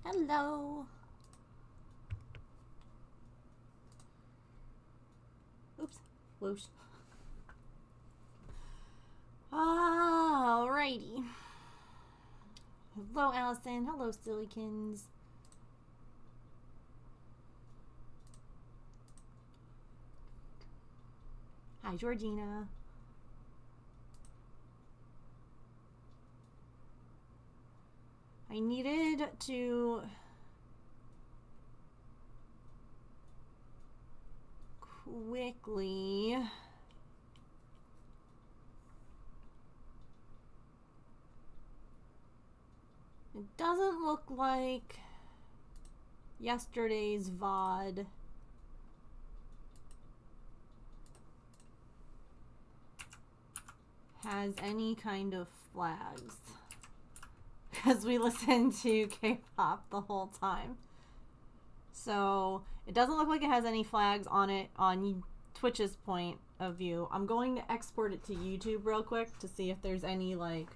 Hello. Oops. Whoosh. Alrighty. Hello, Allison. Hello, Sillykins. Hi, Georgina. I needed to quickly it doesn't look like yesterday's VOD has any kind of flags because we listened to K-pop the whole time. So it doesn't look like it has any flags on it on Twitch's point of view. I'm going to export it to YouTube real quick to see if there's any like,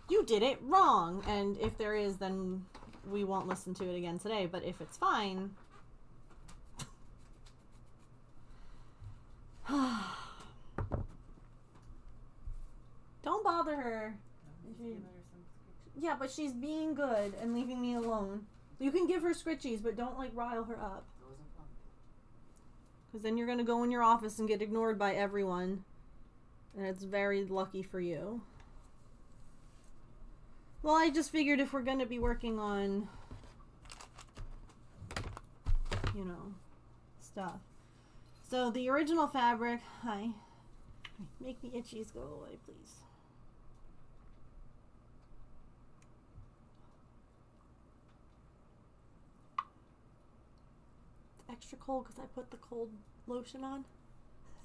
you did it wrong. And if there is, then we won't listen to it again today. But if it's fine. Don't bother her. Yeah, but she's being good and leaving me alone. You can give her scritchies, but don't like rile her up. Because then you're going to go in your office and get ignored by everyone. And it's very lucky for you. Well, I just figured if we're going to be working on, you know, stuff. So the original fabric, hi. Make the itchies go away, please. It's extra cold because I put the cold lotion on.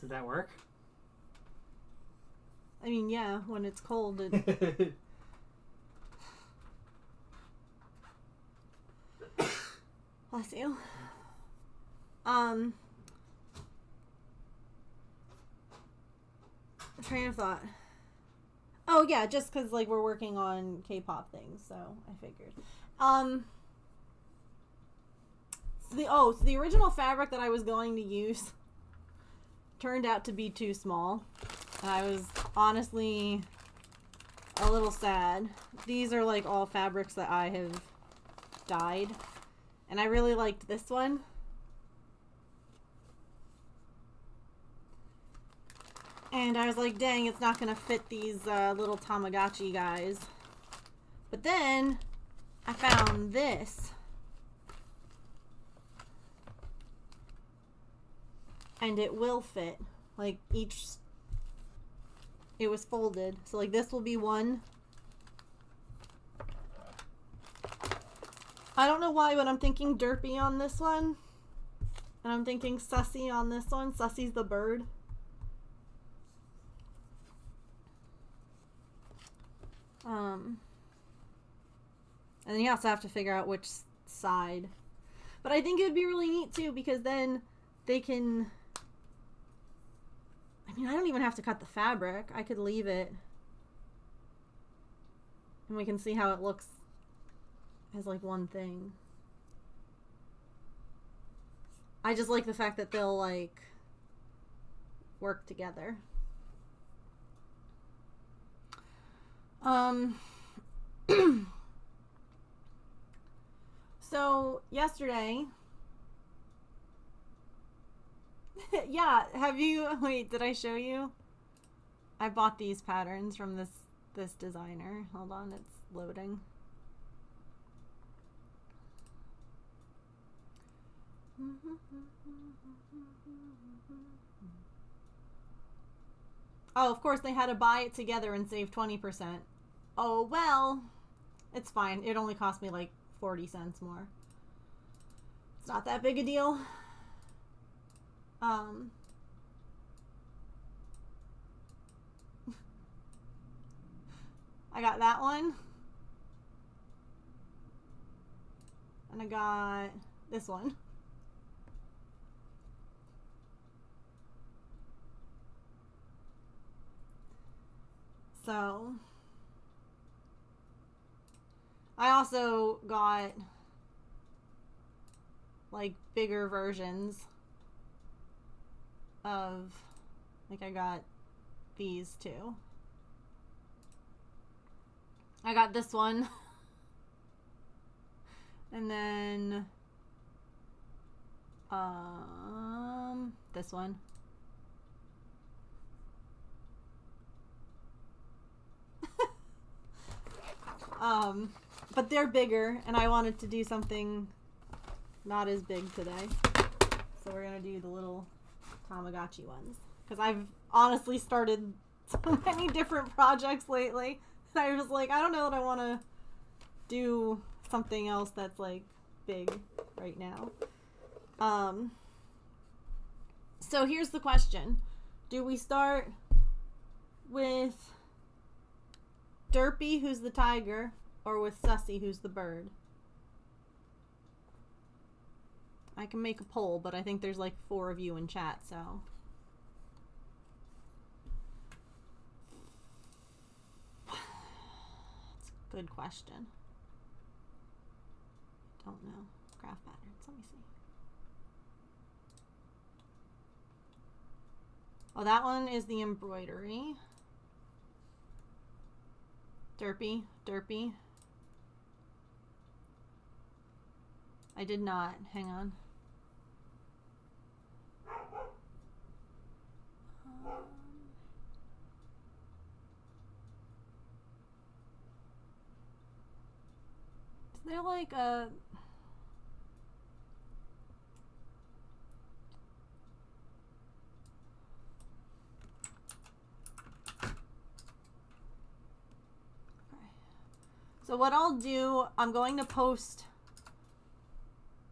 Did that work? I mean, yeah, when it's cold, it... Bless you. Train of thought. Oh yeah, just because like we're working on K-pop things, so I figured. So the original fabric that I was going to use turned out to be too small, and I was honestly a little sad. These are like all fabrics that I have dyed, and I really liked this one. And I was like, dang, it's not going to fit these little Tamagotchi guys. But then I found this. And it will fit. Like each... It was folded. So like this will be one. I don't know why, but I'm thinking derpy on this one. And I'm thinking sussy on this one. Sussy's the bird. And then you also have to figure out which side. But I think it would be really neat too, because then they can... I mean, I don't even have to cut the fabric. I could leave it. And we can see how it looks as like one thing. I just like the fact that they'll like work together. So yesterday, yeah, have you, wait, did I show you? I bought these patterns from this designer. Hold on, it's loading. Oh, of course they had to buy it together and save 20%. Oh, well, it's fine. It only cost me like 40 cents more. It's not that big a deal. I got that one. And I got this one. So I also got like bigger versions of, like I got these two. I got this one. And then this one. But they're bigger, and I wanted to do something not as big today. So we're gonna do the little Tamagotchi ones. Because I've honestly started so many different projects lately. And I was like, I don't know that I want to do something else that's like big right now. So here's the question. Do we start with Derpy, who's the tiger, or with Sussy, who's the bird? I can make a poll, but I think there's like 4 of you in chat, so. That's a good question. Don't know. Graph patterns. Let me see. Oh, that one is the embroidery. Derpy, Derpy. I did not. Hang on. Is there like a... So what I'll do, I'm going to post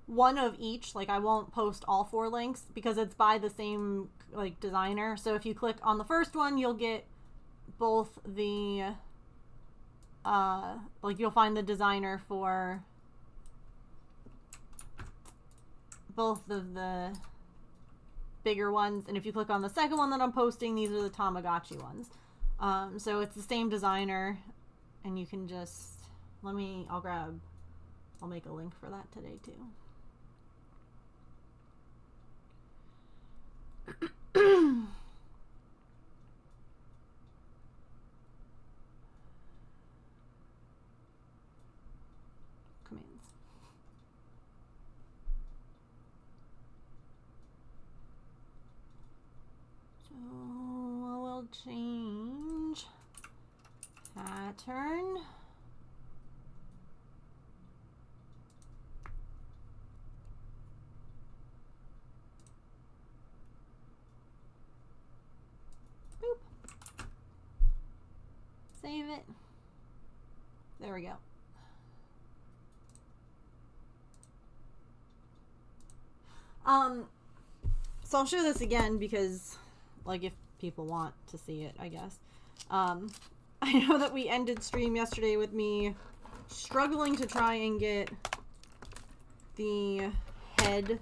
one of each. Like I won't post all 4 links because it's by the same like designer. So if you click on the first one, you'll get both the like you'll find the designer for both of the bigger ones. And if you click on the second one that I'm posting, these are the Tamagotchi ones. So it's the same designer, and you can just I'll make a link for that today too. Commands. So we'll change pattern. Save it. There we go. So I'll show this again because, like, if people want to see it, I guess. I know that we ended stream yesterday with me struggling to try and get the head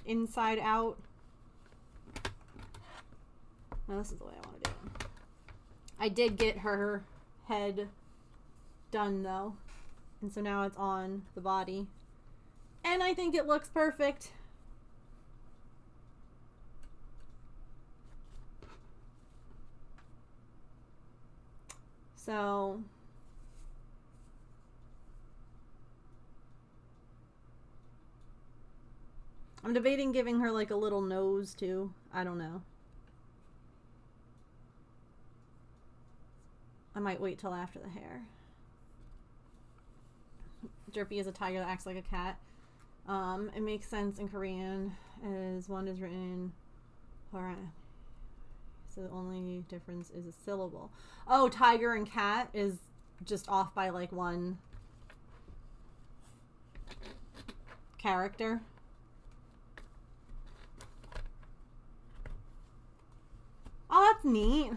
inside out. No, this is the way I want to do it. I did get her head done though, and so now it's on the body, and I think it looks perfect. So I'm debating giving her like a little nose too. I don't know. I might wait till after the hair. Derpy is a tiger that acts like a cat. It makes sense in Korean as one is written hora. So the only difference is a syllable. Oh, tiger and cat is just off by like one character. Oh, that's neat.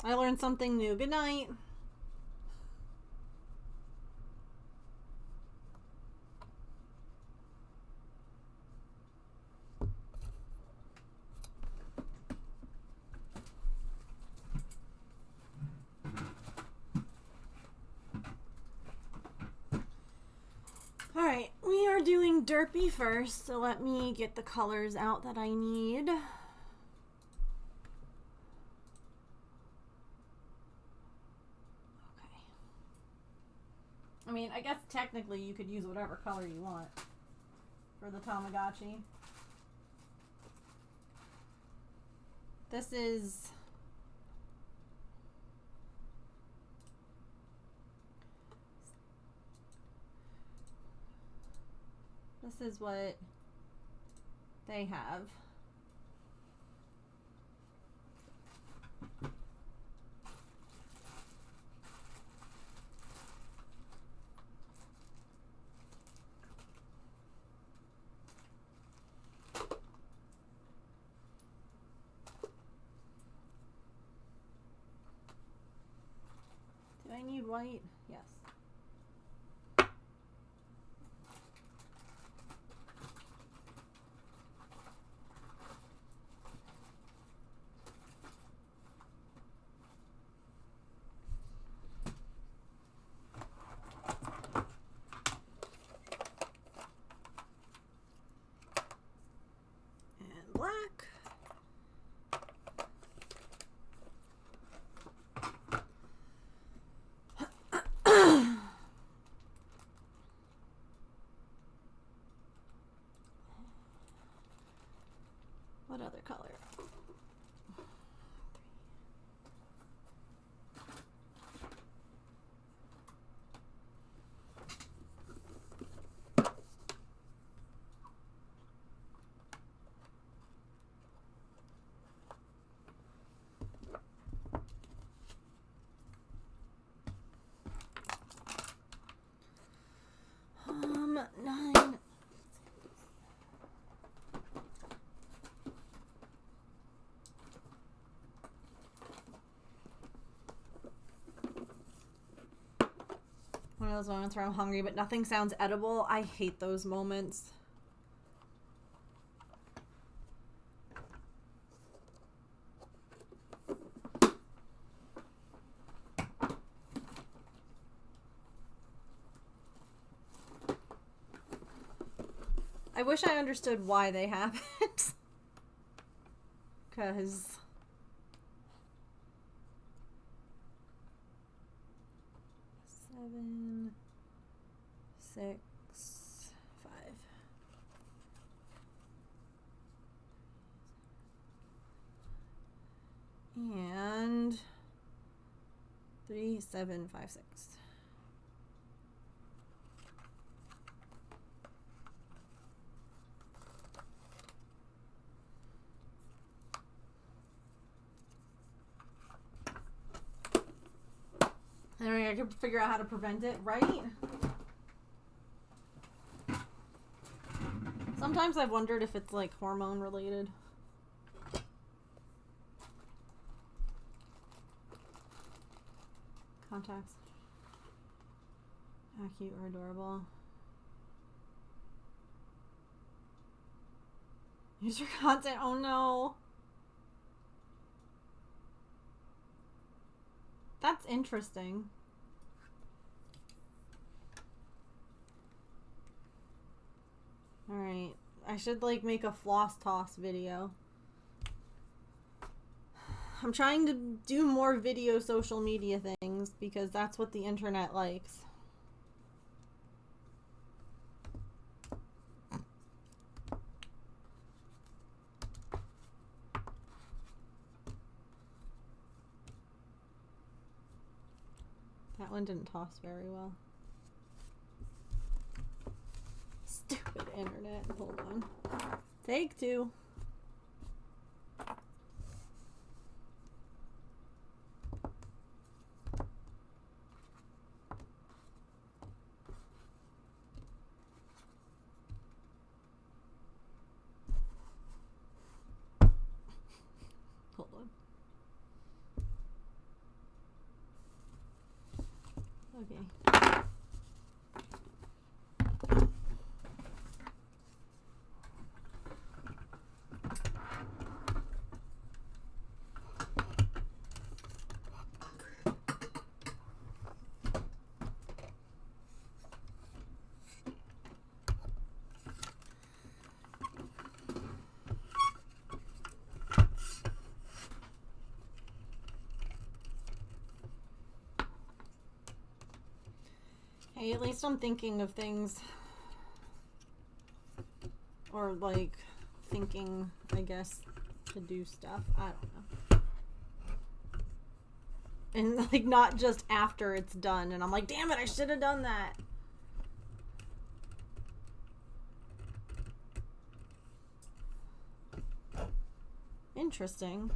I learned something new. Good night. Alright, we are doing Derpy first, so let me get the colors out that I need. Okay. I mean, I guess technically you could use whatever color you want for the Tamagotchi. This is... This is what they have. Do I need white? Yes. Black. What other color? Nine. One of those moments where I'm hungry, but nothing sounds edible. I hate those moments. I wish I understood why they happened. Because... Seven, 6, 5. And 3, 7, 5, 6. Anyway, I could figure out how to prevent it, right? Sometimes I've wondered if it's like hormone related. Contacts. How cute or adorable. User content, oh no. That's interesting. Alright. I should like make a floss toss video. I'm trying to do more video social media things because that's what the internet likes. That one didn't toss very well. Stupid internet. Hold on. Take 2. Hold on. Hey, at least I'm thinking of things. Or, like, thinking, I guess, to do stuff. I don't know. And, like, not just after it's done. And I'm like, damn it, I should have done that. Interesting.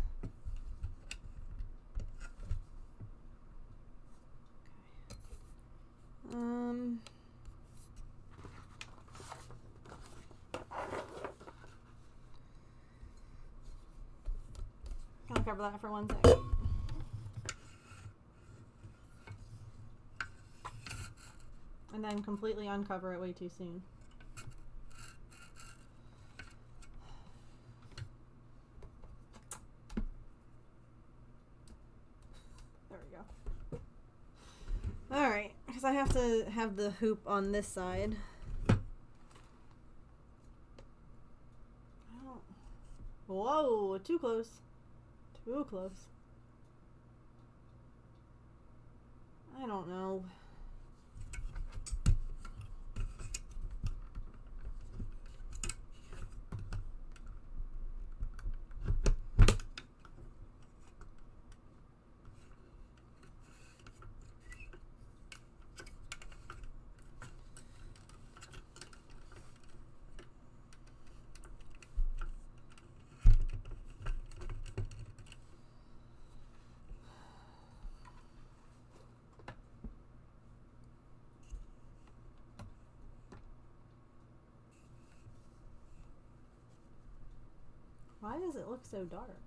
I'll cover that for 1 second. And then completely uncover it way too soon. There we go. Alright, because I have to have the hoop on this side. Whoa, too close. Too close. I don't know. Why does it look so dark?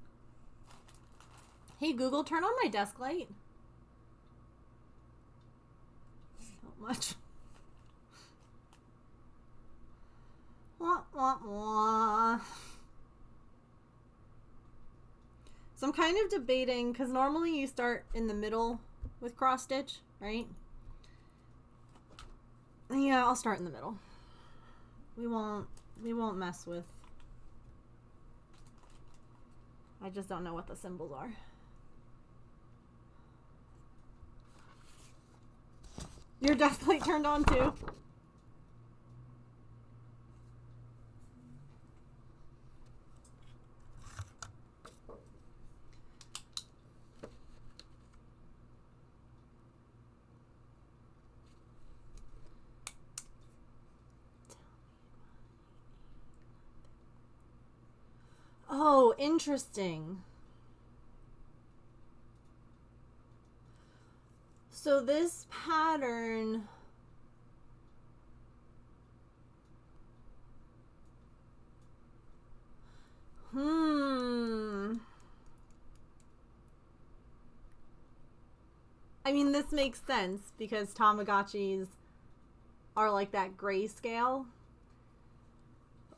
Hey Google, turn on my desk light. Not much. Wah, wah, wah. So I'm kind of debating, because normally you start in the middle with cross stitch, right? Yeah, I'll start in the middle. We won't mess with. I just don't know what the symbols are. Your desk light turned on too. Oh, interesting. So this pattern I mean, this makes sense because Tamagotchis are like that grayscale.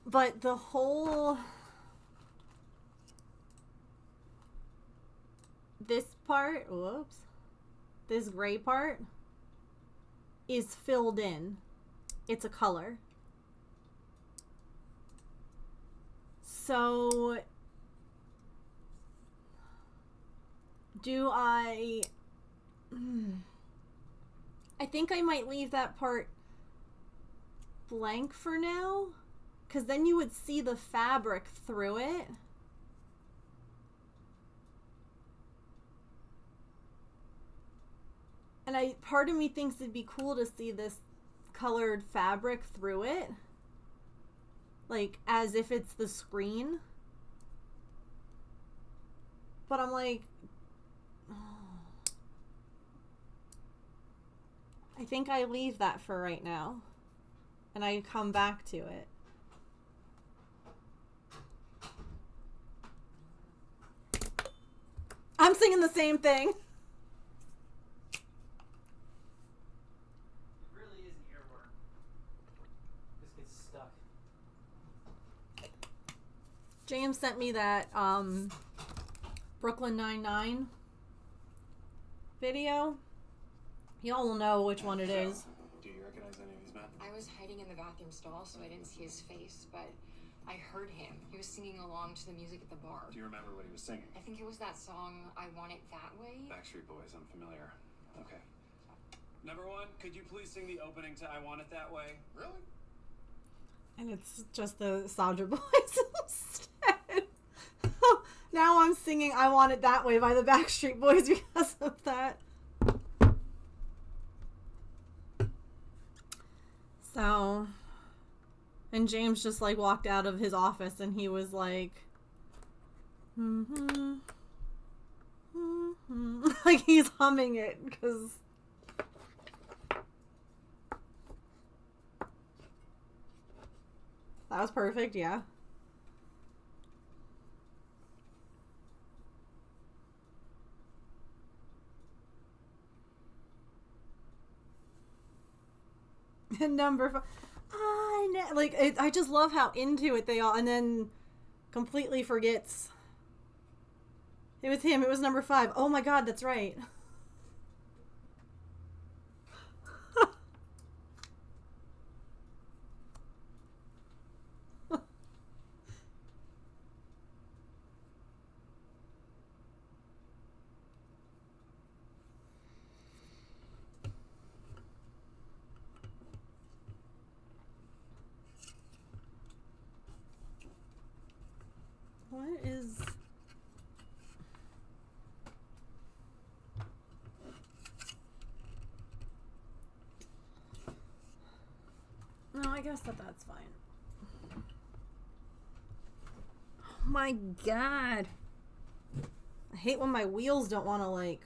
But the whole this part, whoops, this gray part is filled in. It's a color. So do I think I might leave that part blank for now, because then you would see the fabric through it. And part of me thinks it'd be cool to see this colored fabric through it. Like, as if it's the screen. But I'm like, oh. I think I leave that for right now. And I come back to it. I'm singing the same thing. James sent me that Brooklyn Nine-Nine video. Y'all will know which one it is. Do you recognize any of these men? I was hiding in the bathroom stall, so I didn't see his face, but I heard him. He was singing along to the music at the bar. Do you remember what he was singing? I think it was that song, I Want It That Way. Backstreet Boys, I'm familiar. Okay. Number one, could you please sing the opening to I Want It That Way? Really? And it's just the Soldier Boys instead. Now I'm singing I Want It That Way by the Backstreet Boys because of that. So, and James just like walked out of his office and he was like, like he's humming it because that was perfect, yeah. And number 5, I just love how into it they all, and then completely forgets. It was him. It was number 5. Oh my God, that's right. What is... No, I guess that's fine. Oh my God. I hate when my wheels don't want to, like,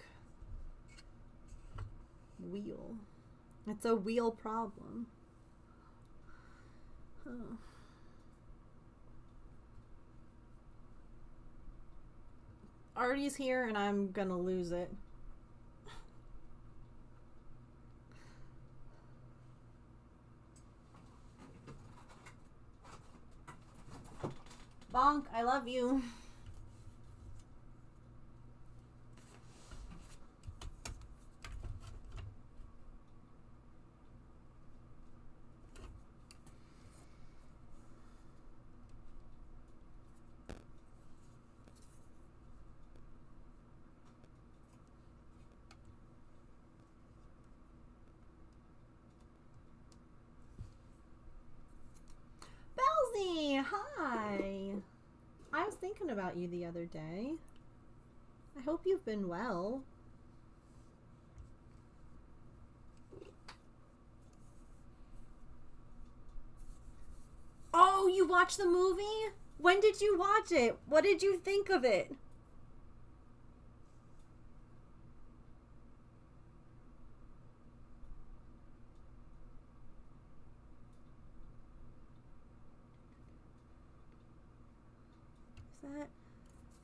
wheel. It's a wheel problem. Oh. Artie's here and I'm gonna lose it. Bonk, I love you. Hi. I was thinking about you the other day. I hope you've been well. Oh, you watched the movie? When did you watch it? What did you think of it?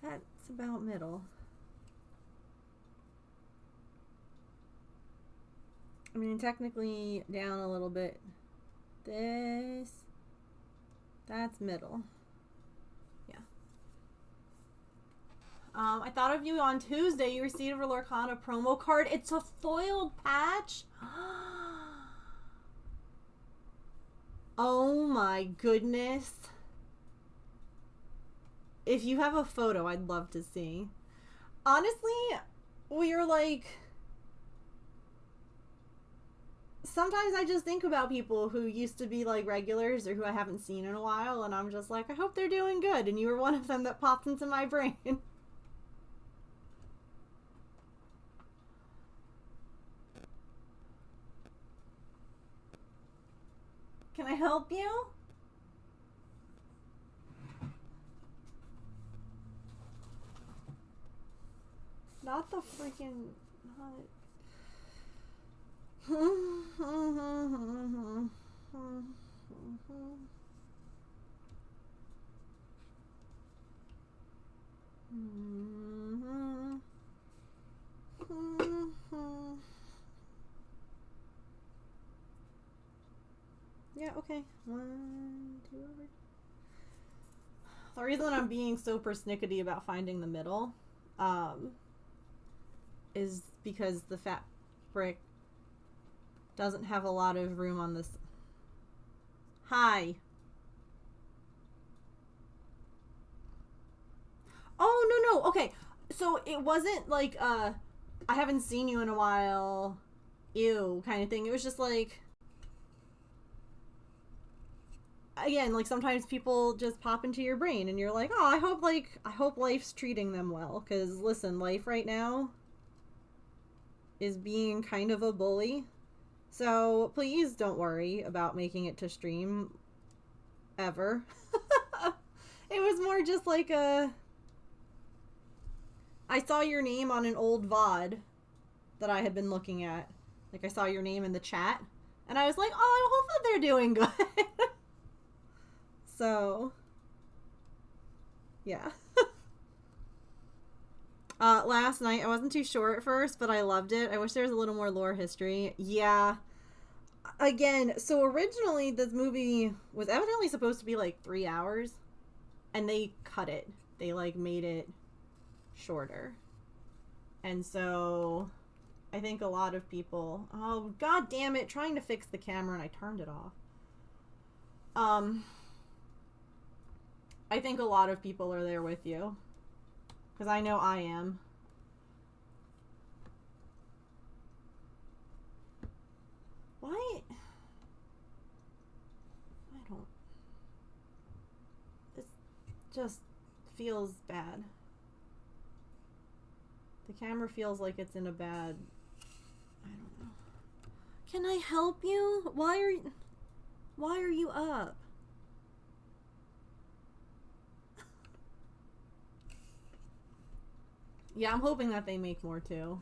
That's about middle. I mean, technically down a little bit. That's middle. Yeah. I thought of you on Tuesday. You received a Lorcana promo card. It's a foiled patch. Oh my goodness. If you have a photo, I'd love to see. Honestly, we're like... Sometimes I just think about people who used to be like regulars or who I haven't seen in a while, and I'm just like, I hope they're doing good, and you were one of them that popped into my brain. Can I help you? Not the freaking... Yeah, okay. 1, 2 over. the reason I'm being so persnickety about finding the middle is because the fabric doesn't have a lot of room on this. Hi. Oh, no. Okay. So it wasn't like, I haven't seen you in a while, ew, kind of thing. It was just like, again, like sometimes people just pop into your brain and you're like, oh, I hope life's treating them well. Because listen, life right now is being kind of a bully. So please don't worry about making it to stream ever. It was more just like I saw your name on an old VOD that I had been looking at. Like I saw your name in the chat and I was like, oh, I hope that they're doing good. So yeah. Last night, I wasn't too sure at first, but I loved it. I wish there was a little more lore history. Yeah. Again, so originally this movie was evidently supposed to be like 3 hours, and they cut it. They like made it shorter. And so I think a lot of people, oh god damn it, trying to fix the camera and I turned it off. I think a lot of people are there with you. Because I know I am. Why? I don't... This just feels bad. The camera feels like it's in a bad... I don't know. Can I help you? Why are you up? Yeah, I'm hoping that they make more too.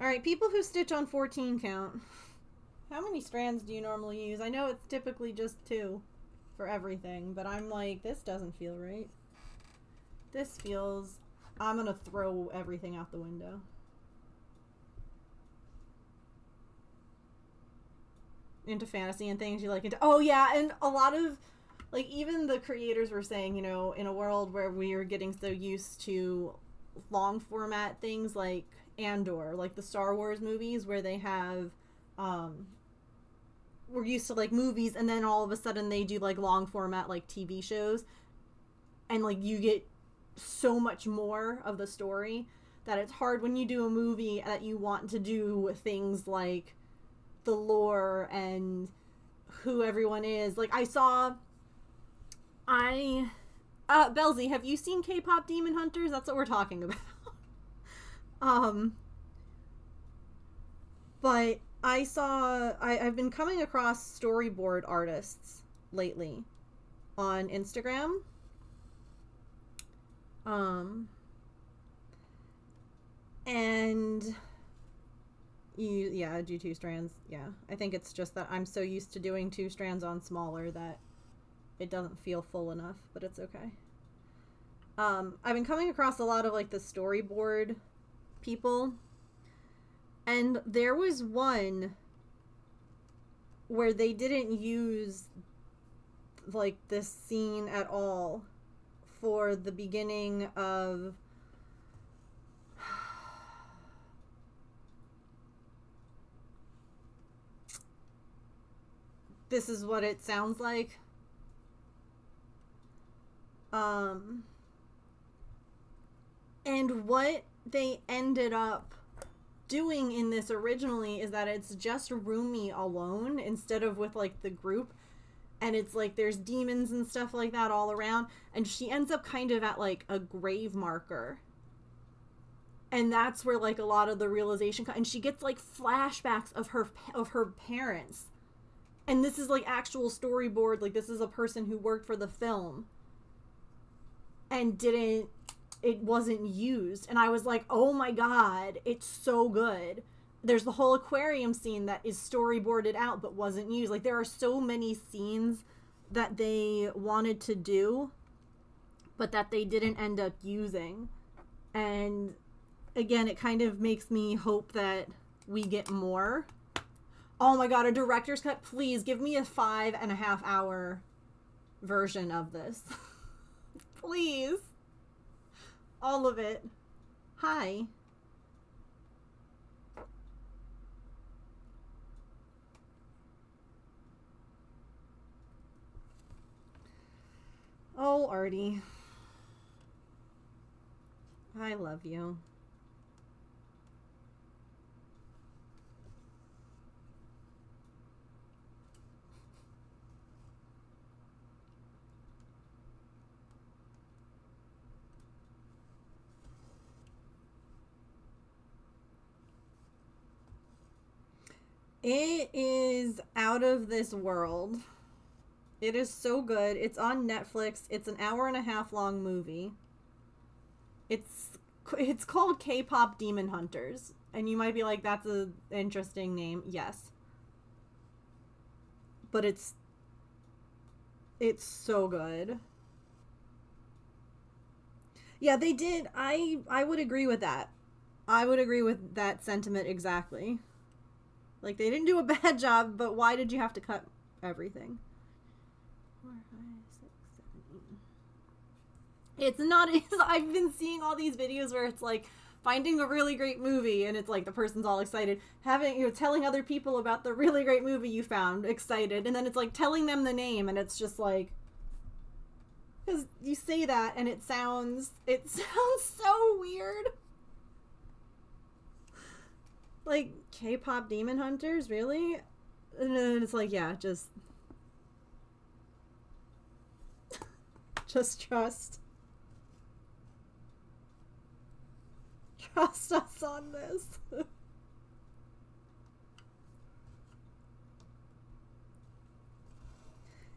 Alright, people who stitch on 14 count. How many strands do you normally use? I know it's typically just 2 for everything, but I'm like, this doesn't feel right. This feels... I'm gonna throw everything out the window. Into fantasy and things you like into... Oh yeah, and a lot of... Like, even the creators were saying, you know, in a world where we are getting so used to long format things like Andor, like the Star Wars movies where they have, we're used to, like, movies and then all of a sudden they do, like, long format, like, TV shows. And, like, you get so much more of the story that it's hard when you do a movie that you want to do things like the lore and who everyone is. Like, I saw... Belzy, have you seen K-pop Demon Hunters? That's what we're talking about. But I've been coming across storyboard artists lately on Instagram. And yeah, do 2 strands. Yeah, I think it's just that I'm so used to doing 2 strands on smaller that it doesn't feel full enough, but it's okay. I've been coming across a lot of, like, the storyboard people. And there was one where they didn't use, like, this scene at all for the beginning of... This is what it sounds like. And what they ended up doing in this originally is that it's just Rumi alone instead of with, like, the group. And it's like there's demons and stuff like that all around. And she ends up kind of at, like, a grave marker. And that's where, like, a lot of the realization and she gets, like, flashbacks of her parents. And this is, like, actual storyboard. Like, this is a person who worked for the film. And it wasn't used. And I was like, oh my god, it's so good. There's the whole aquarium scene that is storyboarded out but wasn't used. Like, there are so many scenes that they wanted to do but that they didn't end up using. And again, it kind of makes me hope that we get more. Oh my god, a director's cut? Please give me a 5.5 hour version of this. Please. All of it. Hi. Oh, Artie. I love you. It is out of this world. It is so good. It's on Netflix. It's an 1.5 hour long movie. It's called K-pop Demon Hunters. And you might be like, that's an interesting name. Yes. But it's so good. Yeah, they did. I would agree with that. I would agree with that sentiment exactly. Like, they didn't do a bad job, but why did you have to cut everything? 4, 5, 6, 7, 8. It's not. I've been seeing all these videos where it's like finding a really great movie, and it's like the person's all excited, telling other people about the really great movie you found, excited, and then it's like telling them the name, and it's just like, because you say that, and it sounds so weird. Like, K-pop Demon Hunters, really? And then it's like, yeah, just trust. Trust us on this.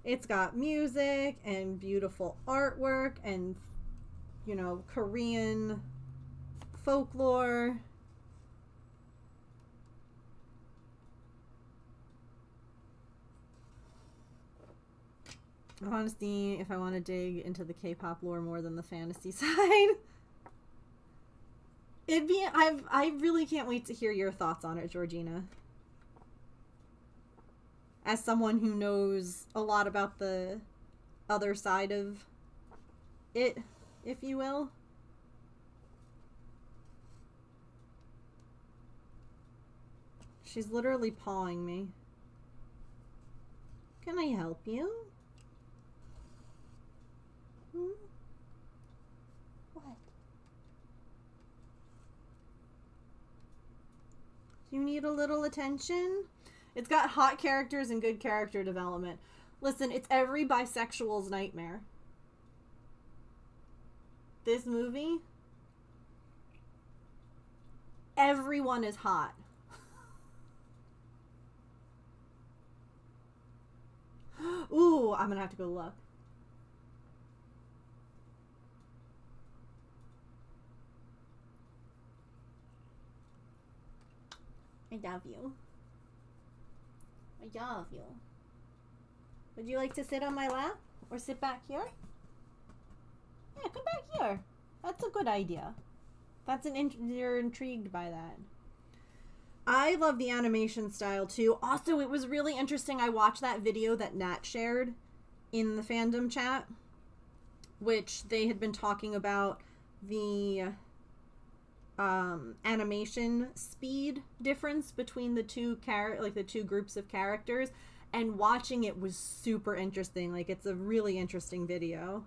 It's got music and beautiful artwork and, you know, Korean folklore. I want to see if I want to dig into the K-pop lore more than the fantasy side. I really can't wait to hear your thoughts on it, Georgina. As someone who knows a lot about the other side of it, if you will. She's literally pawing me. Can I help you? What? Do you need a little attention? It's got hot characters and good character development. Listen, it's every bisexual's nightmare. This movie, everyone is hot. Ooh, I'm gonna have to go look. I love you. I love you. Would you like to sit on my lap? Or sit back here? Yeah, come back here. That's a good idea. You're intrigued by that. I love the animation style too. Also, it was really interesting. I watched that video that Nat shared in the fandom chat, which they had been talking about the animation speed difference between the two groups of characters, and watching it was super interesting. Like, it's a really interesting video.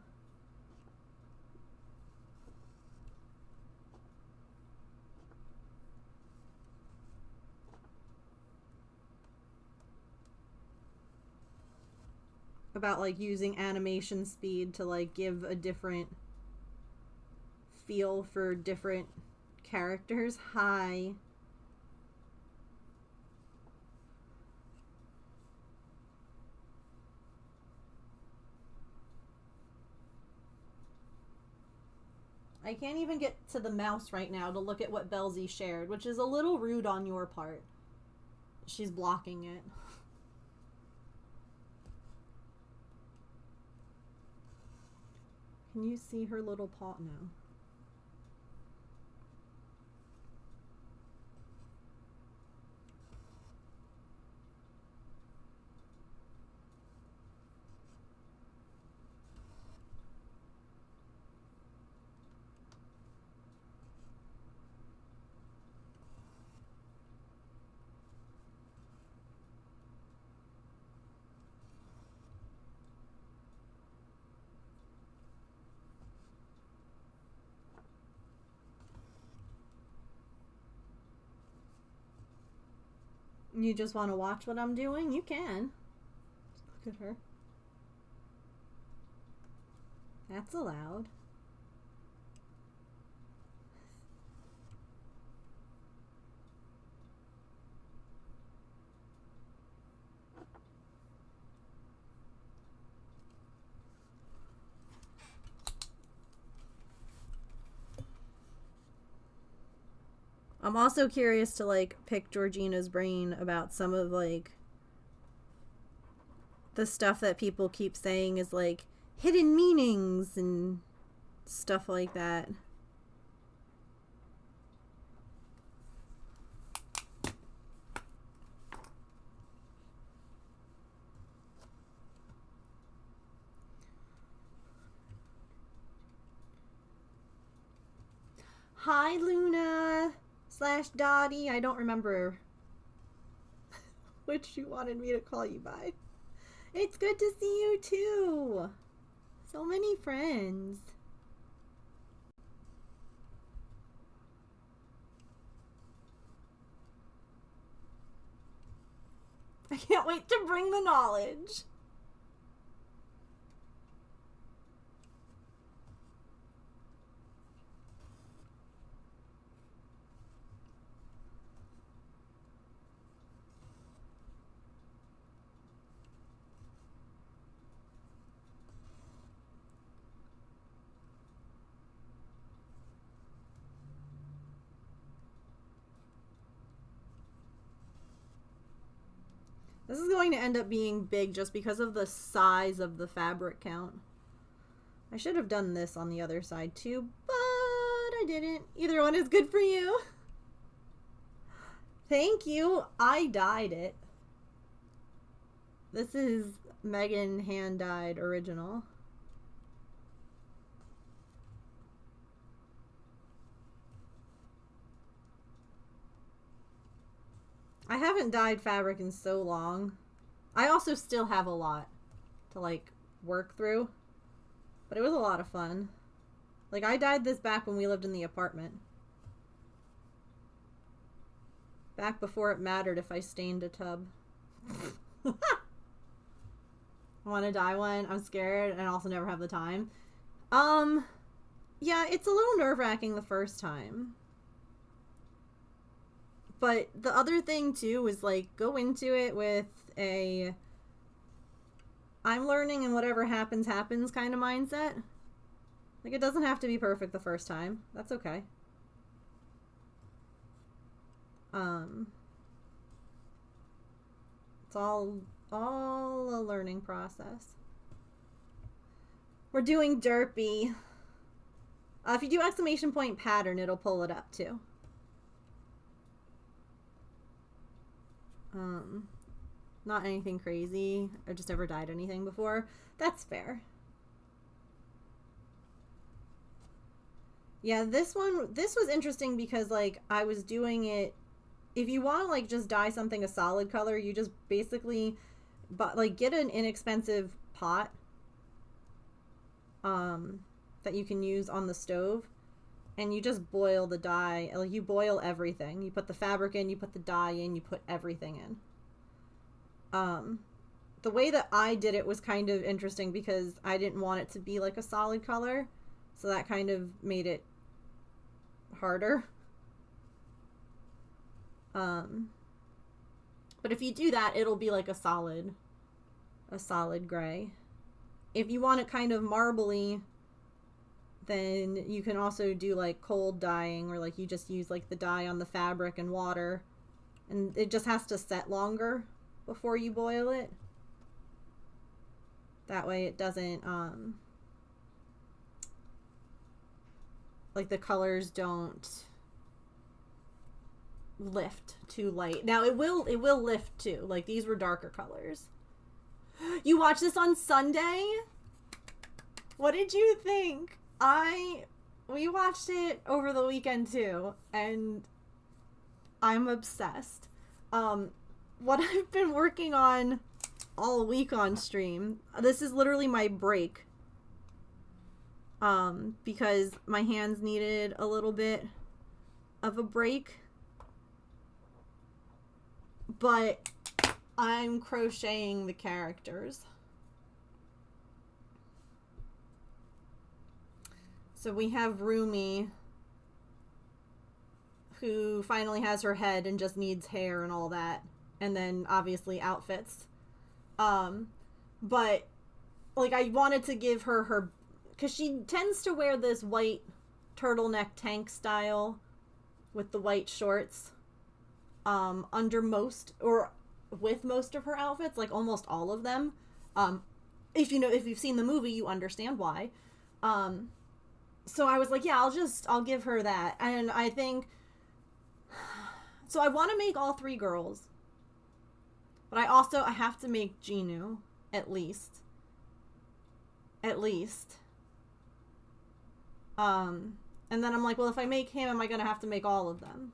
About like using animation speed to like give a different feel for different characters. Hi. I can't even get to the mouse right now to look at what Belzy shared, which is a little rude on your part. She's blocking it. Can you see her little paw now? You just want to watch what I'm doing? You can. Look at her. That's allowed. I'm also curious to, like, pick Georgina's brain about some of, like, the stuff that people keep saying is, like, hidden meanings and stuff like that. Hi, Luna / Dottie. I don't remember which you wanted me to call you by. It's good to see you too. So many friends. I can't wait to bring the knowledge. This is going to end up being big just because of the size of the fabric count. I should have done this on the other side too, but I didn't. Either one is good for you. Thank you. I dyed it. This is Megan hand-dyed original. I haven't dyed fabric in so long. I also still have a lot to, like, work through. But it was a lot of fun. Like, I dyed this back when we lived in the apartment. Back before it mattered if I stained a tub. I want to dye one. I'm scared and I also never have the time. Yeah, it's a little nerve-wracking the first time. But the other thing, too, is, like, go into it with a I'm learning and whatever happens, happens kind of mindset. Like, it doesn't have to be perfect the first time. That's okay. It's all a learning process. We're doing derpy. If you do exclamation point pattern, it'll pull it up, too. Not anything crazy. I've just never dyed anything before. That's fair. Yeah, this was interesting because, like, I was doing it. If you want to, like, just dye something a solid color, you just basically, like, get an inexpensive pot that you can use on the stove, and you just boil the dye. Like, you boil everything. You put the fabric in, you put the dye in, you put everything in. The way that I did it was kind of interesting because I didn't want it to be like a solid color, so that kind of made it harder. But if you do that, it'll be like a solid gray. If you want it kind of marbly, then you can also do like cold dyeing, or like you just use like the dye on the fabric and water, and it just has to set longer before you boil it. That way it doesn't like the colors don't lift too light. Now it will lift too. Like, these were darker colors. You watched this on Sunday? What did you think? We watched it over the weekend too, and I'm obsessed. What I've been working on all week on stream, this is literally my break, because my hands needed a little bit of a break. but I'm crocheting the characters. So we have Rumi, who finally has her head and just needs hair and all that. And then, obviously, outfits. But, like, I wanted to give her... Because she tends to wear this white turtleneck tank style with the white shorts under most, or with most of her outfits, like almost all of them. If you've seen the movie, you understand why. So I was like, yeah, I'll give her that. And I think, so I want to make all 3 girls, but I have to make Genu, at least. And then I'm like, well, if I make him, am I going to have to make all of them?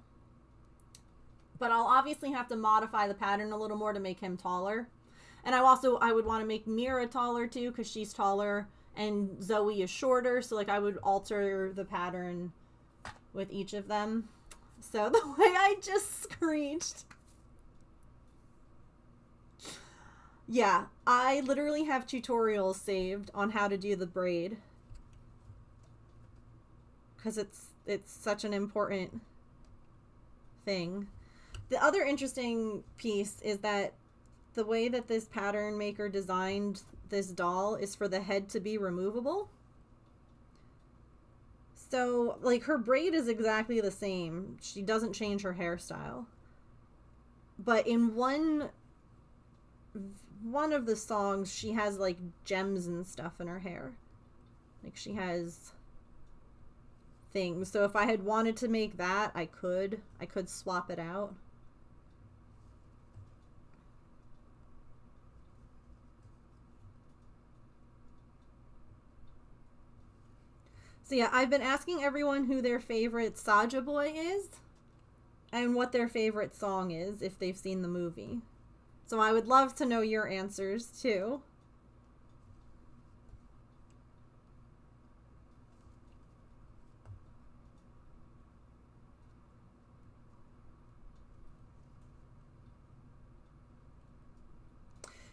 But I'll obviously have to modify the pattern a little more to make him taller. And I would want to make Mira taller too, because she's taller, and Zoe is shorter, so like I would alter the pattern with each of them. So the way I just screeched. Yeah, I literally have tutorials saved on how to do the braid. Because it's such an important thing. The other interesting piece is that the way that this pattern maker designed this doll is for the head to be removable. So, like, her braid is exactly the same. She doesn't change her hairstyle. But in one of the songs, she has, like, gems and stuff in her hair. Like, she has things. So if I had wanted to make that, I could swap it out. So yeah, I've been asking everyone who their favorite Saja Boy is and what their favorite song is if they've seen the movie. So I would love to know your answers too.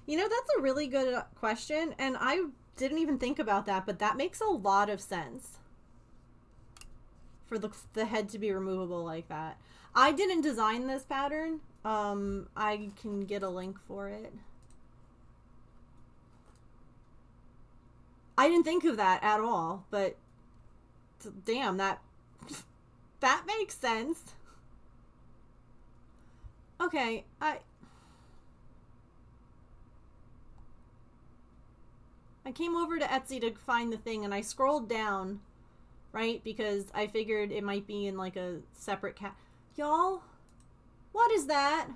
You know, that's a really good question, and I didn't even think about that, but that makes a lot of sense. For the head to be removable like that. I didn't design this pattern. I can get a link for it. I didn't think of that at all, but damn, that makes sense. Okay, I came over to Etsy to find the thing, and I scrolled down, right? Because I figured it might be in like a separate cat. Y'all, what is that?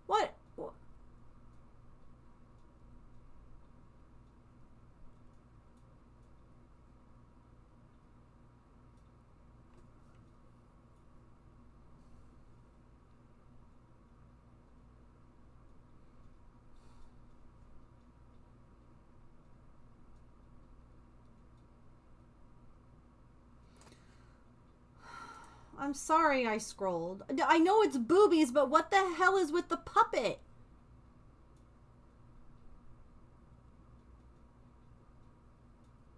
What? I'm sorry I scrolled. I know it's boobies, but what the hell is with the puppet?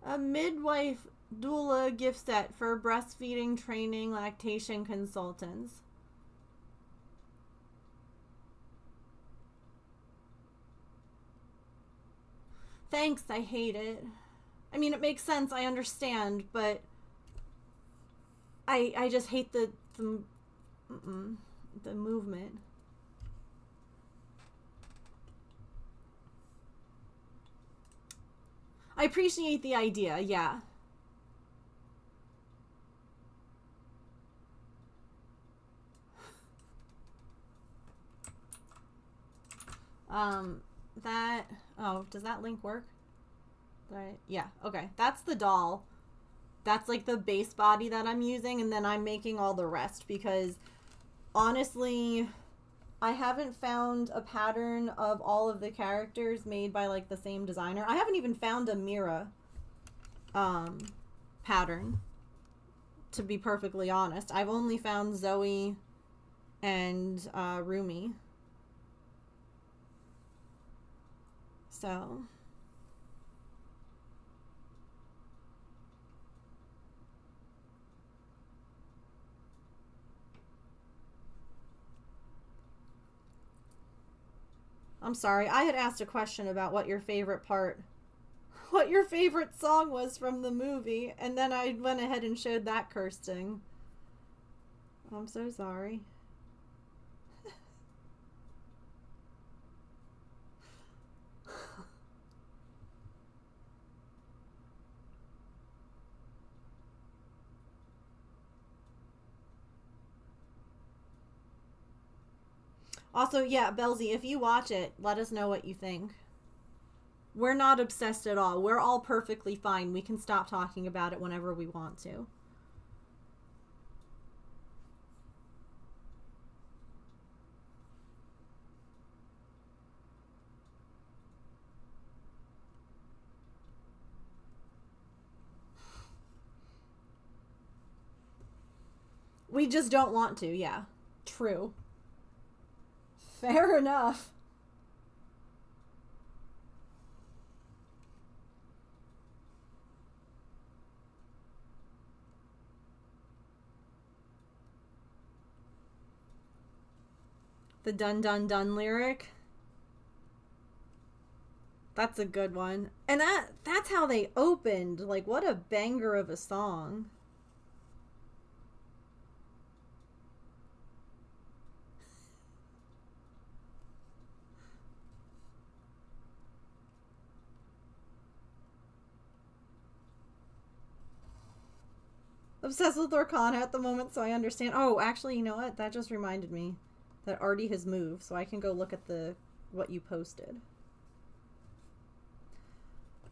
A midwife doula gift set for breastfeeding training lactation consultants. Thanks, I hate it. I mean, it makes sense, I understand, but I just hate the movement. I appreciate the idea, yeah. Does that link work? Yeah, okay. That's the doll. That's like the base body that I'm using, and then I'm making all the rest because honestly, I haven't found a pattern of all of the characters made by like the same designer. I haven't even found a Mira pattern. to be perfectly honest. I've only found Zoe and Rumi. So I'm sorry. I had asked a question about what your favorite song was from the movie, and then I went ahead and showed that, Kirsten. I'm so sorry. Also, yeah, Belzy, if you watch it, let us know what you think. We're not obsessed at all. We're all perfectly fine. We can stop talking about it whenever we want to. We just don't want to, yeah. True. Fair enough. The dun dun dun lyric. That's a good one. And that's how they opened. Like, what a banger of a song. Obsessed with Orkana at the moment, so I understand. Oh, actually, you know what? That just reminded me that Artie has moved, so I can go look at what you posted.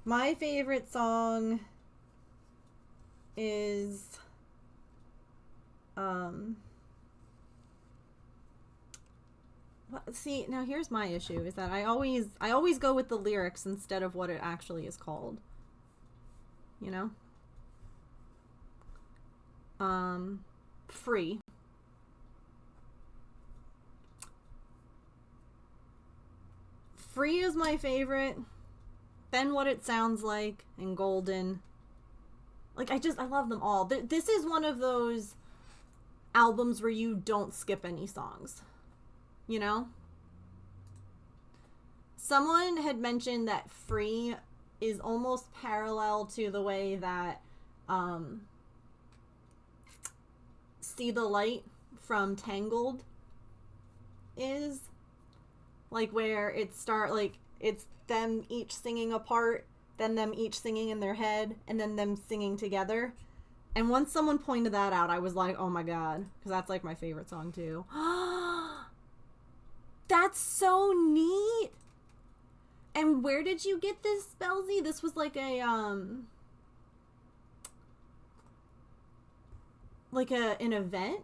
My favorite song is see, now here's my issue is that I always go with the lyrics instead of what it actually is called. You know? Free. Free is my favorite. Then What It Sounds Like and Golden. Like, I love them all. This is one of those albums where you don't skip any songs. You know? Someone had mentioned that Free is almost parallel to the way that See the Light from Tangled is. Like, where it's them each singing a part, then them each singing in their head, and then them singing together. And once someone pointed that out, I was like, oh my god. Because that's, like, my favorite song, too. That's so neat! And where did you get this, Belzy? This was like an event?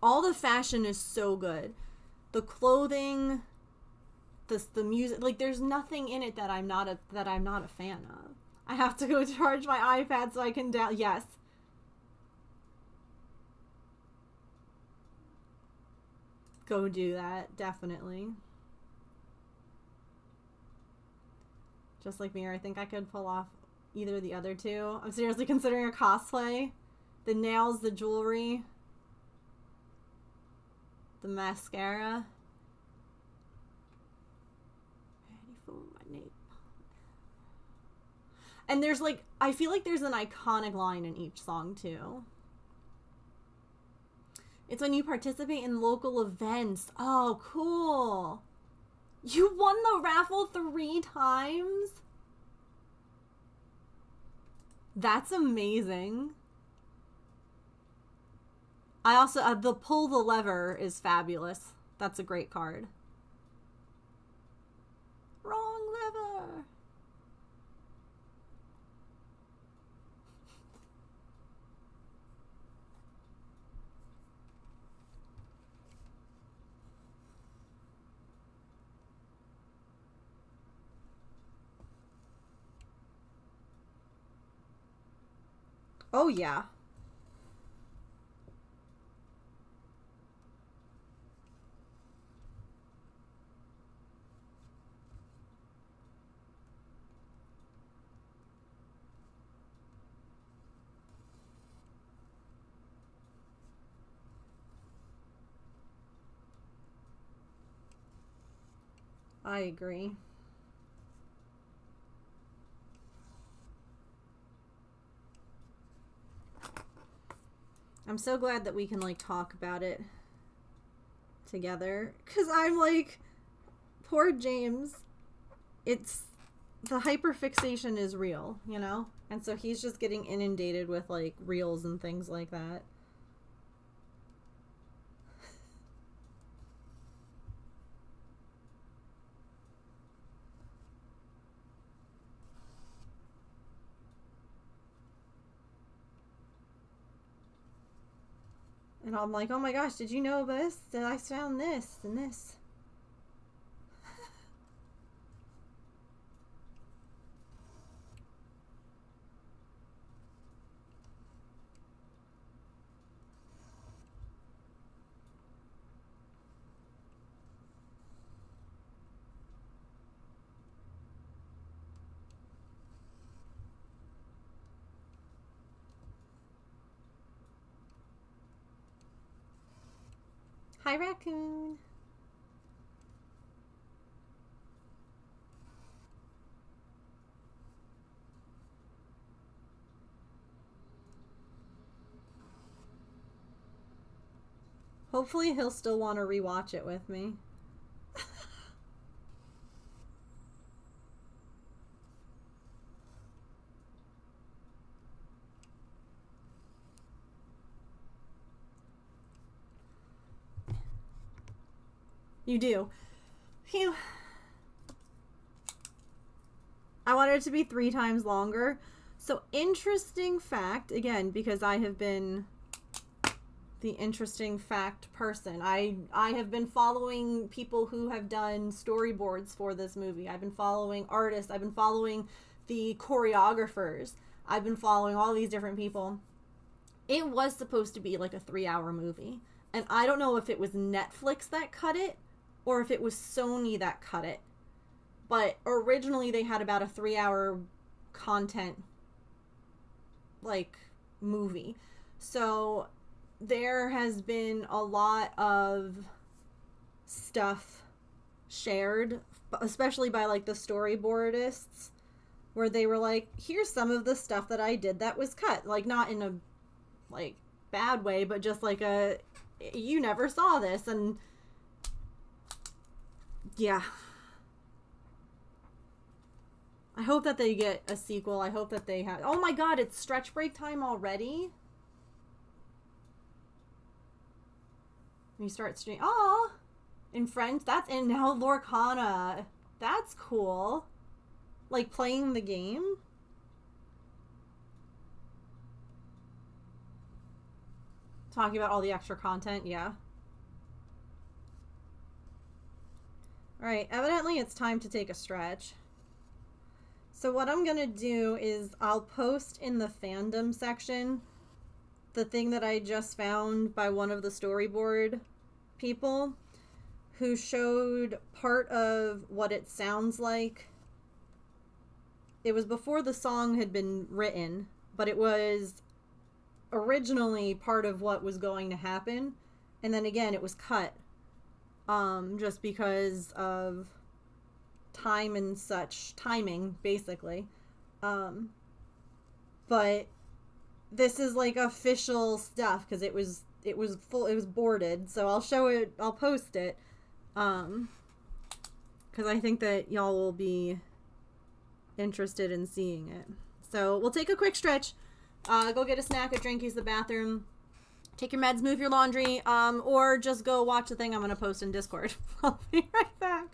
All the fashion is so good. The clothing, the music, like there's nothing in it that I'm not a fan of. I have to go charge my iPad so I can yes. Go do that, definitely. Just like me, I think I could pull off either of the other two. I'm seriously considering a cosplay. The nails, the jewelry, the mascara. Ready for my nape. And there's like, I feel like there's an iconic line in each song too. It's when you participate in local events. Oh, cool. You won the raffle 3 times? That's amazing. I also, the pull the lever is fabulous. That's a great card. Wrong lever. Oh, yeah. I agree. I'm so glad that we can, like, talk about it together. Because I'm like, poor James. It's, the hyperfixation is real, you know? And so he's just getting inundated with, like, reels and things like that. And I'm like, oh my gosh, did you know this? That I found this and this. Hi, raccoon. Hopefully he'll still want to rewatch it with me. You do. Phew. I wanted it to be 3 times longer. So, interesting fact, again, because I have been the interesting fact person. I have been following people who have done storyboards for this movie. I've been following artists. I've been following the choreographers. I've been following all these different people. It was supposed to be like a 3-hour movie. And I don't know if it was Netflix that cut it or if it was Sony that cut it. But originally they had about a 3-hour content like movie. So there has been a lot of stuff shared, especially by like the storyboardists, where they were like, here's some of the stuff that I did that was cut. Like, not in a like bad way, but just like a, you never saw this. And yeah, I hope that they get a sequel. I hope that they have, oh my god, it's stretch break time already. You start streaming. Oh, in French. That's in now Lorcana. That's cool. Like playing the game. Talking about all the extra content. Yeah. Alright, evidently it's time to take a stretch. So what I'm gonna do is I'll post in the fandom section the thing that I just found by one of the storyboard people who showed part of what it sounds like. It was before the song had been written, but it was originally part of what was going to happen. And then again, it was cut. Just because of time and such. Timing, basically. But this is like official stuff because it was boarded. So I'll show it, I'll post it. Because I think that y'all will be interested in seeing it. So we'll take a quick stretch. Go get a snack, a drink, use the bathroom, take your meds, move your laundry, or just go watch the thing I'm going to post in Discord. I'll be right back.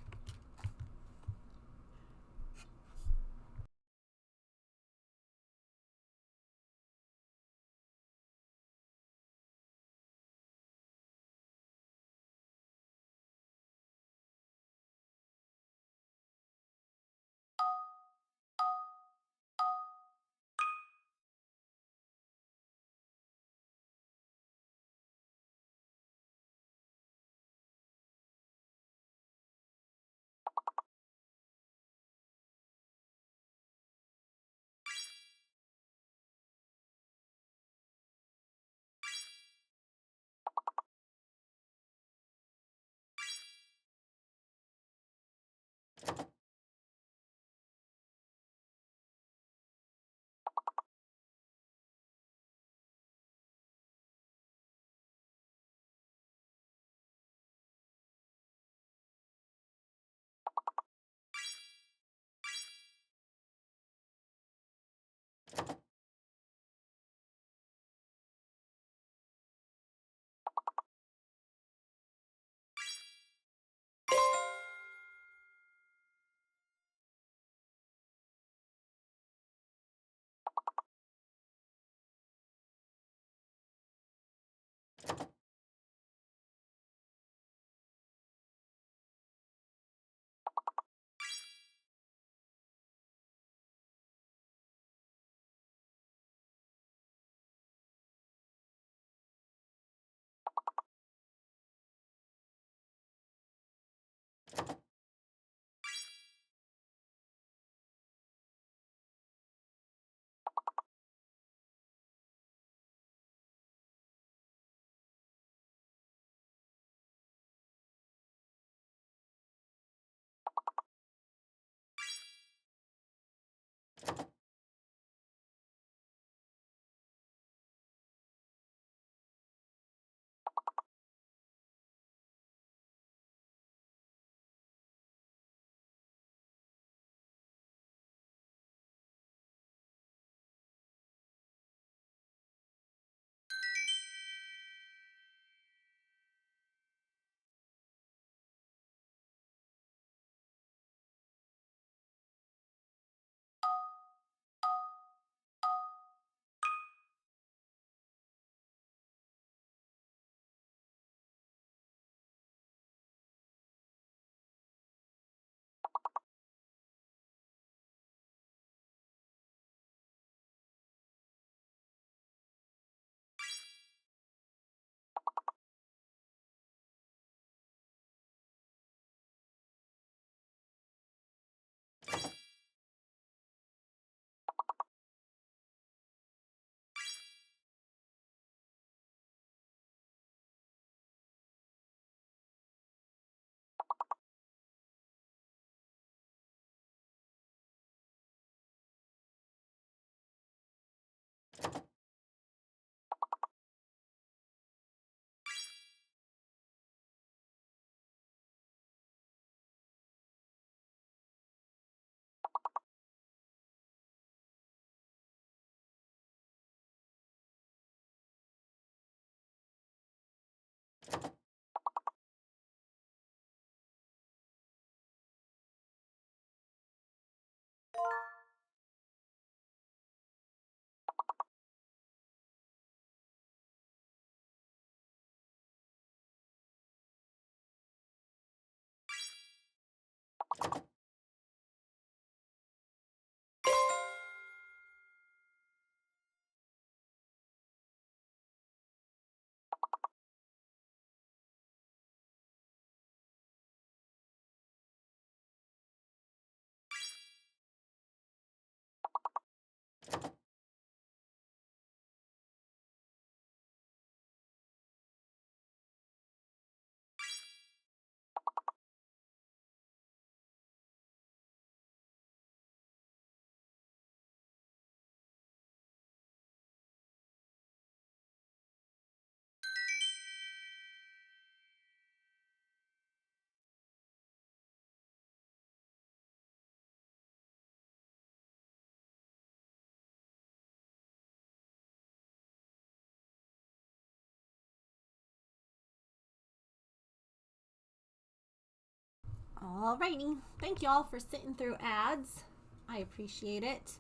Alrighty. Thank y'all for sitting through ads. I appreciate it.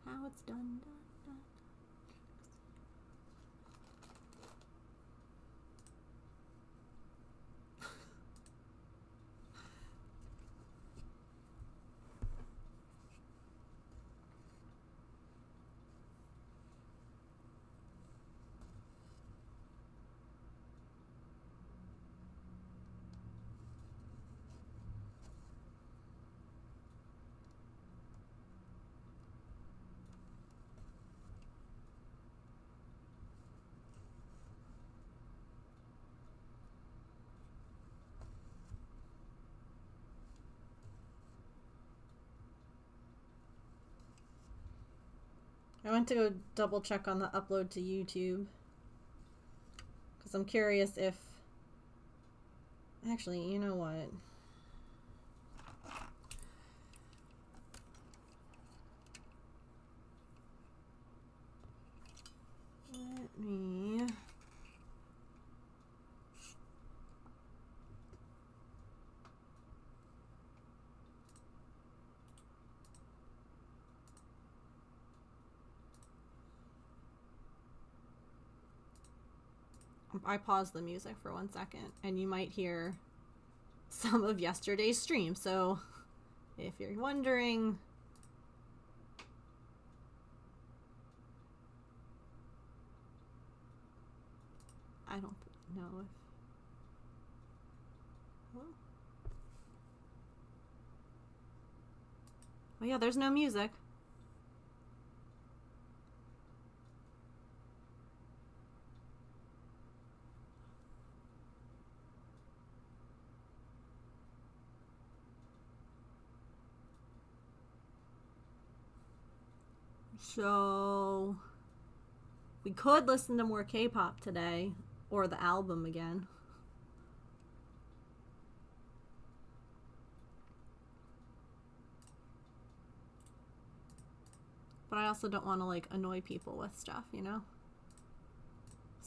How it's done. I went to go double check on the upload to YouTube because I'm curious if... Actually, you know what? Let me... I paused the music for 1 second, and you might hear some of yesterday's stream. So if you're wondering, I don't know if... Oh yeah, there's no music. So we could listen to more K-pop today, or the album again. But I also don't want to like annoy people with stuff, you know?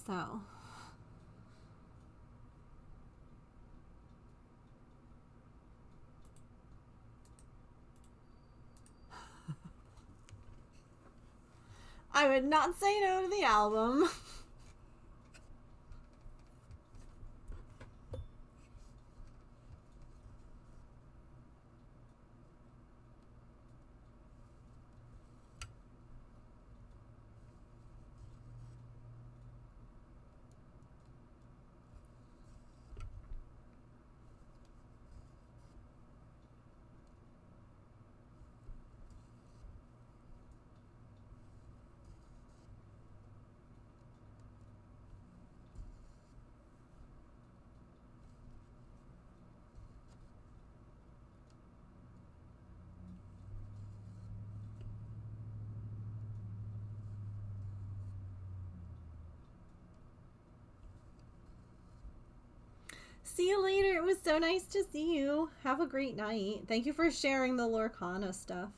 So I would not say no to the album. See you later. It was so nice to see you. Have a great night. Thank you for sharing the Lorcana stuff.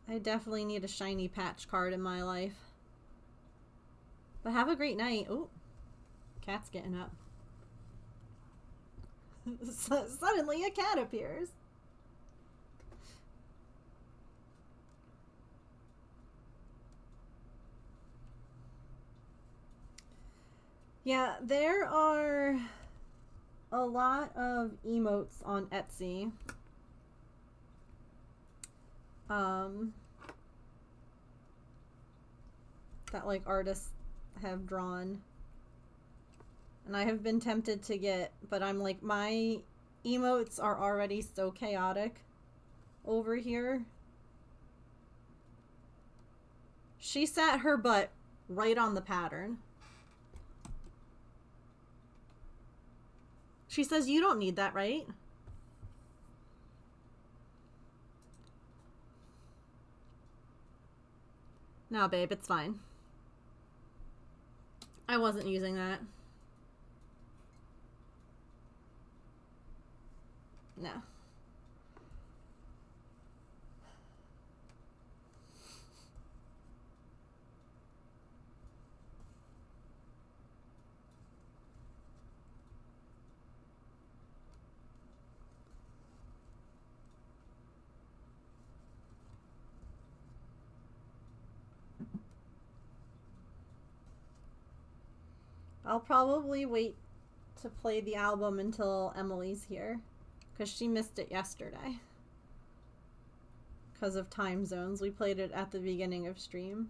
I definitely need a shiny patch card in my life. But have a great night. Oh, cat's getting up. Suddenly a cat appears. Yeah, there are a lot of emotes on Etsy. That like artists have drawn. And I have been tempted to get, but I'm like, my emotes are already so chaotic over here. She sat her butt right on the pattern. She says, you don't need that, right? No, babe, it's fine. I wasn't using that. No. I'll probably wait to play the album until Emily's here, because she missed it yesterday. Because of time zones. We played it at the beginning of stream.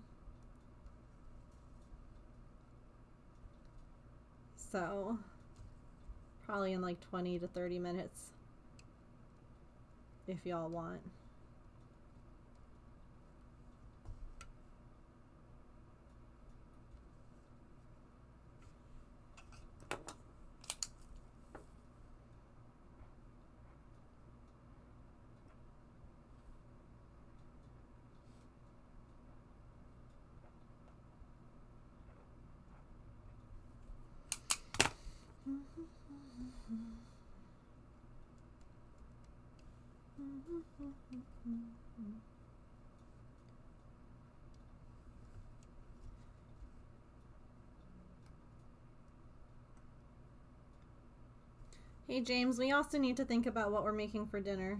So, probably in like 20 to 30 minutes, if y'all want. Hey James, we also need to think about what we're making for dinner.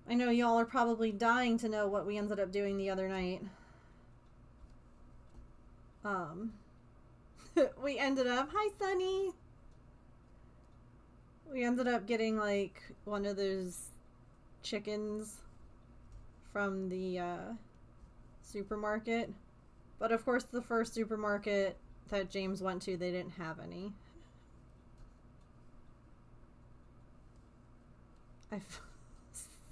I know y'all are probably dying to know what we ended up doing the other night. Um, we ended up, hi Sunny. We ended up getting like one of those chickens from the supermarket. But of course, the first supermarket that James went to, they didn't have any.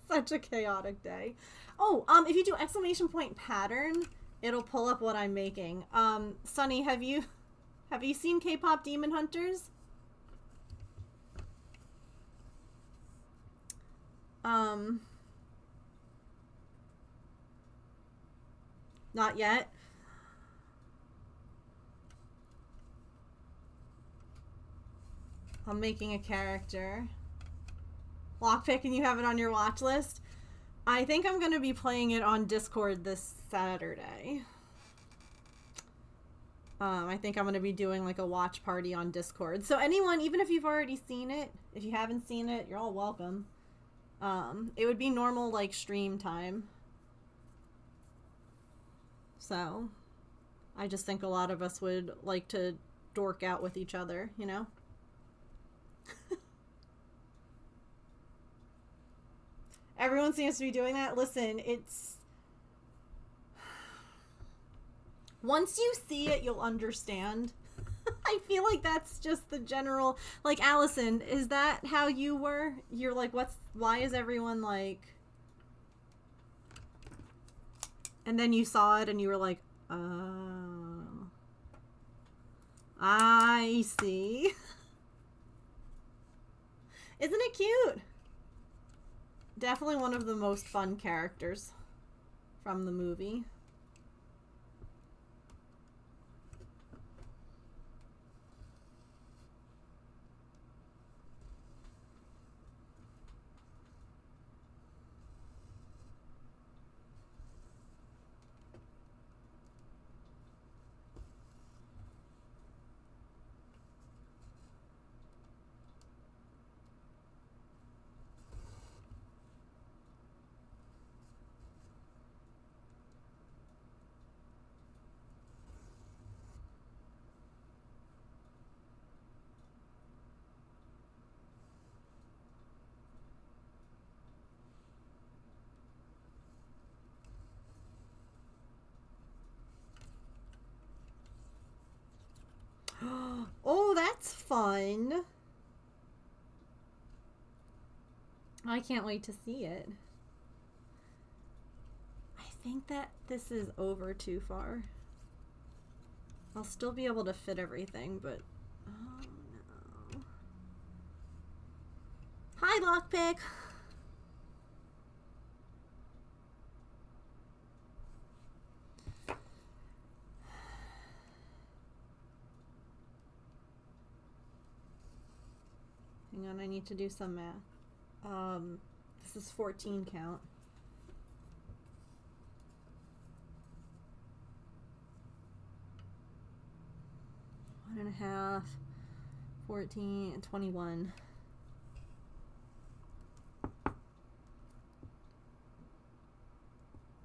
Such a chaotic day. Oh, if you do exclamation point pattern, it'll pull up what I'm making. Sunny, have you seen K-pop Demon Hunters? Not yet. I'm making a character. Lockpick, and you have it on your watch list? I think I'm going to be playing it on Discord this Saturday. I think I'm going to be doing like a watch party on Discord. So anyone, even if you've already seen it, if you haven't seen it, you're all welcome. It would be normal like stream time. So I just think a lot of us would like to dork out with each other, you know? Everyone seems to be doing that. Listen, it's... Once you see it, you'll understand. I feel like that's just the general... Like, Allison, is that how you were? You're like, why is everyone like... And then you saw it and you were like, oh... I see. Isn't it cute? Definitely one of the most fun characters from the movie. Oh, that's fun. I can't wait to see it. I think that this is over too far. I'll still be able to fit everything, but... Oh, no. Hi, Lockpick! Hang on, I need to do some math. This is 14 count. One and a half, 14, and 21.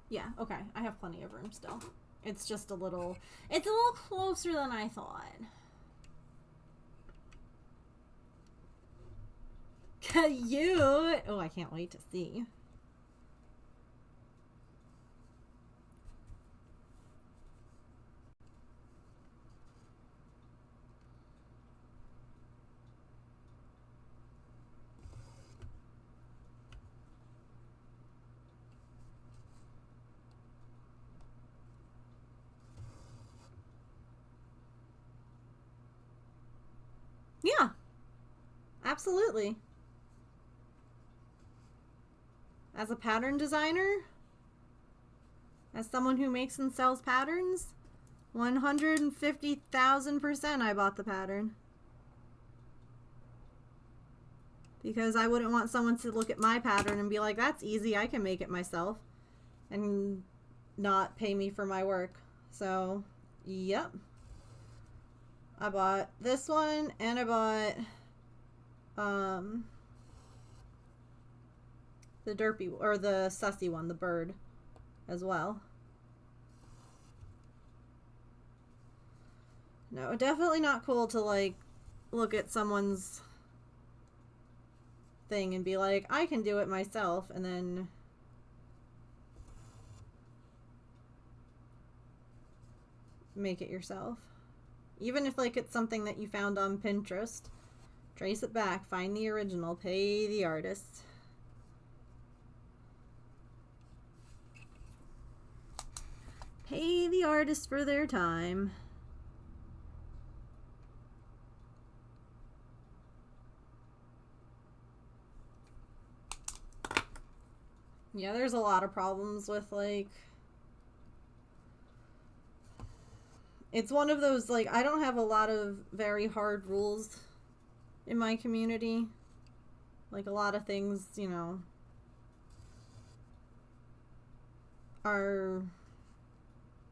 Yeah, okay. I have plenty of room still. It's just a little... It's a little closer than I thought. Cute! Oh, I can't wait to see. Yeah, absolutely. As a pattern designer, as someone who makes and sells patterns, 150,000% I bought the pattern. Because I wouldn't want someone to look at my pattern and be like, that's easy, I can make it myself. And not pay me for my work. So, yep. I bought this one, and I bought the derpy, or the sussy one, the bird, as well. No, definitely not cool to, like, look at someone's thing and be like, I can do it myself, and then make it yourself. Even if, like, it's something that you found on Pinterest, trace it back, find the original, pay the artist. Pay the artist for their time. Yeah, there's a lot of problems with, like, it's one of those, like, I don't have a lot of very hard rules in my community. Like, a lot of things, you know, are,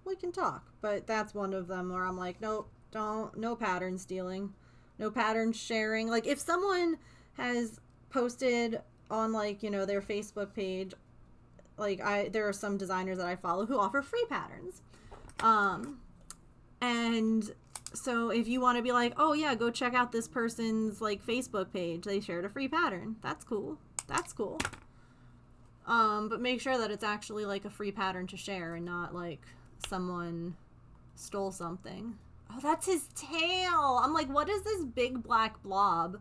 we can talk, but that's one of them where I'm like, nope, don't, no pattern stealing, no pattern sharing. Like, if someone has posted on, like, you know, their Facebook page, like, there are some designers that I follow who offer free patterns. And so if you want to be like, oh yeah, go check out this person's, like, Facebook page, they shared a free pattern. That's cool. That's cool. But make sure that it's actually, like, a free pattern to share and not, like, someone stole something. Oh, that's his tail. I'm like, what is this big black blob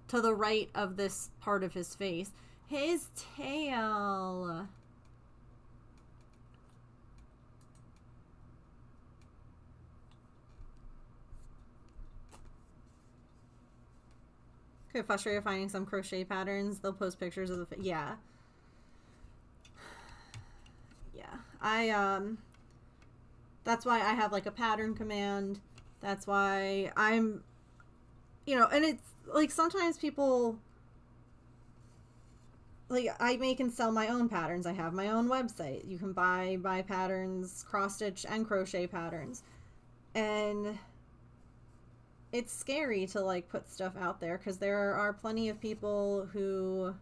to the right of this part of his face? His tail. Okay, frustrated finding some crochet patterns. They'll post pictures of the yeah. Yeah. That's why I have, like, a pattern command. That's why I'm, you know, and it's like sometimes people, like, I make and sell my own patterns. I have my own website. You can buy my patterns, cross stitch and crochet patterns. And it's scary to, like, put stuff out there because there are plenty of people who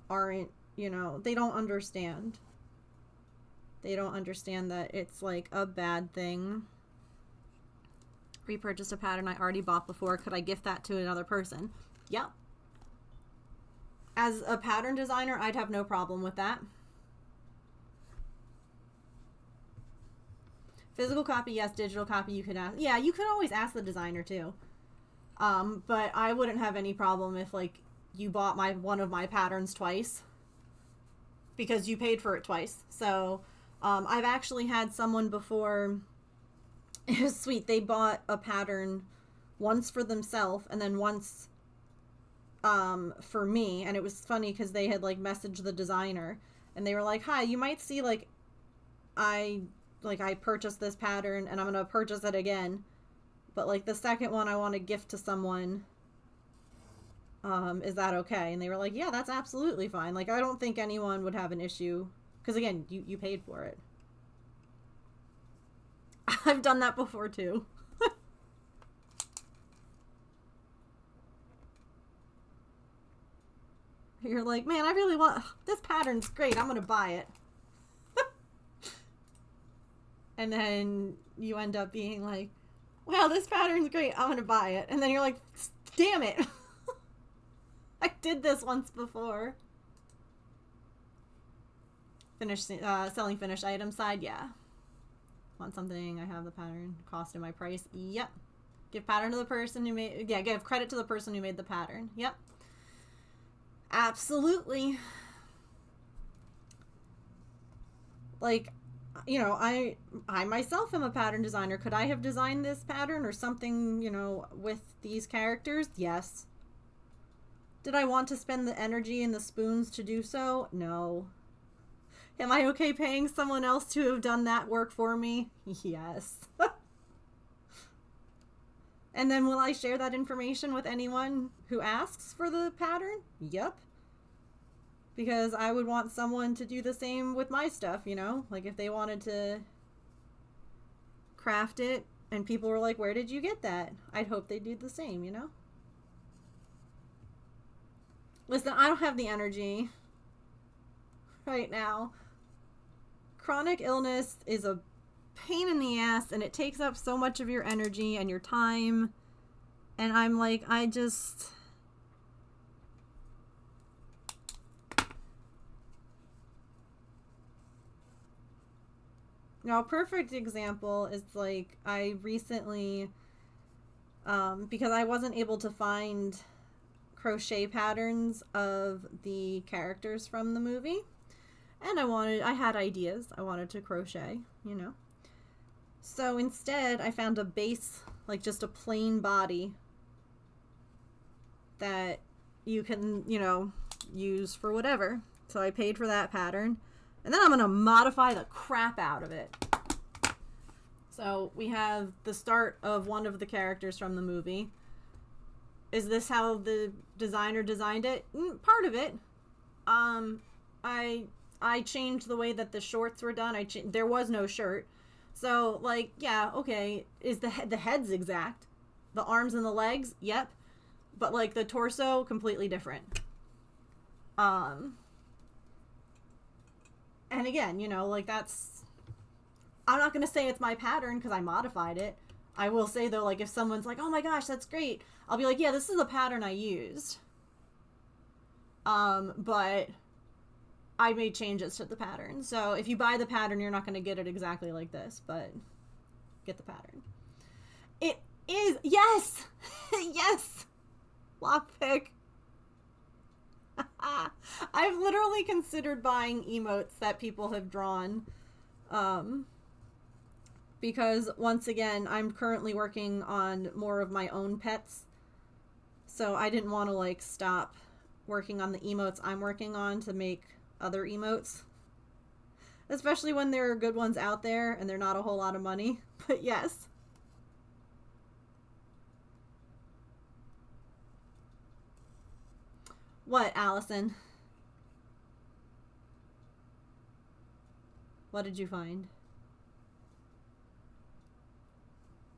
aren't, you know, they don't understand. They don't understand that it's, like, a bad thing. Repurchased a pattern I already bought before. Could I gift that to another person? Yep. As a pattern designer, I'd have no problem with that. Physical copy, yes. Digital copy, you could ask. Yeah, you could always ask the designer too. But I wouldn't have any problem if, like, you bought one of my patterns twice because you paid for it twice. So I've actually had someone before. It was sweet. They bought a pattern once for themselves and then once for me, and it was funny because they had, like, messaged the designer and they were like, hi, you might see, like, I purchased this pattern and I'm gonna purchase it again, but, like, the second one I want to gift to someone, is that okay? And they were like, yeah, that's absolutely fine. Like, I don't think anyone would have an issue because, again, you paid for it. I've done that before too. You're like, man, I really want this pattern's great. I'm gonna buy it. And then you end up being like, wow, this pattern's great. I'm gonna buy it. And then you're like, damn it. I did this once before. Selling finished items side, yeah. Want something, I have the pattern, cost and my price. Yep. Give pattern to the person who made, yeah, give credit to the person who made the pattern. Yep. Absolutely. Like, you know, I myself am a pattern designer. Could I have designed this pattern or something, you know, with these characters? Yes. Did I want to spend the energy and the spoons to do so? No. Am I okay paying someone else to have done that work for me? Yes. And then will I share that information with anyone who asks for the pattern? Yep. Because I would want someone to do the same with my stuff, you know? Like, if they wanted to craft it and people were like, where did you get that? I'd hope they do the same, you know? Listen, I don't have the energy right now. Chronic illness is a pain in the ass, and it takes up so much of your energy and your time. And I'm like, I just... Now, a perfect example is like, I recently, because I wasn't able to find crochet patterns of the characters from the movie, and I had ideas. I wanted to crochet, you know. So instead, I found a base, like just a plain body that you can, you know, use for whatever. So I paid for that pattern. And then I'm going to modify the crap out of it. So we have the start of one of the characters from the movie. Is this how the designer designed it? Part of it. I changed the way that the shorts were done. There was no shirt. So, like, yeah, okay. Is the head's exact? The arms and the legs? Yep. But, like, the torso, completely different. And again, you know, like, that's... I'm not going to say it's my pattern because I modified it. I will say, though, like, if someone's like, oh my gosh, that's great, I'll be like, yeah, this is the pattern I used. But I made changes to the pattern. So if you buy the pattern, you're not going to get it exactly like this, but get the pattern. It is... Yes! Yes! Lockpick. I've literally considered buying emotes that people have drawn, because once again, I'm currently working on more of my own pets, so I didn't want to like stop working on the emotes I'm working on to make other emotes, especially when there are good ones out there and they're not a whole lot of money. But yes. What, Allison? What did you find?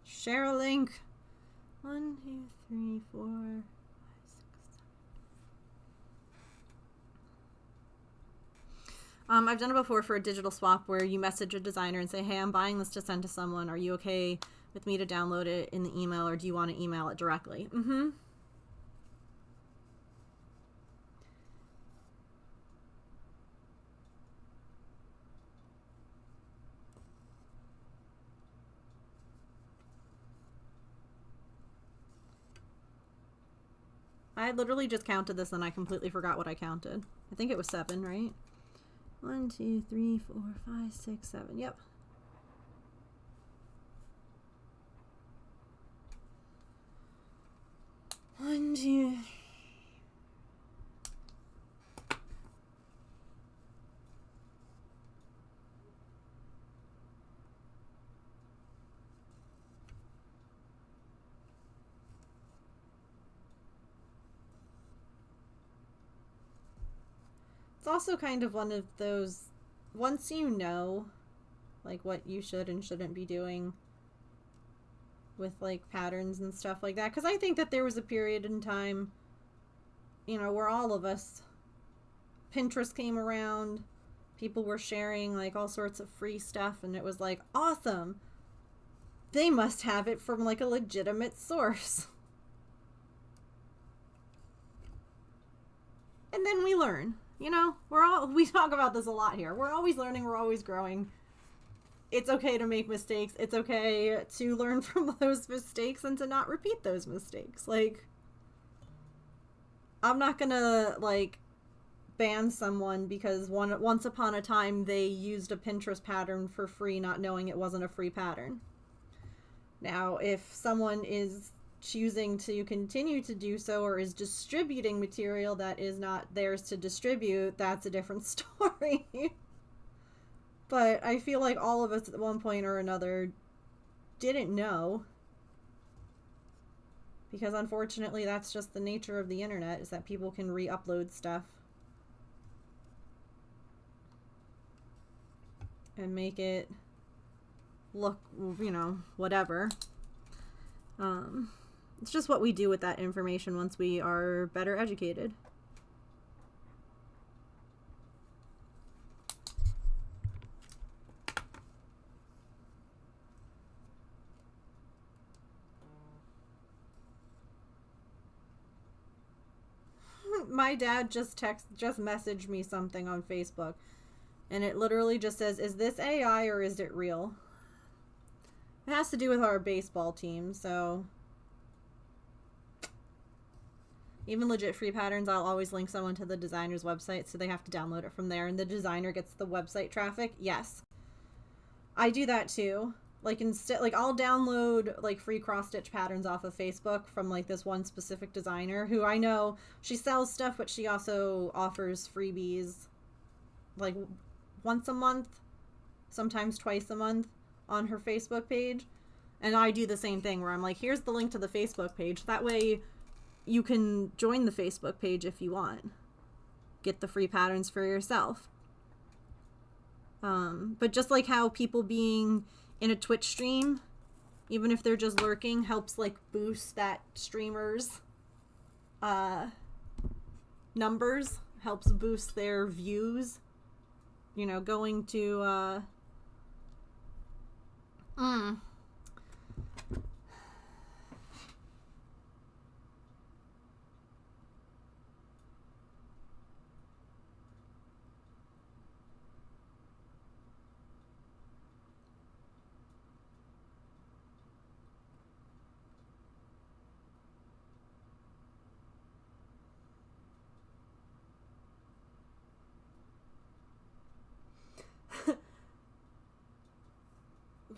Share a link. 1, 2, 3, 4, 5, 6, 7. I've done it before for a digital swap where you message a designer and say, hey, I'm buying this to send to someone. Are you okay with me to download it in the email, or do you want to email it directly? Mm-hmm. I literally just counted this and I completely forgot what I counted. I think it was 7, right? 1, 2, 3, 4, 5, 6, 7. Yep. One, two. It's also kind of one of those, once you know, like, what you should and shouldn't be doing with, like, patterns and stuff like that. Because I think that there was a period in time, you know, where all of us, Pinterest came around, people were sharing, like, all sorts of free stuff, and it was like, awesome! They must have it from, like, a legitimate source. And then we learn. You know, we talk about this a lot here. We're always learning, we're always growing. It's okay to make mistakes. It's okay to learn from those mistakes and to not repeat those mistakes. Like, I'm not gonna, like, ban someone because once upon a time they used a Pinterest pattern for free, not knowing it wasn't a free pattern. Now, if someone is choosing to continue to do so or is distributing material that is not theirs to distribute, that's a different story. But I feel like all of us at one point or another didn't know, because unfortunately that's just the nature of the internet, is that people can re-upload stuff and make it look, you know, whatever. It's just what we do with that information once we are better educated. my dad just messaged me something on Facebook, and it literally just says, "Is this AI or is it real?" It has to do with our baseball team, so even legit free patterns, I'll always link someone to the designer's website, so they have to download it from there, and the designer gets the website traffic. Yes, I do that too. Like, instead, like, I'll download like free cross stitch patterns off of Facebook from like this one specific designer who I know she sells stuff, but she also offers freebies like once a month, sometimes twice a month on her Facebook page. And I do the same thing where I'm like, here's the link to the Facebook page. That way you can join the Facebook page if you want. Get the free patterns for yourself. But just like how people being in a Twitch stream, even if they're just lurking, helps like boost that streamer's numbers, helps boost their views. You know, going to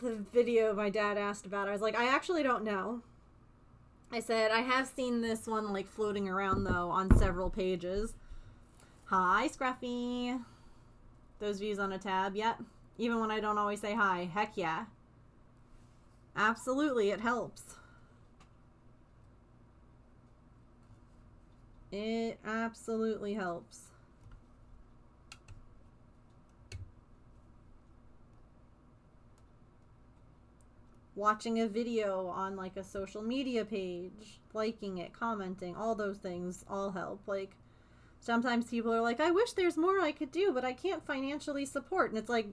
the video my dad asked about, I was like, I actually don't know. I said, I have seen this one like floating around though on several pages. Hi, Scruffy. Those views on a tab, yep. Even when I don't always say hi. Heck yeah. Absolutely, it helps. It absolutely helps. Watching a video on like a social media page, liking it, commenting, all those things all help. Like, sometimes people are like, I wish there's more I could do, but I can't financially support. And it's like,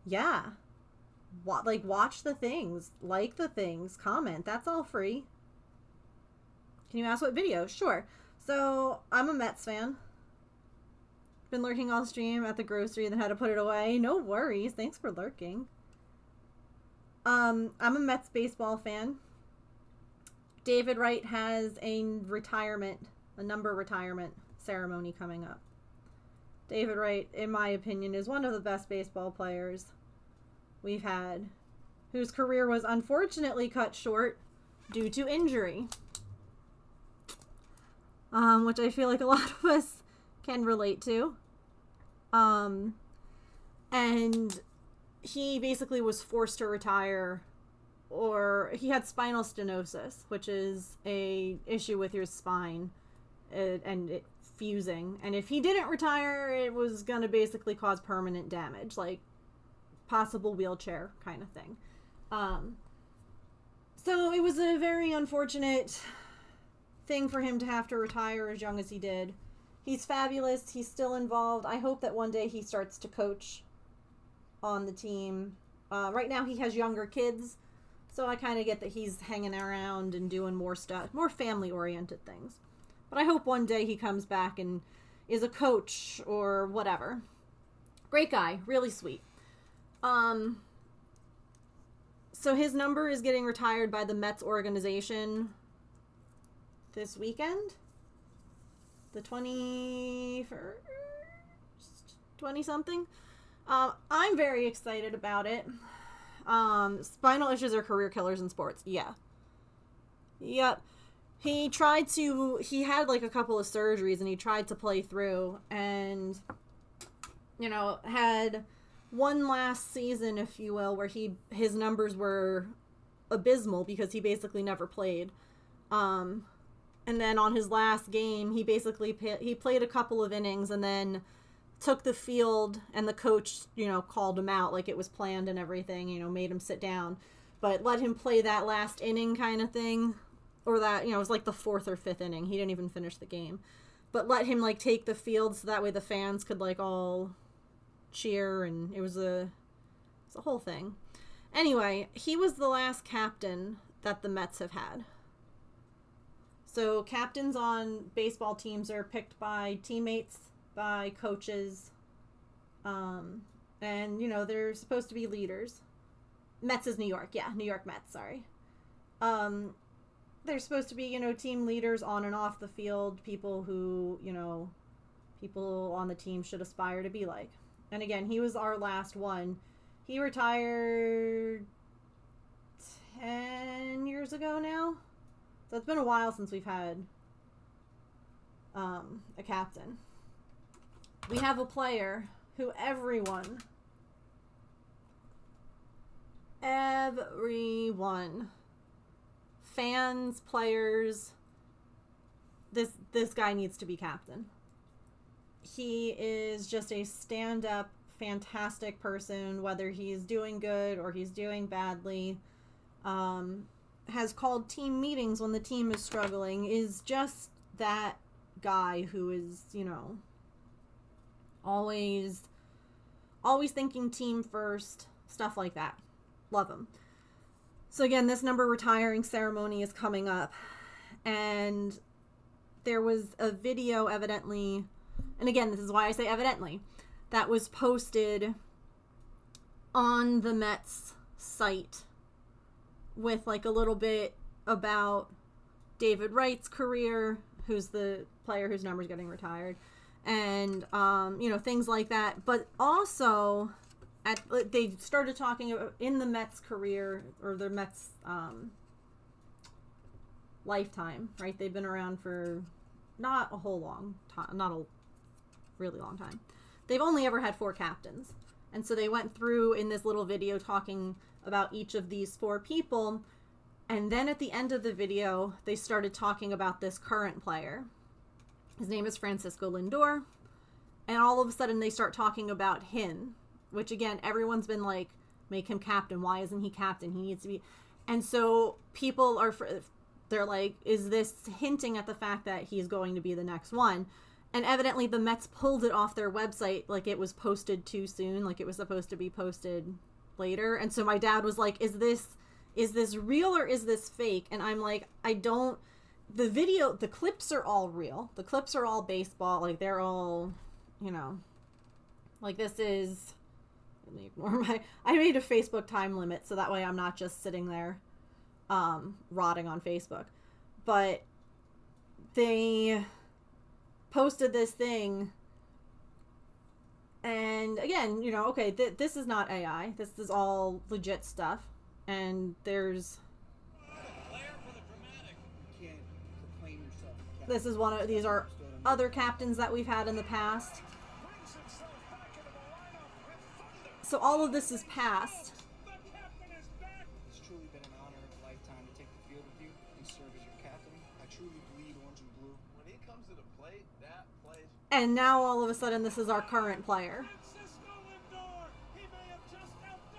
yeah. Watch the things, like the things, comment. That's all free. Can you ask what video? Sure. So, I'm a Mets fan. Been lurking all stream at the grocery, then had to put it away. No worries. Thanks for lurking. I'm a Mets baseball fan. David Wright has a number retirement ceremony coming up. David Wright, in my opinion, is one of the best baseball players we've had, whose career was unfortunately cut short due to injury. Which I feel like a lot of us can relate to. And he basically was forced to retire, or he had spinal stenosis, which is a issue with your spine and it fusing. And if he didn't retire, it was going to basically cause permanent damage, like possible wheelchair kind of thing. So it was a very unfortunate thing for him to have to retire as young as he did. He's fabulous. He's still involved. I hope that one day he starts to coach on the team. Right now he has younger kids, so I kind of get that he's hanging around and doing more stuff, more family-oriented things. But I hope one day he comes back and is a coach or whatever. Great guy, really sweet. So his number is getting retired by the Mets organization this weekend. The 21st? 20-something? I'm very excited about it. Spinal issues are career killers in sports. Yeah. Yep. He had like a couple of surgeries and he tried to play through and, you know, had one last season, if you will, where his numbers were abysmal because he basically never played. And then on his last game, he played a couple of innings and then took the field, and the coach, you know, called him out like it was planned and everything, you know, made him sit down, but let him play that last inning kind of thing, or that, you know, it was like the 4th or 5th inning. He didn't even finish the game, but let him like take the field so that way the fans could like all cheer, and it was a whole thing. Anyway, he was the last captain that the Mets have had. So captains on baseball teams are picked by teammates, by coaches, and, you know, they're supposed to be leaders. Mets is New York. Yeah, New York Mets, sorry. They're supposed to be, you know, team leaders on and off the field, people who, you know, people on the team should aspire to be like. And again, he was our last one. He retired 10 years ago now. So it's been a while since we've had a captain. We have a player who everyone, fans, players, this guy needs to be captain. He is just a stand-up, fantastic person, whether he's doing good or he's doing badly. Has called team meetings when the team is struggling, is just that guy who is, you know, always thinking team first, stuff like that. Love him. So again, this number retiring ceremony is coming up, and there was a video evidently, and again, this is why I say evidently, that was posted on the Mets site with like a little bit about David Wright's career, who's the player whose number's getting retired, and you know, things like that. But also, they started talking about in the Mets career, or the Mets lifetime, right? They've been around for not a whole long time, not a really long time. They've only ever had 4 captains. And so they went through in this little video talking about each of these 4 people. And then at the end of the video, they started talking about this current player. His name is Francisco Lindor. And all of a sudden they start talking about him, which again, everyone's been like, make him captain. Why isn't he captain? He needs to be. And so people they're like, is this hinting at the fact that he's going to be the next one? And evidently the Mets pulled it off their website, like it was posted too soon, like it was supposed to be posted later. And so my dad was like, is this real or is this fake? And I'm like, the clips are all real. The clips are all baseball. Like they're all, you know, like this is, let me ignore I made a Facebook time limit so that way I'm not just sitting there rotting on Facebook. But they posted this thing, and again, you know, okay, this is not AI. This is all legit stuff, and there's this is these are other captains that we've had in the past. So all of this is past. It's truly been an honor of a lifetime to take the field with you and serve as your captain. I truly bleed orange and blue. When he comes to the plate, that plays. And now all of a sudden this is our current player.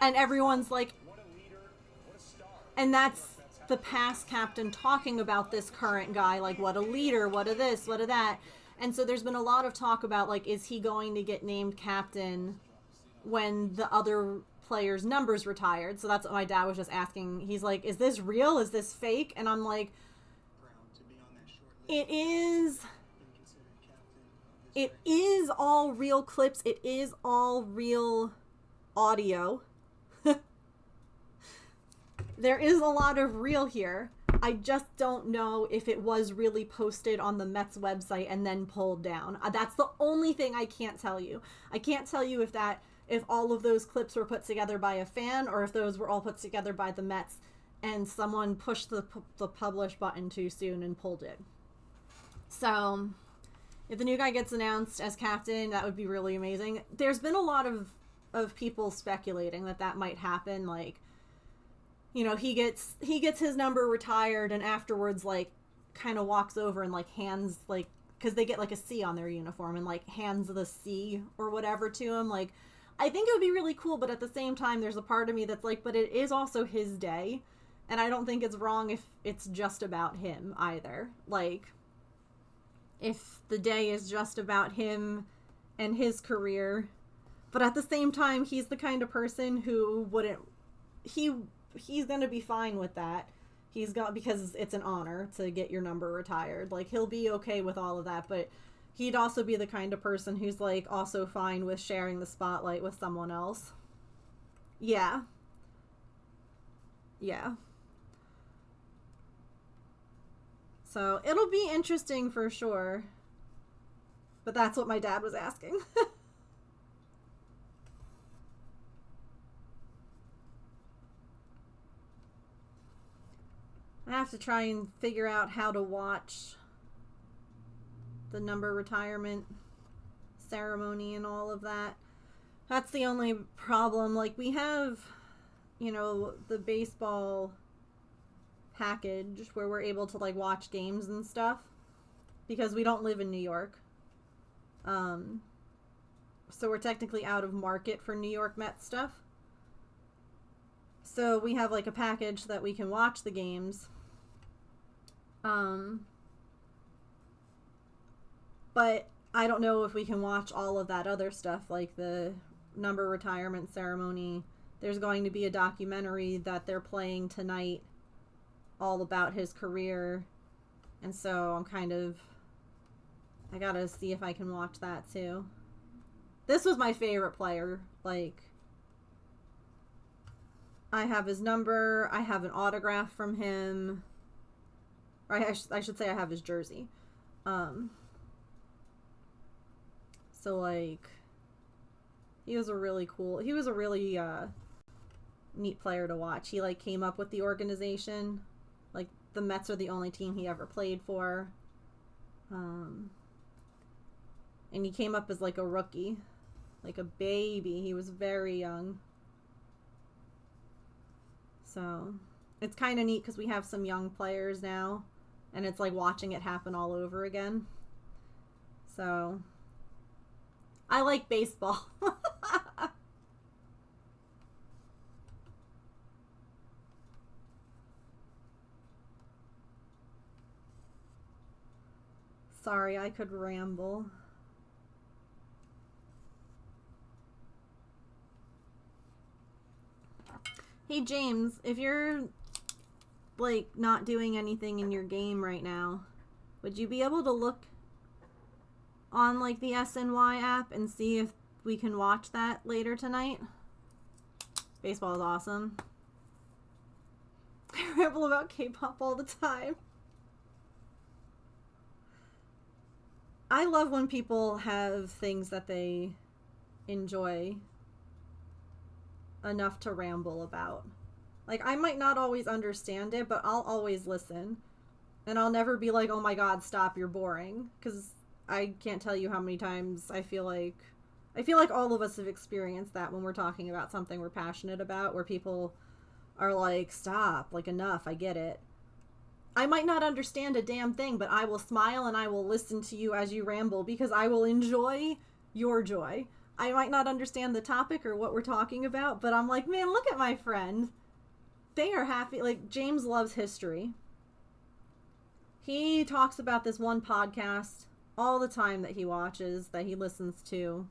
And everyone's like, What a leader, what a star. and that's the past captain talking about this current guy, like what a leader, what a this, what a that. And so there's been a lot of talk about like, is he going to get named captain when the other player's numbers retired? So that's what my dad was just asking. He's like, is this real? Is this fake? And I'm like, it is. It is all real clips. It is all real audio. There is a lot of real here. I just don't know if it was really posted on the Mets website and then pulled down. That's the only thing I can't tell you. I can't tell you if all of those clips were put together by a fan or if those were all put together by the Mets and someone pushed the publish button too soon and pulled it. So if the new guy gets announced as captain, that would be really amazing. There's been a lot of people speculating that might happen. Like, you know, he gets his number retired and afterwards, like, kind of walks over and, like, hands, like, because they get, like, a C on their uniform and, like, hands the C or whatever to him. Like, I think it would be really cool, but at the same time, there's a part of me that's like, but it is also his day. And I don't think it's wrong if it's just about him either. Like, if the day is just about him and his career. But at the same time, he's the kind of person who wouldn't... He's going to be fine with that. He's got, because it's an honor to get your number retired. Like, he'll be okay with all of that, but he'd also be the kind of person who's, like, also fine with sharing the spotlight with someone else. Yeah. Yeah. So, it'll be interesting for sure. But that's what my dad was asking. I have to try and figure out how to watch the number retirement ceremony and all of that. That's the only problem. Like, we have, you know, the baseball package where we're able to, like, watch games and stuff because we don't live in New York. So we're technically out of market for New York Mets stuff. So we have, like, a package that we can watch the games. But I don't know if we can watch all of that other stuff, like the number retirement ceremony. There's going to be a documentary that they're playing tonight all about his career. And so I'm kind of, I gotta see if I can watch that too. This was my favorite player. Like, I have his number. I have an autograph from him. Or I should say I have his jersey. So, like, he was a really neat player to watch. He, like, came up with the organization. Like, the Mets are the only team he ever played for. And he came up as, like, a rookie. Like a baby. He was very young. So, it's kind of neat because we have some young players now. And it's like watching it happen all over again. So, I like baseball. Sorry, I could ramble. Hey James, if you're like not doing anything in your game right now, would you be able to look on like the SNY app and see if we can watch that later tonight? Baseball is awesome. I ramble about K-pop all the time. I love when people have things that they enjoy enough to ramble about. Like, I might not always understand it, but I'll always listen. And I'll never be like, oh my god, stop, you're boring. Because I can't tell you how many times I feel like all of us have experienced that when we're talking about something we're passionate about, where people are like, stop, like, enough, I get it. I might not understand a damn thing, but I will smile and I will listen to you as you ramble because I will enjoy your joy. I might not understand the topic or what we're talking about, but I'm like, man, look at my friend. They are happy. Like, James loves history. He talks about this one podcast all the time that he watches, that he listens to.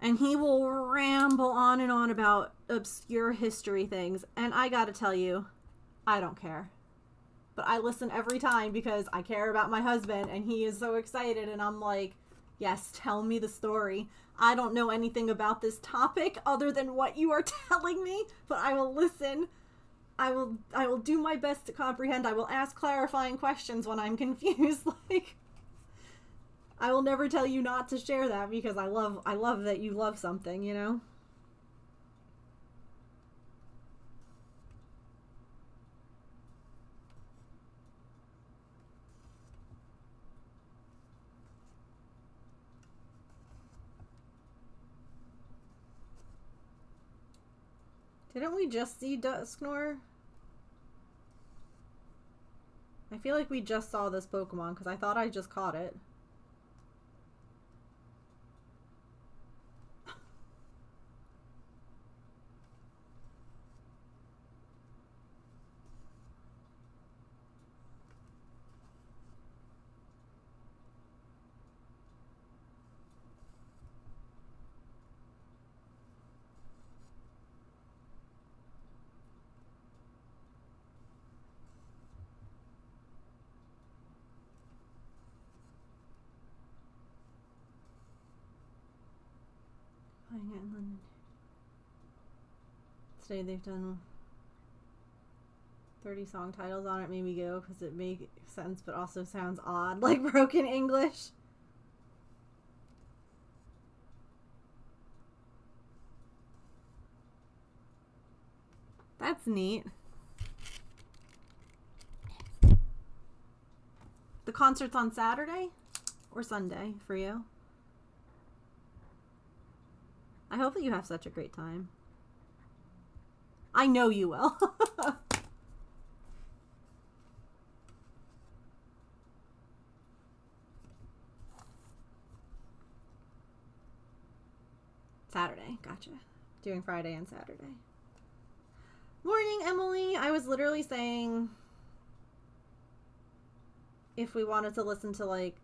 And he will ramble on and on about obscure history things. And I gotta tell you, I don't care. But I listen every time because I care about my husband and he is so excited. And I'm like, yes, tell me the story. I don't know anything about this topic other than what you are telling me, but I will listen. I will do my best to comprehend. I will ask clarifying questions when I'm confused. Like, I will never tell you not to share that because I love that you love something, you know? Didn't we just see Dusknoir? I feel like we just saw this Pokemon because I thought I just caught it. playing it in London. Today they've done 30 song titles on it. Made me go because it makes sense but also sounds odd, like broken English. That's neat. The concert's on Saturday or Sunday for you? I hope that you have such a great time. I know you will. Saturday, gotcha. Doing Friday and Saturday. Morning, Emily. I was literally saying if we wanted to listen to like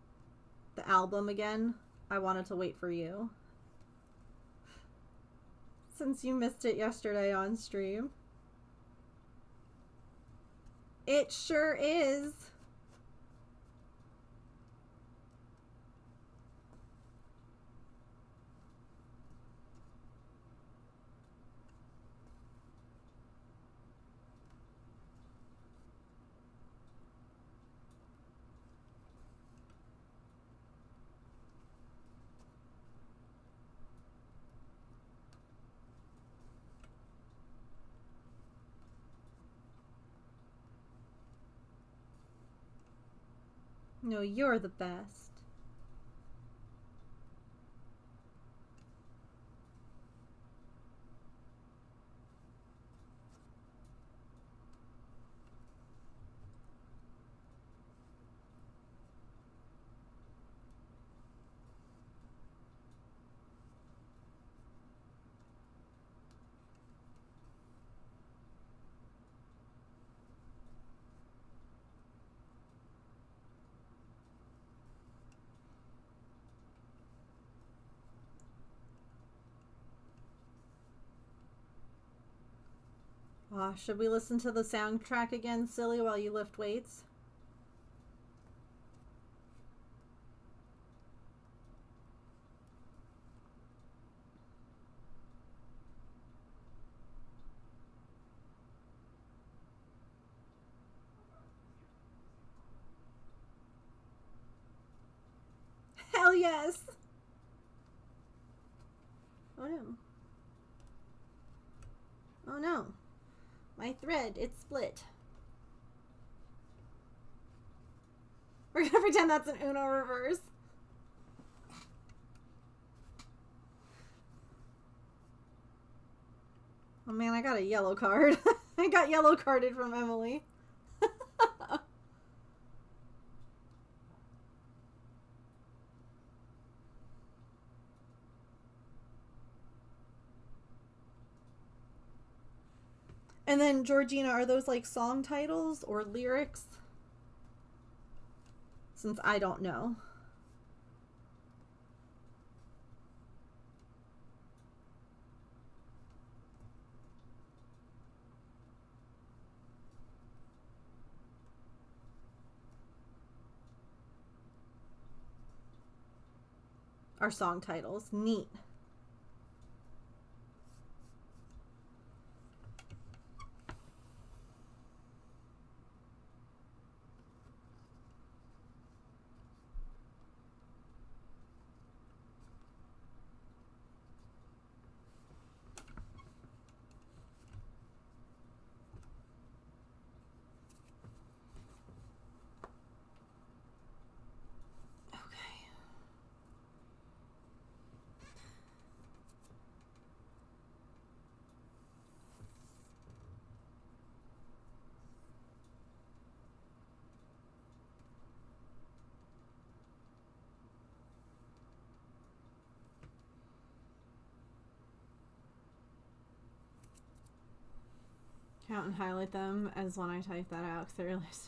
the album again, I wanted to wait for you. Since you missed it yesterday on stream. It sure is. No, you're the best. Should we listen to the soundtrack again, silly, while you lift weights? Hell yes! Oh no. Oh no. My thread, it's split. We're gonna pretend that's an Uno reverse. Oh man, I got a yellow card. I got yellow carded from Emily. And then, Georgina, are those like song titles or lyrics? Since I don't know. Are song titles. Neat. Count and highlight them as when I type that out because I realized.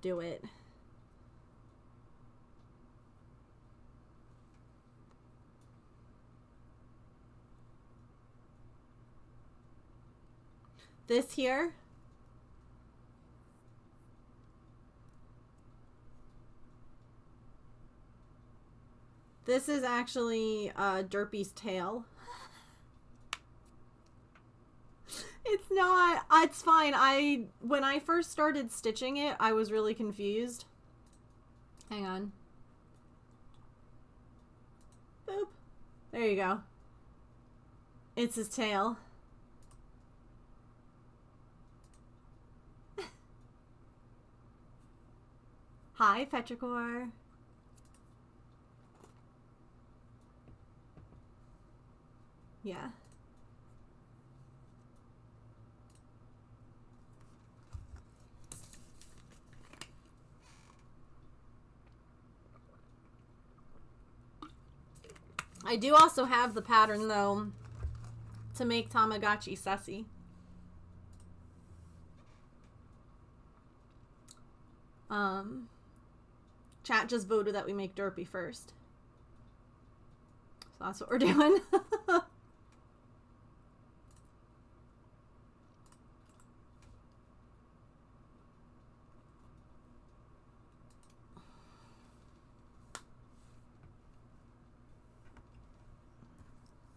Do it. This here. This is actually Derpy's tail. It's not. It's fine. When I first started stitching it, I was really confused. Hang on. Boop. There you go. It's his tail. Hi, Petrichor. Yeah. I do also have the pattern, though, to make Tamagotchi Sussy. Chat just voted that we make Derpy first. So that's what we're doing. Let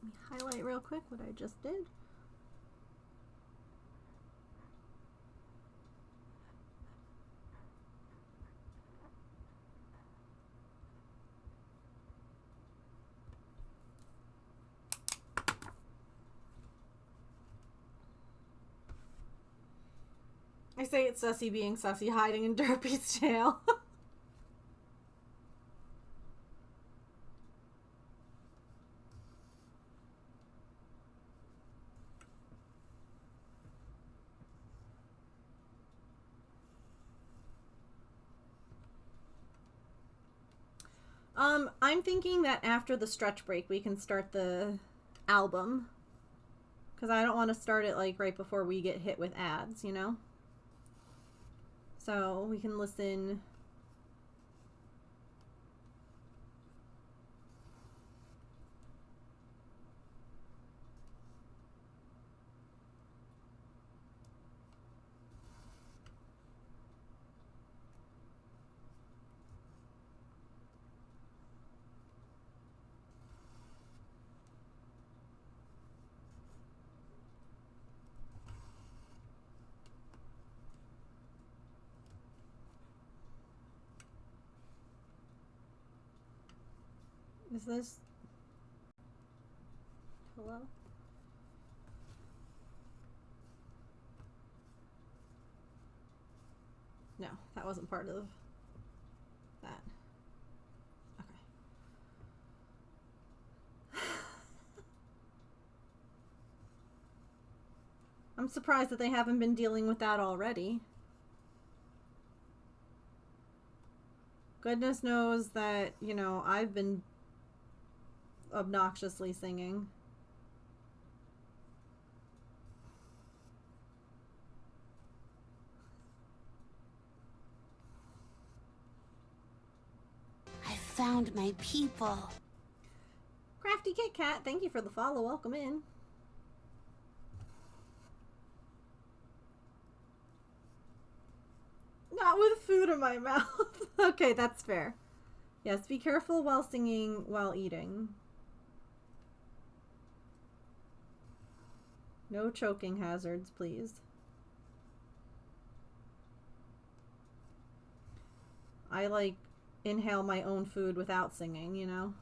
me highlight real quick what I just did. I say it's Sussy being Sussy, hiding in Derpy's tail. I'm thinking that after the stretch break, we can start the album. Because I don't want to start it, like, right before we get hit with ads, you know? So we can listen. Is this? Hello? No, that wasn't part of that. Okay. I'm surprised that they haven't been dealing with that already. Goodness knows that, you know, I've been obnoxiously singing. I found my people. Crafty Kit Kat, thank you for the follow. Welcome in. Not with food in my mouth. Okay, that's fair. Yes, be careful while singing while eating. No choking hazards, please. I like inhale my own food without singing, you know?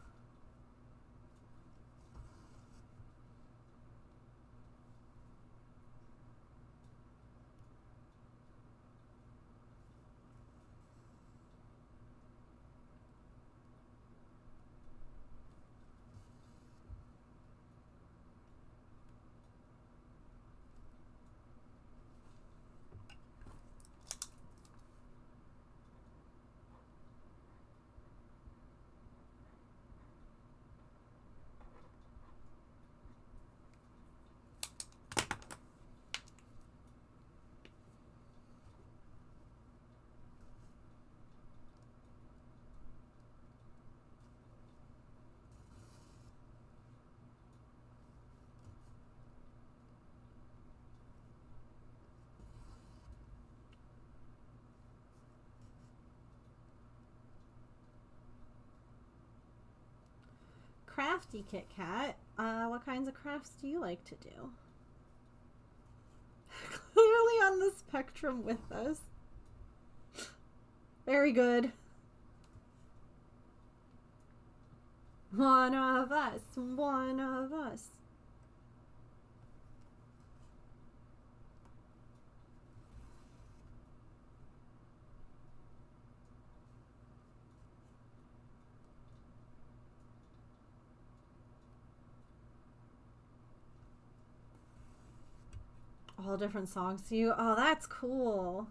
crafty, Kit Kat. What kinds of crafts do you like to do? Clearly on the spectrum with us. Very good. One of us. One of us. All different songs to you. Oh, that's cool.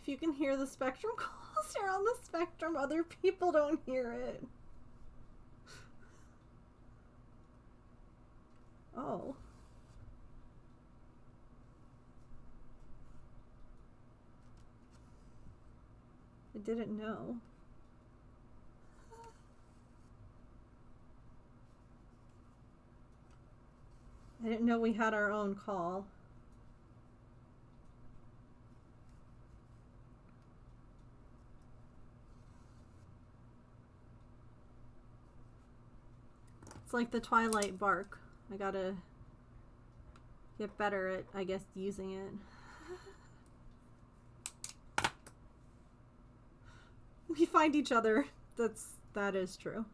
If you can hear the spectrum calls, you're on the spectrum. Other people don't hear it. Oh. I didn't know. I didn't know we had our own call. It's like the Twilight bark. I gotta get better at, I guess, using it. We find each other. That is true.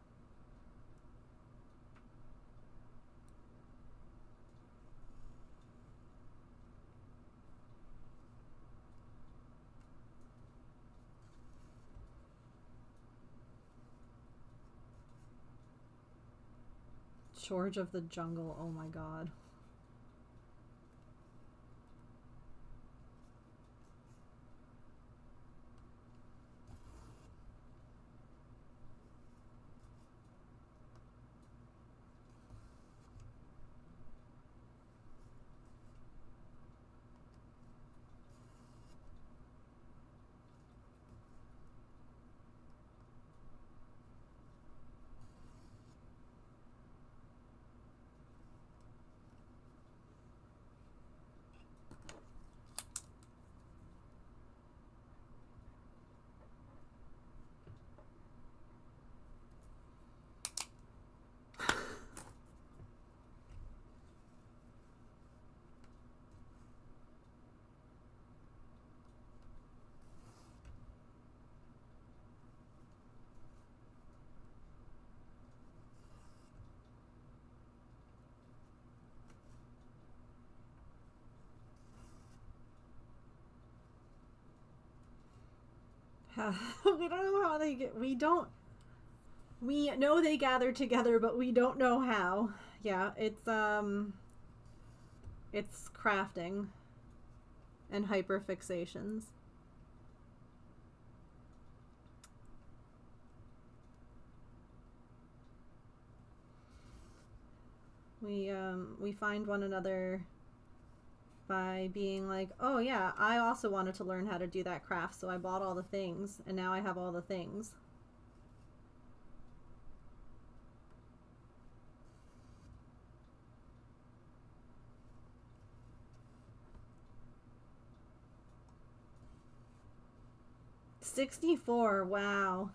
George of the Jungle, oh my god. We don't know how they get. We know they gather together, but we don't know how. Yeah, it's crafting and hyperfixations. We find one another by being like, oh yeah, I also wanted to learn how to do that craft, so I bought all the things, and now I have all the things. $64, wow.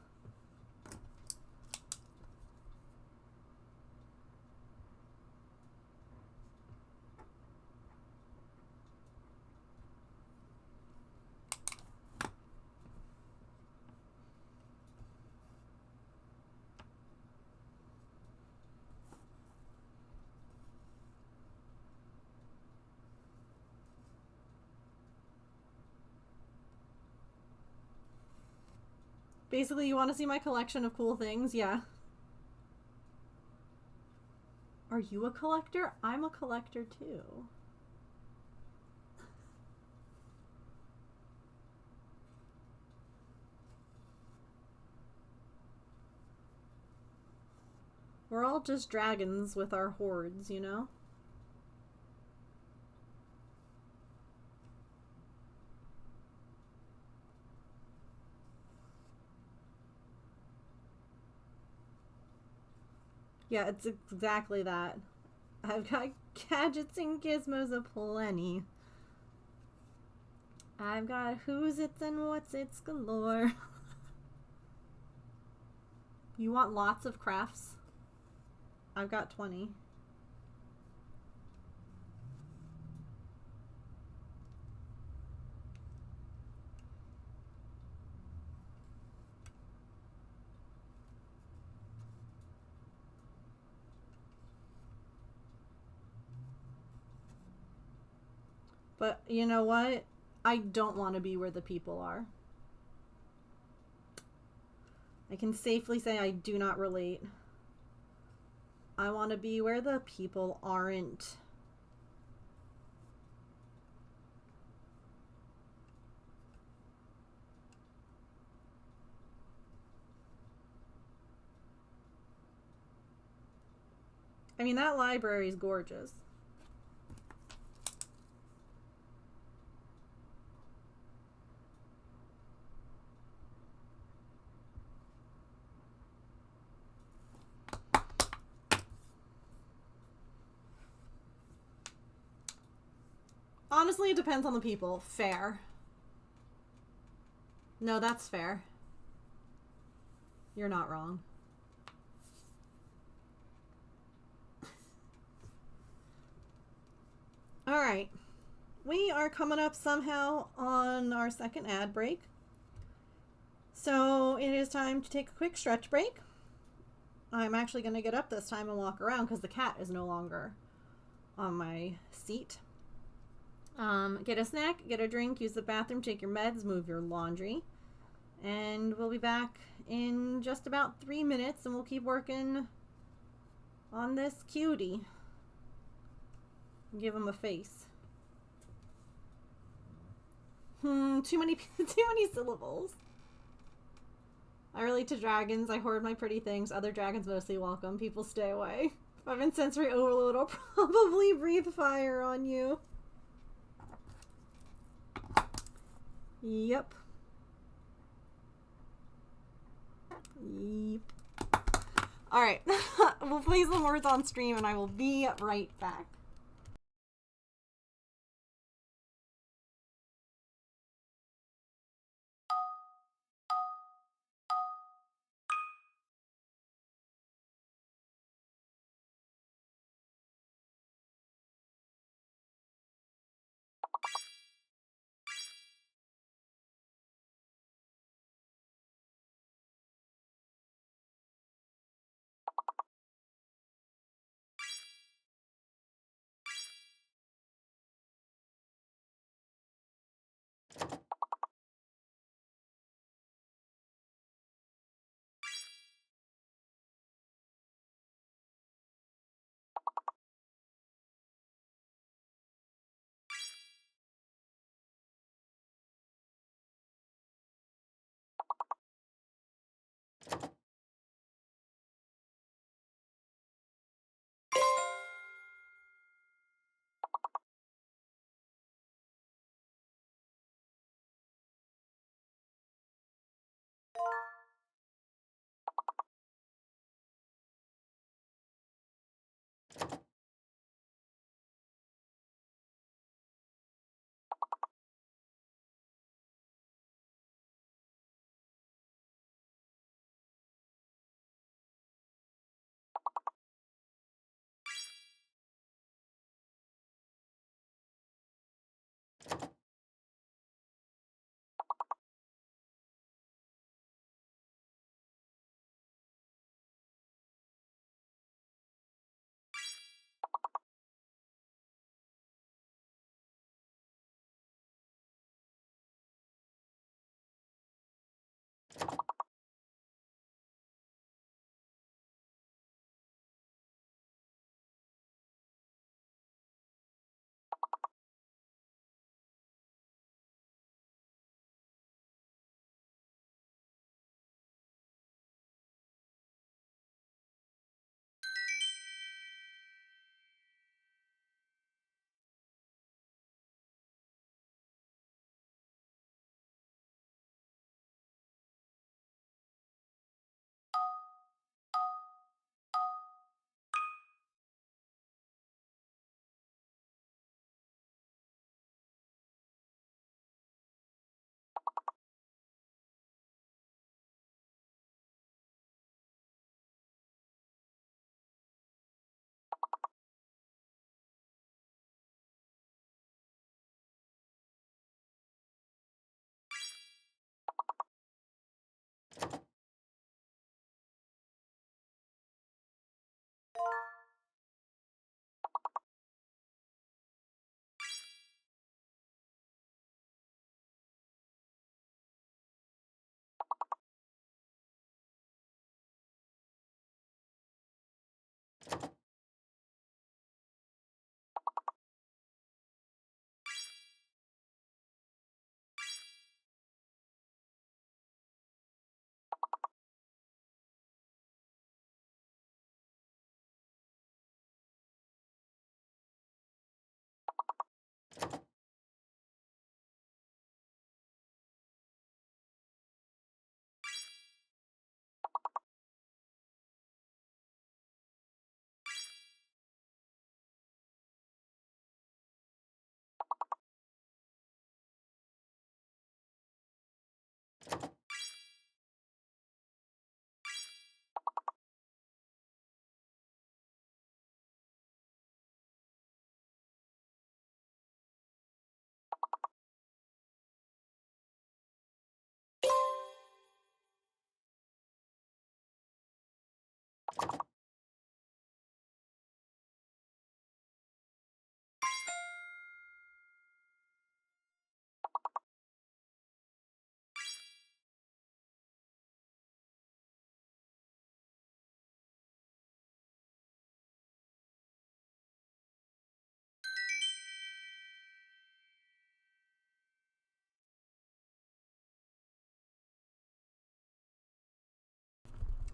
Basically, you want to see my collection of cool things? Yeah. Are you a collector? I'm a collector too. We're all just dragons with our hordes, you know? Yeah, it's exactly that. I've got gadgets and gizmos aplenty. I've got who's its and what's its galore. You want lots of crafts? I've got 20. But you know what? I don't want to be where the people are. I can safely say I do not relate. I want to be where the people aren't. I mean, that library is gorgeous. Honestly, it depends on the people. Fair. No, that's fair. You're not wrong. Alright. We are coming up somehow on our second ad break. So it is time to take a quick stretch break. I'm actually going to get up this time and walk around because the cat is no longer on my seat. Get a snack, get a drink, use the bathroom, take your meds, move your laundry. And we'll be back in just about 3 minutes and we'll keep working on this cutie. Give him a face. Too many syllables. I relate to dragons. I hoard my pretty things. Other dragons mostly welcome. People stay away. If I'm in sensory overload, I'll probably breathe fire on you. Yep. Yep. Alright. We'll play some words on stream and I will be right back.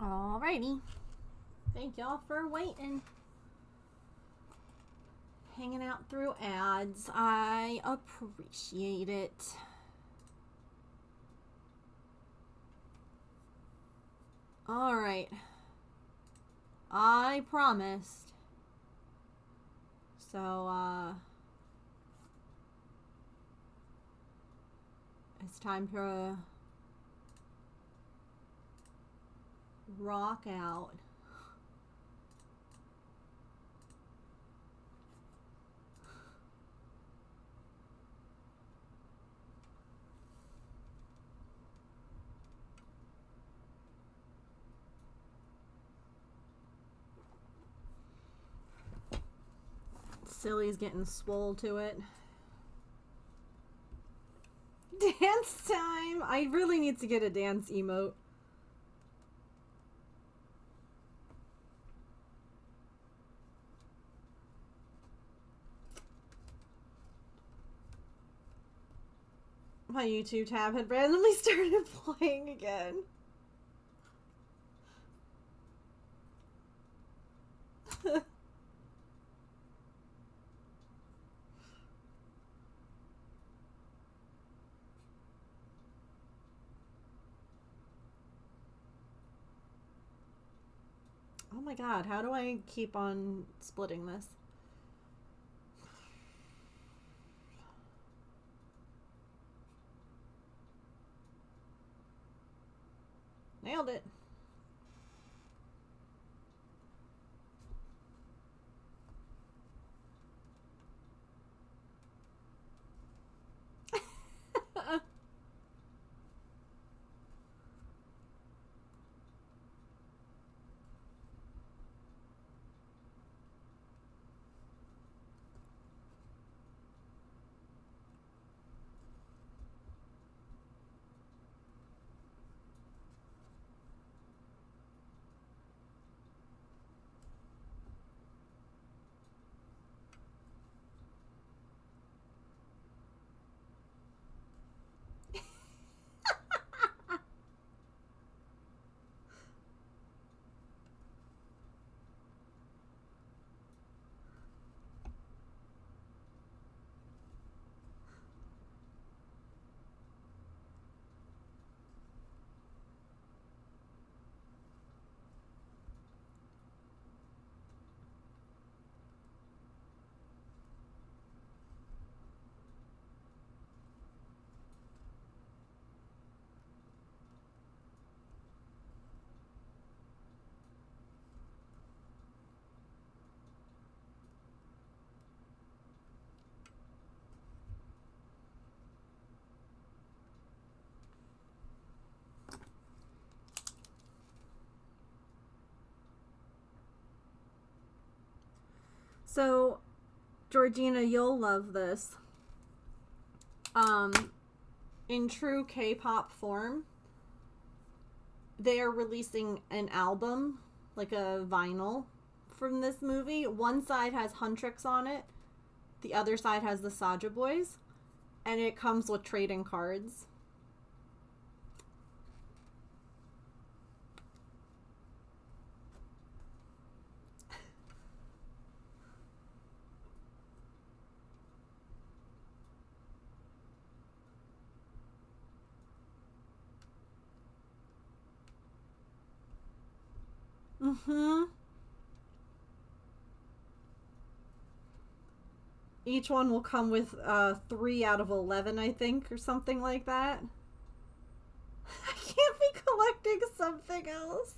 Alrighty. Thank y'all for waiting. Hanging out through ads. I appreciate it. Alright. I promised. So, it's time to rock out. Silly's getting swole to it. Dance time! I really need to get a dance emote. My YouTube tab had randomly started playing again. Oh my god, how do I keep on splitting this? Nailed it. So, Georgina, you'll love this. In true K-pop form, they are releasing an album, like a vinyl, from this movie. One side has Huntrix on it, the other side has the Saja Boys, and it comes with trading cards. Mm-hmm. Each one will come with 3 out of 11, I think, or something like that. I can't be collecting something else.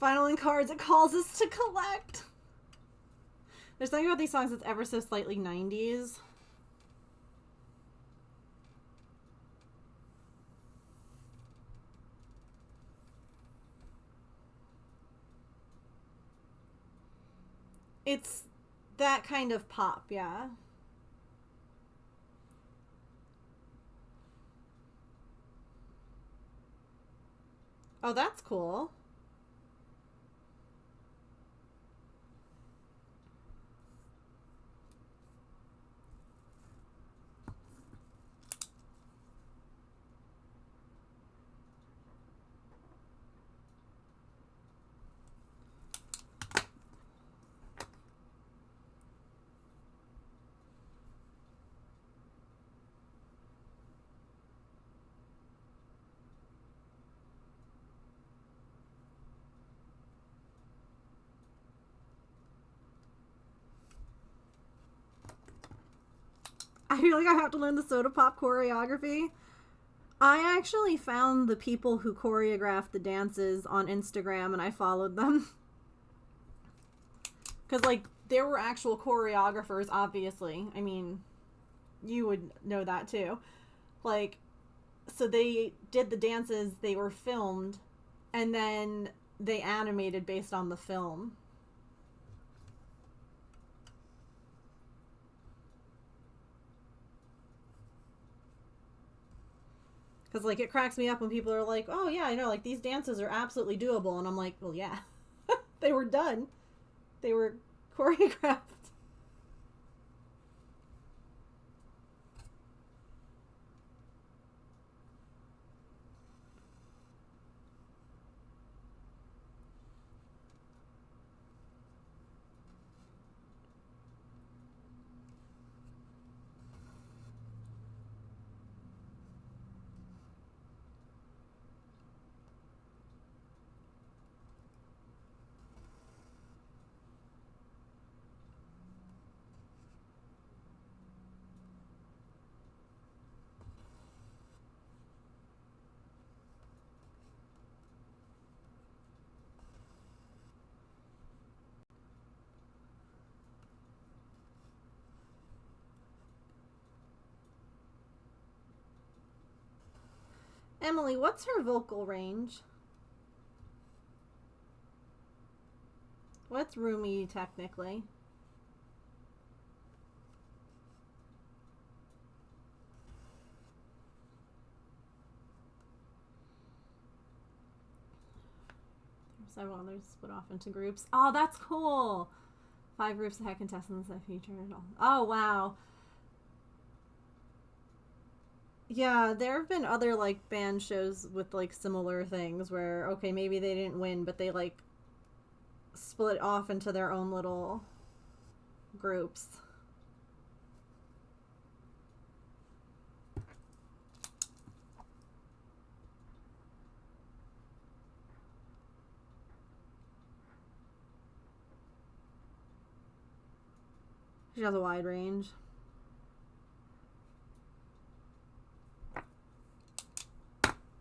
Final cards it calls us to collect. There's something about these songs that's ever so slightly 90s. It's that kind of pop, yeah. Oh, that's cool. I feel like I have to learn the soda pop choreography. I actually found the people who choreographed the dances on Instagram and I followed them. Because, like, there were actual choreographers, obviously. I mean, you would know that too. Like, so they did the dances, they were filmed, and then they animated based on the film. Because, like, it cracks me up when people are like, oh, yeah, I know, like, these dances are absolutely doable. And I'm like, well, yeah. They were done. They were choreographed. Emily, what's her vocal range? What's roomy, technically? Several others split off into groups. Oh, that's cool! 5 groups that had contestants that featured. Oh, wow. Yeah, there have been other, like, band shows with, like, similar things where, okay, maybe they didn't win, but they, like, split off into their own little groups. She has a wide range.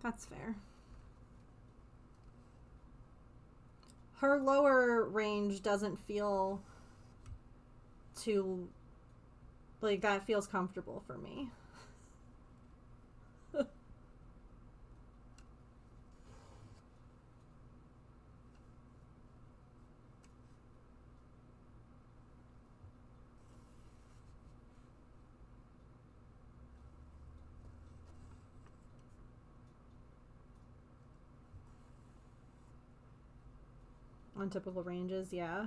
That's fair. Her lower range doesn't feel too... like, that feels comfortable for me. On typical ranges, yeah.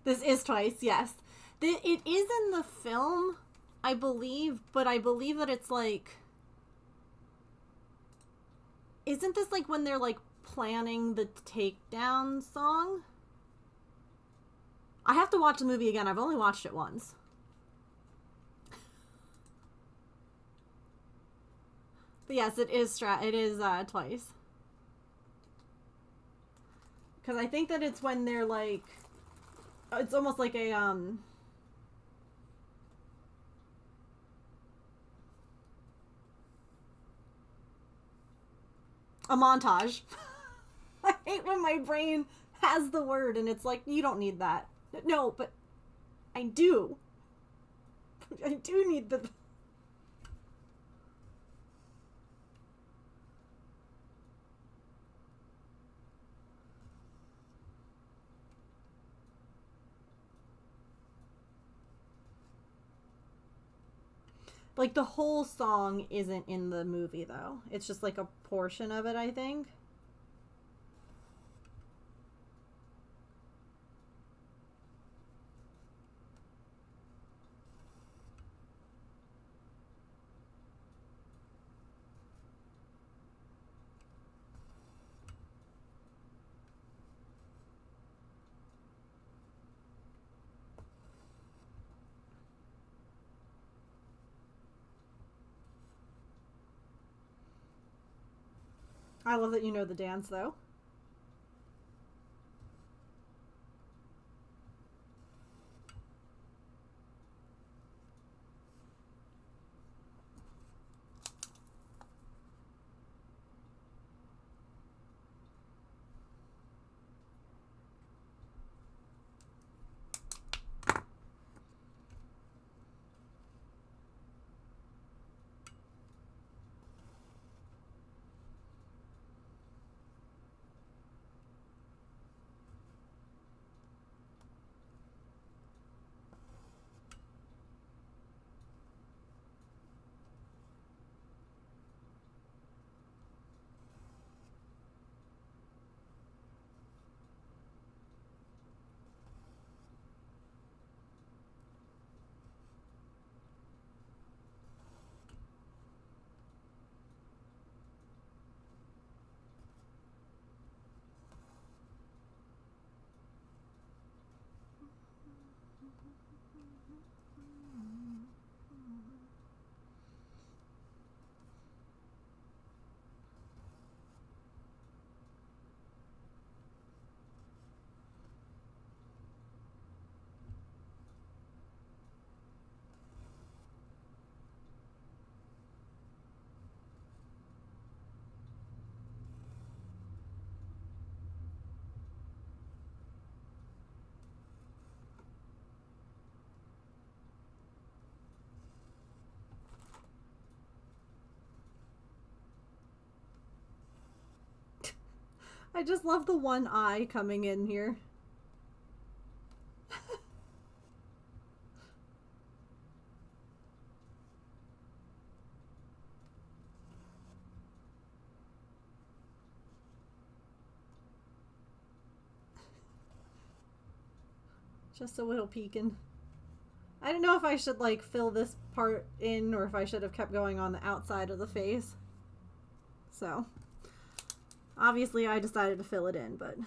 This is twice, yes. It is in the film, I believe, but I believe that it's like... Isn't this like when they're like planning the takedown song. I have to watch the movie again. I've only watched it once. But yes, it is twice. Because I think that it's when they're like, it's almost like a montage. I hate when my brain has the word and it's like, you don't need that. No, but I do. I do need the... Like, the whole song isn't in the movie, though. It's just, like, a portion of it, I think. I love that you know the dance, though. I just love the one eye coming in here. Just a little peeking. I don't know if I should like fill this part in or if I should have kept going on the outside of the face. So, obviously I decided to fill it in, but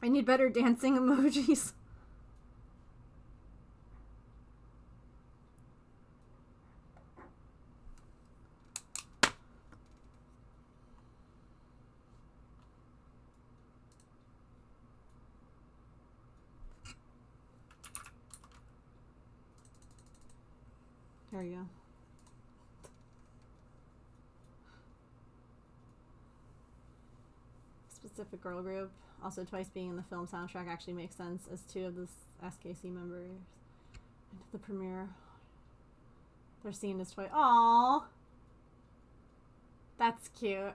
I need better dancing emojis. There you go. Specific girl group. Also, twice being in the film soundtrack actually makes sense as two of the SKC members. Into the premiere. They're seen as twice. Aww. That's cute.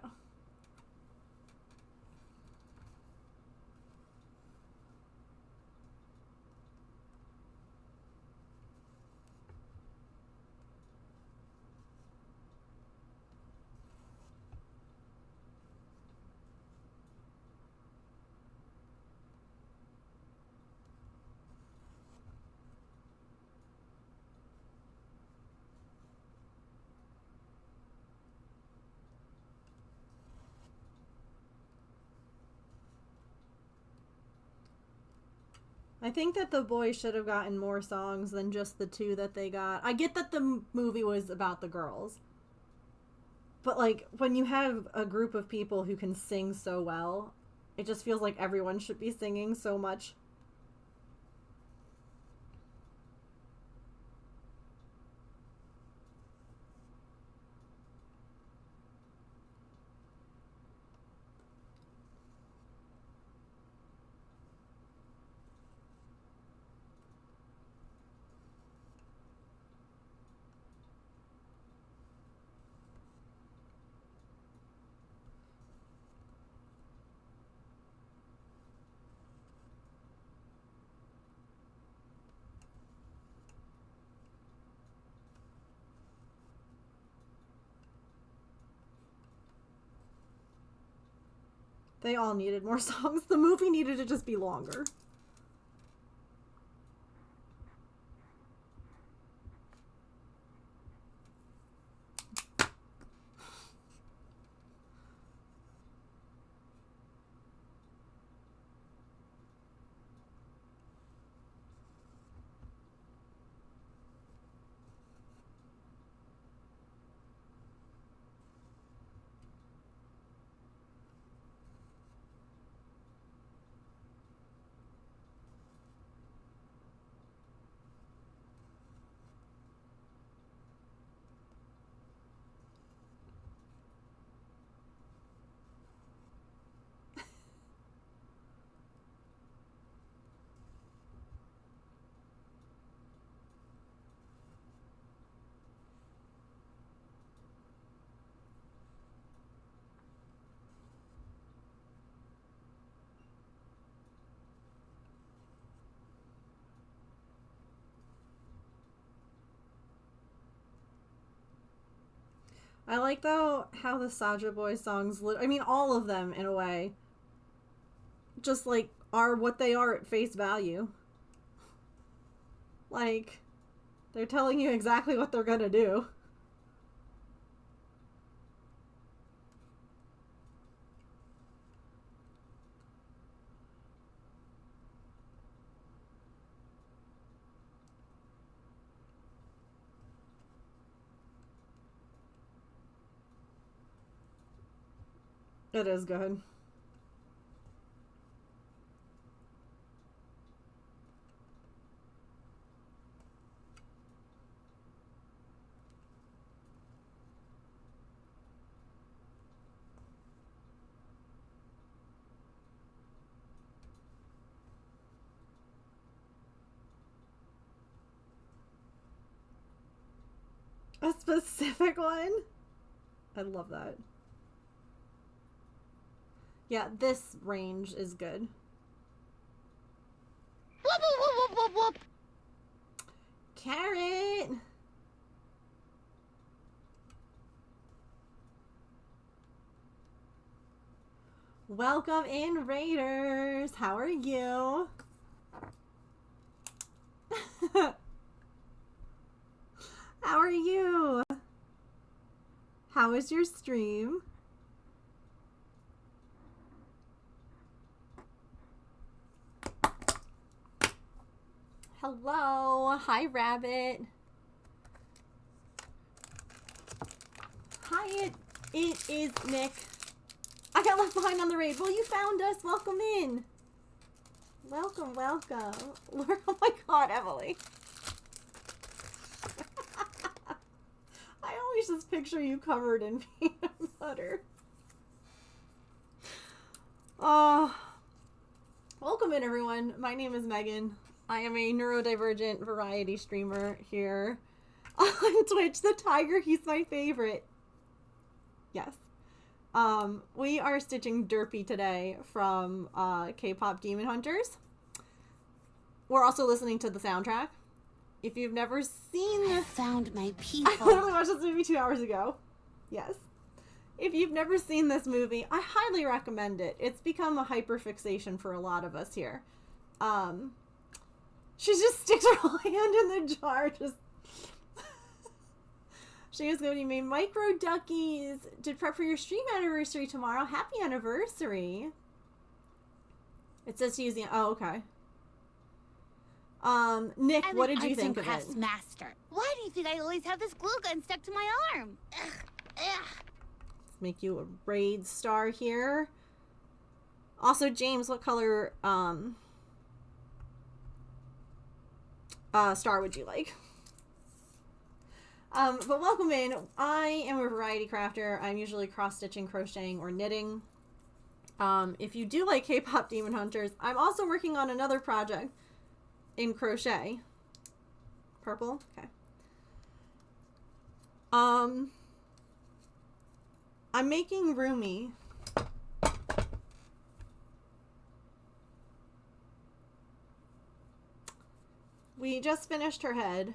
I think that the boys should have gotten more songs than just the 2 that they got. I get that the movie was about the girls. But, like, when you have a group of people who can sing so well, it just feels like everyone should be singing so much. They all needed more songs. The movie needed to just be longer. I like, though, how the Saja Boys songs, I mean, all of them, in a way, just, like, are what they are at face value. Like, they're telling you exactly what they're gonna do. It is good. A specific one? I love that. Yeah, this range is good. Whoop, whoop, whoop, whoop, whoop. Carrot! Welcome in, Raiders! How are you? How are you? How was your stream? Hello. Hi, Rabbit. Hi, it is Nick. I got left behind on the raid. Well, you found us. Welcome in. Welcome, welcome. Oh my god, Emily. I always just picture you covered in peanut butter. Welcome in, everyone. My name is Megan. I am a neurodivergent variety streamer here on Twitch. The tiger, he's my favorite. Yes. We are stitching Derpy today from K-pop Demon Hunters. We're also listening to the soundtrack. If you've never seen I found my people. I literally watched this movie 2 hours ago. Yes. If you've never seen this movie, I highly recommend it. It's become a hyperfixation for a lot of us here. She just sticks her whole hand in the jar, just... She is going to be made micro duckies to prep for your stream anniversary tomorrow. Happy anniversary. It says to use the... Oh, okay. Nick, I'm what an did you arts think and of crafts it? master. Why do you think I always have this glue gun stuck to my arm? Ugh, ugh. Let's make you a raid star here. Also, James, what color star would you like? But welcome in. I am a variety crafter. I'm usually cross-stitching, crocheting, or knitting. If you do like K-pop Demon Hunters, I'm also working on another project in crochet. Purple? Okay. I'm making Rumi. We just finished her head.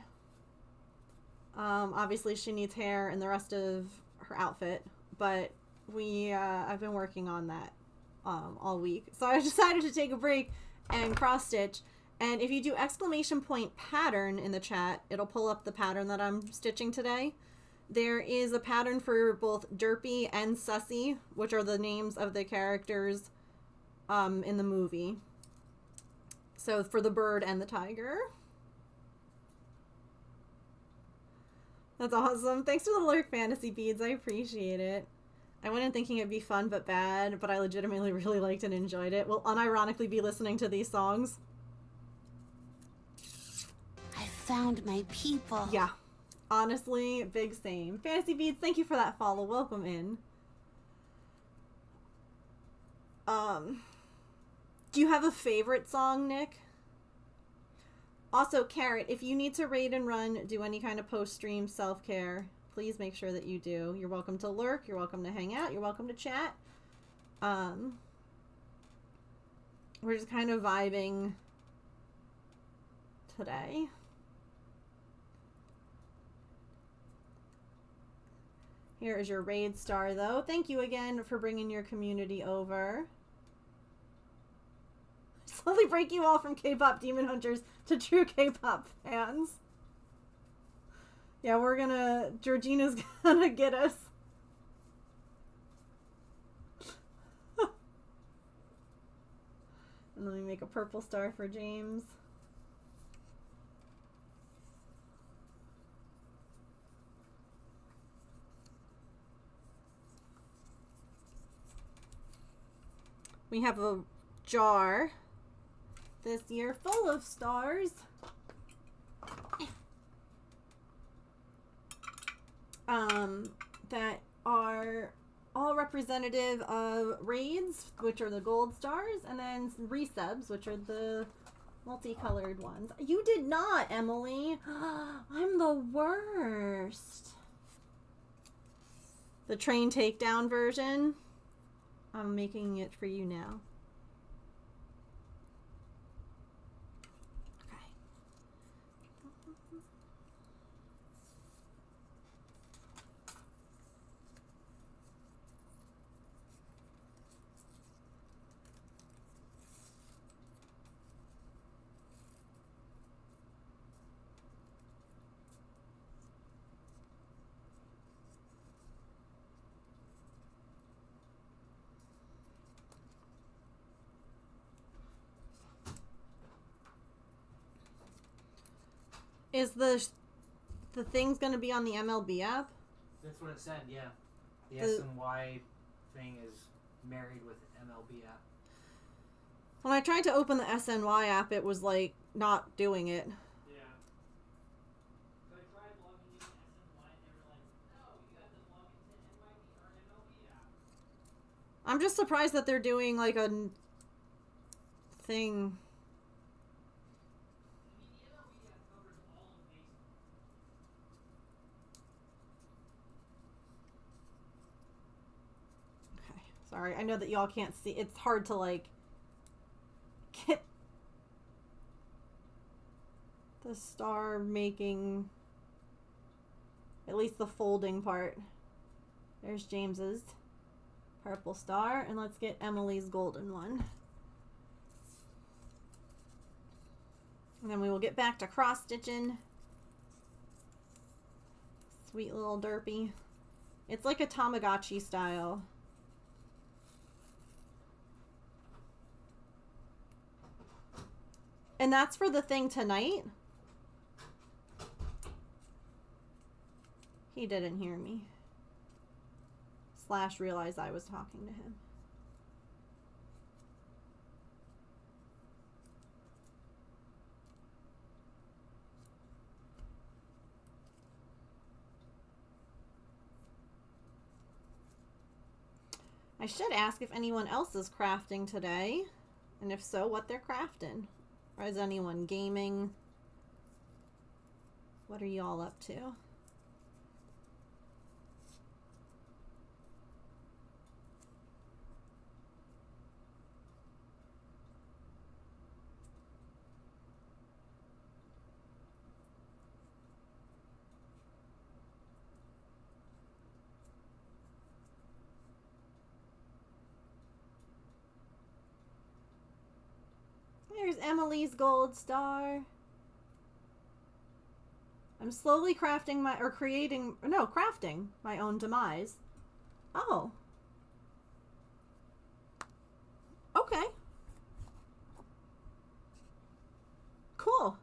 Obviously she needs hair and the rest of her outfit, but I've been working on that all week. So I decided to take a break and cross stitch. And if you do ! pattern in the chat, it'll pull up the pattern that I'm stitching today. There is a pattern for both Derpy and Sussy, which are the names of the characters in the movie. So for the bird and the tiger. That's awesome. Thanks for the lurk, Fantasy Beads. I appreciate it. I went in thinking it'd be fun but bad, but I legitimately really liked and enjoyed it. Will unironically be listening to these songs. I found my people. Yeah. Honestly, big same. Fantasy Beads, thank you for that follow. Welcome in. Do you have a favorite song, Nick? Also, Carrot, if you need to raid and run, do any kind of post-stream self-care, please make sure that you do. You're welcome to lurk. You're welcome to hang out. You're welcome to chat. We're just kind of vibing today. Here is your raid star, though. Thank you again for bringing your community over. Slowly break you all from K-pop Demon Hunters to true K-pop fans. Yeah, Georgina's gonna get us. And let me make a purple star for James. We have a jar this year full of stars. That are all representative of raids, which are the gold stars, and then resubs, which are the multicolored ones. You did not, Emily. I'm the worst. The train takedown version. I'm making it for you now. Is the thing's gonna be on the MLB app? That's what it said, yeah. The SNY thing is married with MLB app. When I tried to open the SNY app, it was like not doing it. Yeah. So I tried logging into SNY and they were like, no, you have to log into NYB or MLB app. I'm just surprised that they're doing like a thing. Sorry, I know that y'all can't see. It's hard to like get the star making at least the folding part. There's James's purple star, and let's get Emily's golden one. And then we will get back to cross stitching. Sweet little derpy. It's like a Tamagotchi style. And that's for the thing tonight? He didn't hear me. Slash realized I was talking to him. I should ask if anyone else is crafting today. And if so, what they're crafting. Or is anyone gaming? What are y'all up to? There's Emily's gold star. I'm slowly crafting crafting my own demise. Oh. Okay. Cool.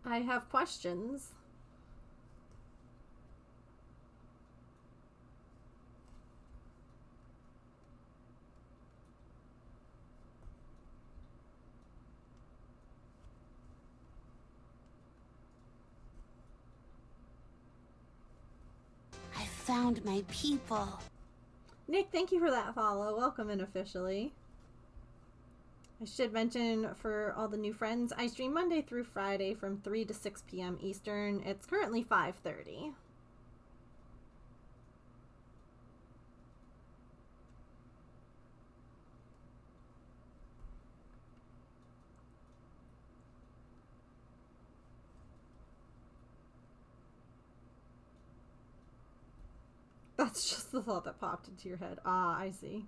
I have questions. I found my people. Nick, thank you for that follow. Welcome in officially. I should mention for all the new friends, I stream Monday through Friday from 3 to 6 p.m. Eastern. It's currently 5:30. That's just the thought that popped into your head. Ah, I see.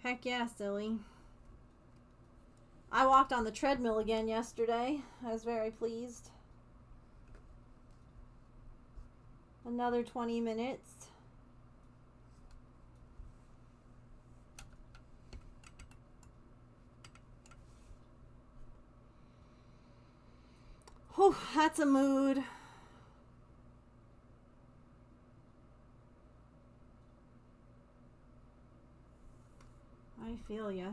Heck yeah, silly. I walked on the treadmill again yesterday. I was very pleased. Another 20 minutes. Whew, that's a mood. I feel ya.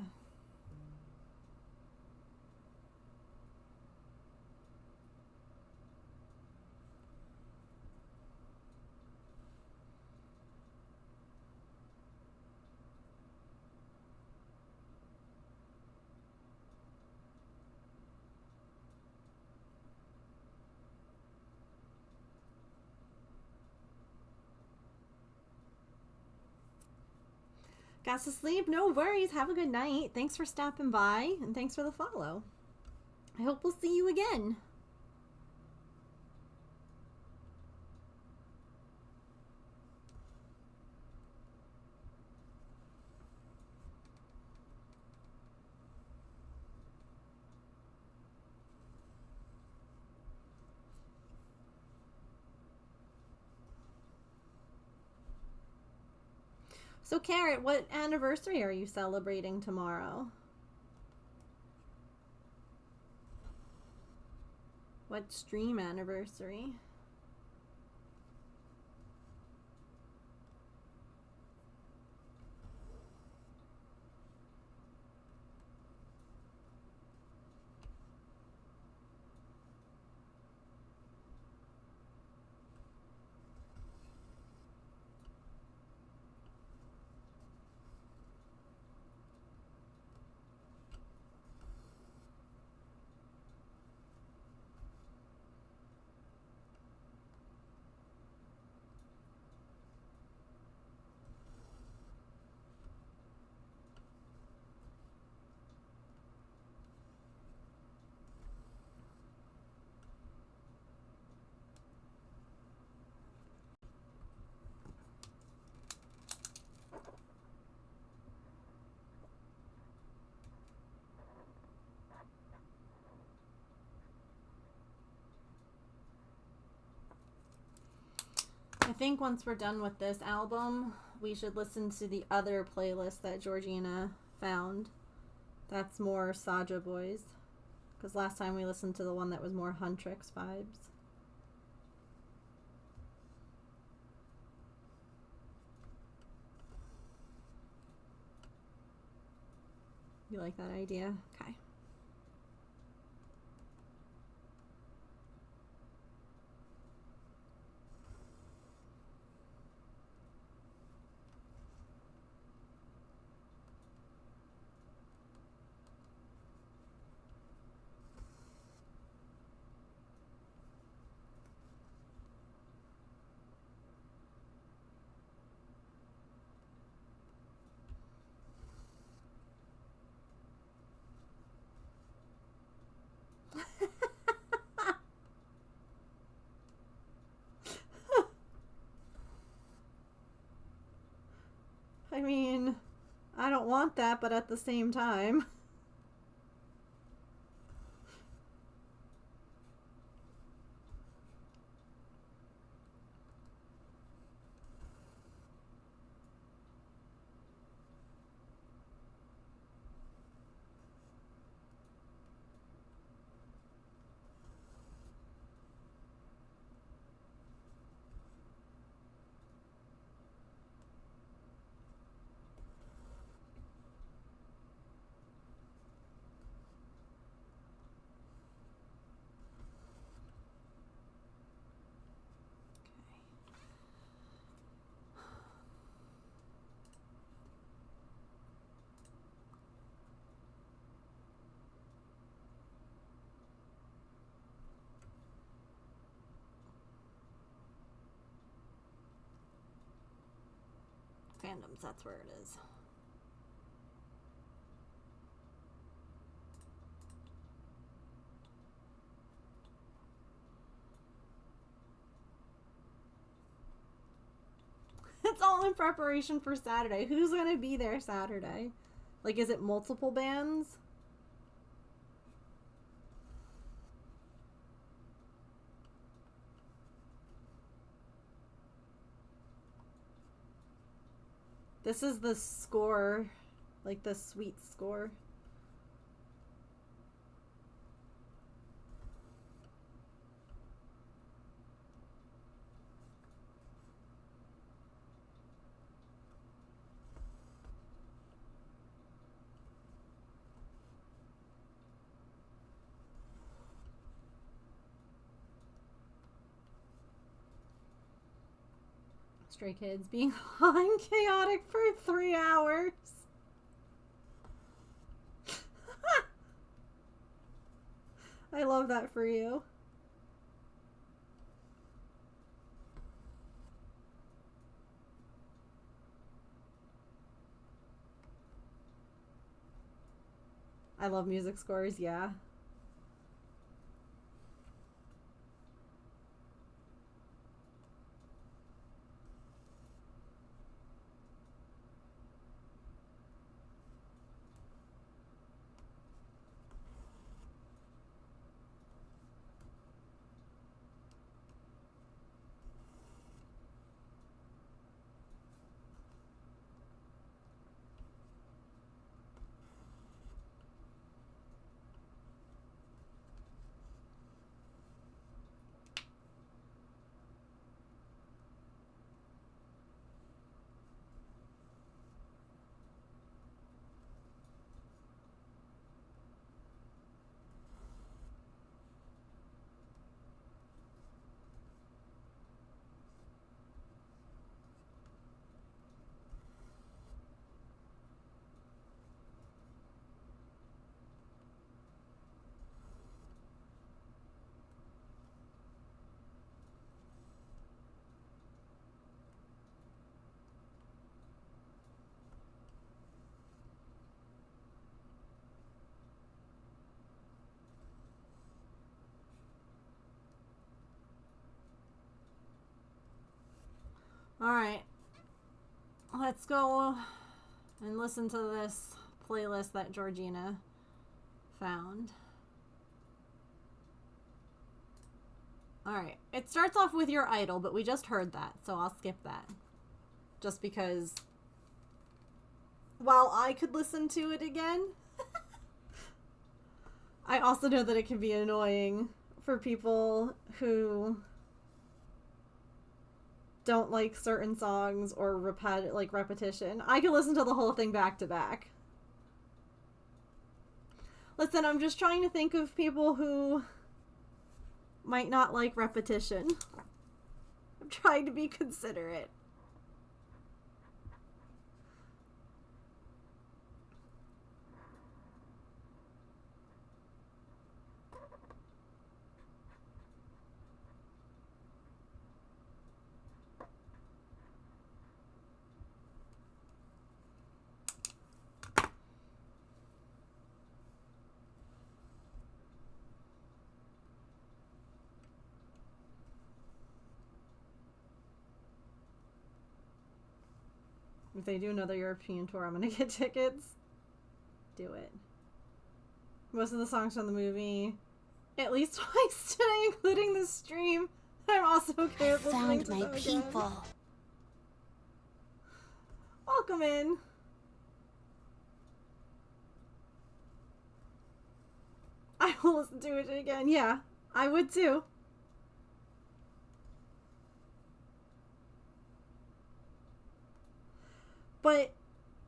Got to sleep? No worries. Have a good night. Thanks for stopping by, and thanks for the follow. I hope we'll see you again. So, Carrot, what anniversary are you celebrating tomorrow? What stream anniversary? I think once we're done with this album, we should listen to the other playlist that Georgina found. That's more Saja Boys. Because last time we listened to the one that was more Huntrix vibes. You like that idea? Okay. I mean, I don't want that, but at the same time. Fandoms, that's where it is. It's all in preparation for Saturday. Who's gonna be there Saturday? Like, is it multiple bands? This is the score, like the sweet score. Stray Kids being hot and chaotic for 3 hours. I love that for you. I love music scores, yeah. Alright. Let's go and listen to this playlist that Georgina found. Alright. It starts off with your idol, but we just heard that, so I'll skip that. Just because while I could listen to it again, I also know that it can be annoying for people who don't like certain songs or repetition. I could listen to the whole thing back to back. Listen, I'm just trying to think of people who might not like repetition. I'm trying to be considerate. If they do another European tour, I'm gonna get tickets. Do it. Most of the songs from the movie, at least twice today, including the stream. I'm also okay with listening to them again. People. Welcome in. I will listen to it again. Yeah, I would too. But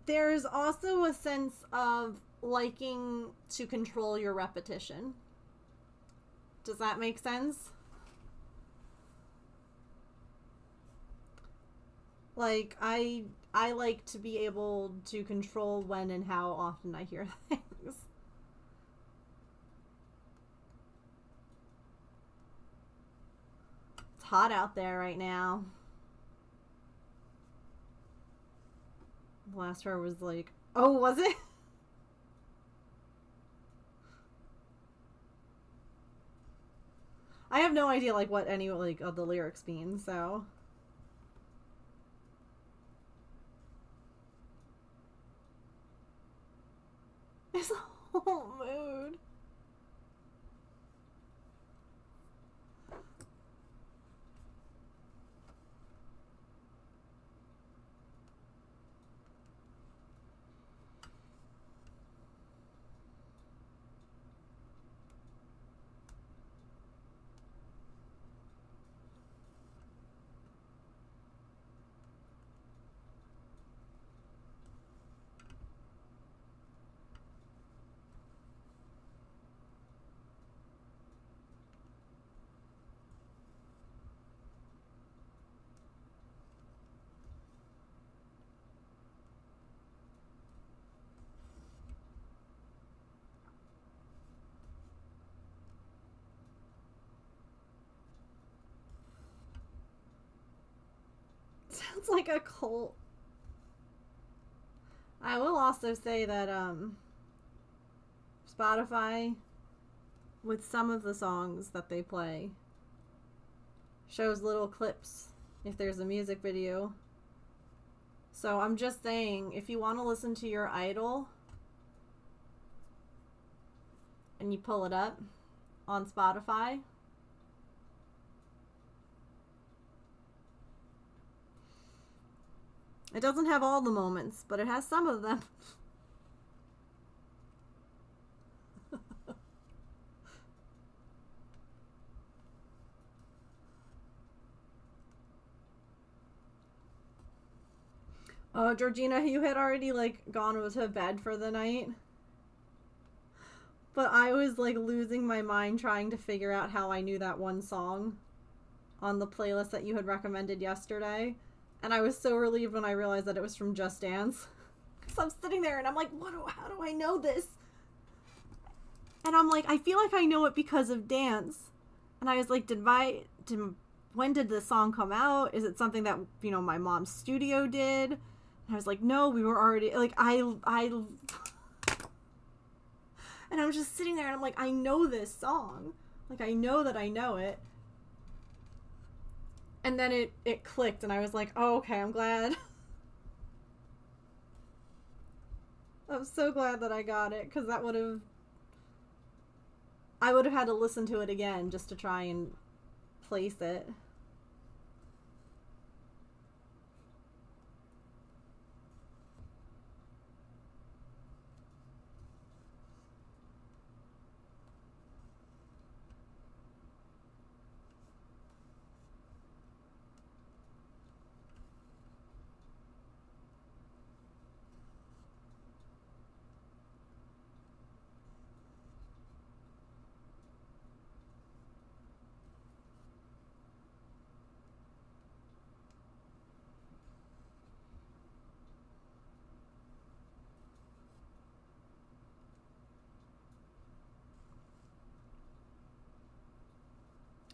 there's also a sense of liking to control your repetition. Does that make sense? Like, I like to be able to control when and how often I hear things. It's hot out there right now. The last row was like, oh, was it? I have no idea, like, what any, like, of the lyrics mean, so. It's a whole mood. Sounds like a cult. I will also say that Spotify, with some of the songs that they play, shows little clips if there's a music video. So I'm just saying, if you want to listen to your idol and you pull it up on Spotify, it doesn't have all the moments, but it has some of them. Oh, Georgina, you had already, like, gone to bed for the night. But I was, like, losing my mind trying to figure out how I knew that one song on the playlist that you had recommended yesterday. And I was so relieved when I realized that it was from Just Dance. Because I'm sitting there and I'm like, how do I know this? And I'm like, I feel like I know it because of dance. And I was like, when did this song come out? Is it something that, you know, my mom's studio did? And I was like, no, we were already, like, and I'm just sitting there and I'm like, I know this song. Like, I know that I know it. And then it clicked and I was like, oh, okay, I'm glad. I'm so glad that I got it, because I would have had to listen to it again just to try and place it.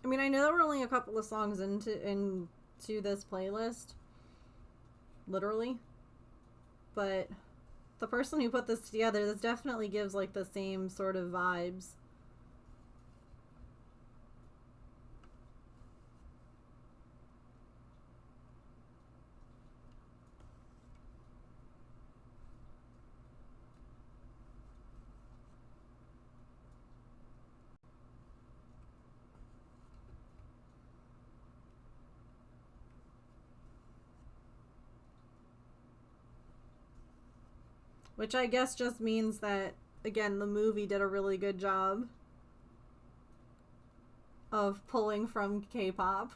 I mean, I know that we're only a couple of songs into this playlist, literally, but the person who put this together, this definitely gives like the same sort of vibes. Which I guess just means that, again, the movie did a really good job of pulling from K-pop.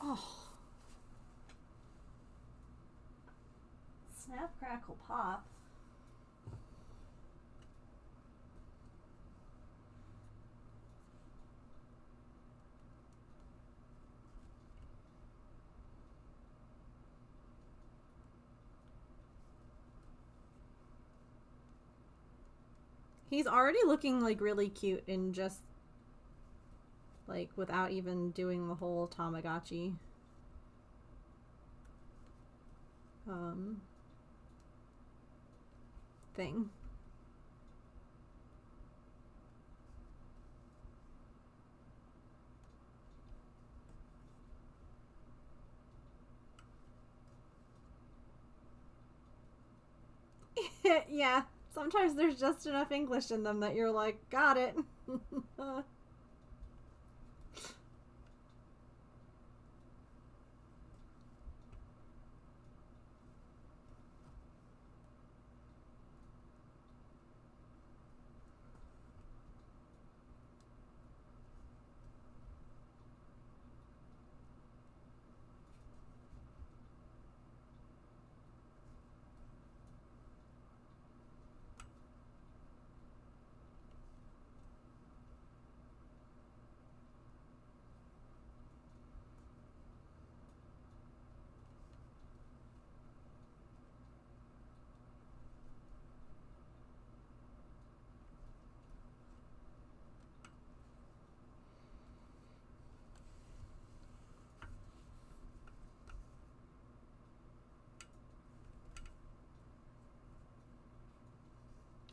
Oh. Snap, crackle, pop. He's already looking like really cute in just like without even doing the whole Tamagotchi thing. Yeah, sometimes there's just enough English in them that you're like, got it.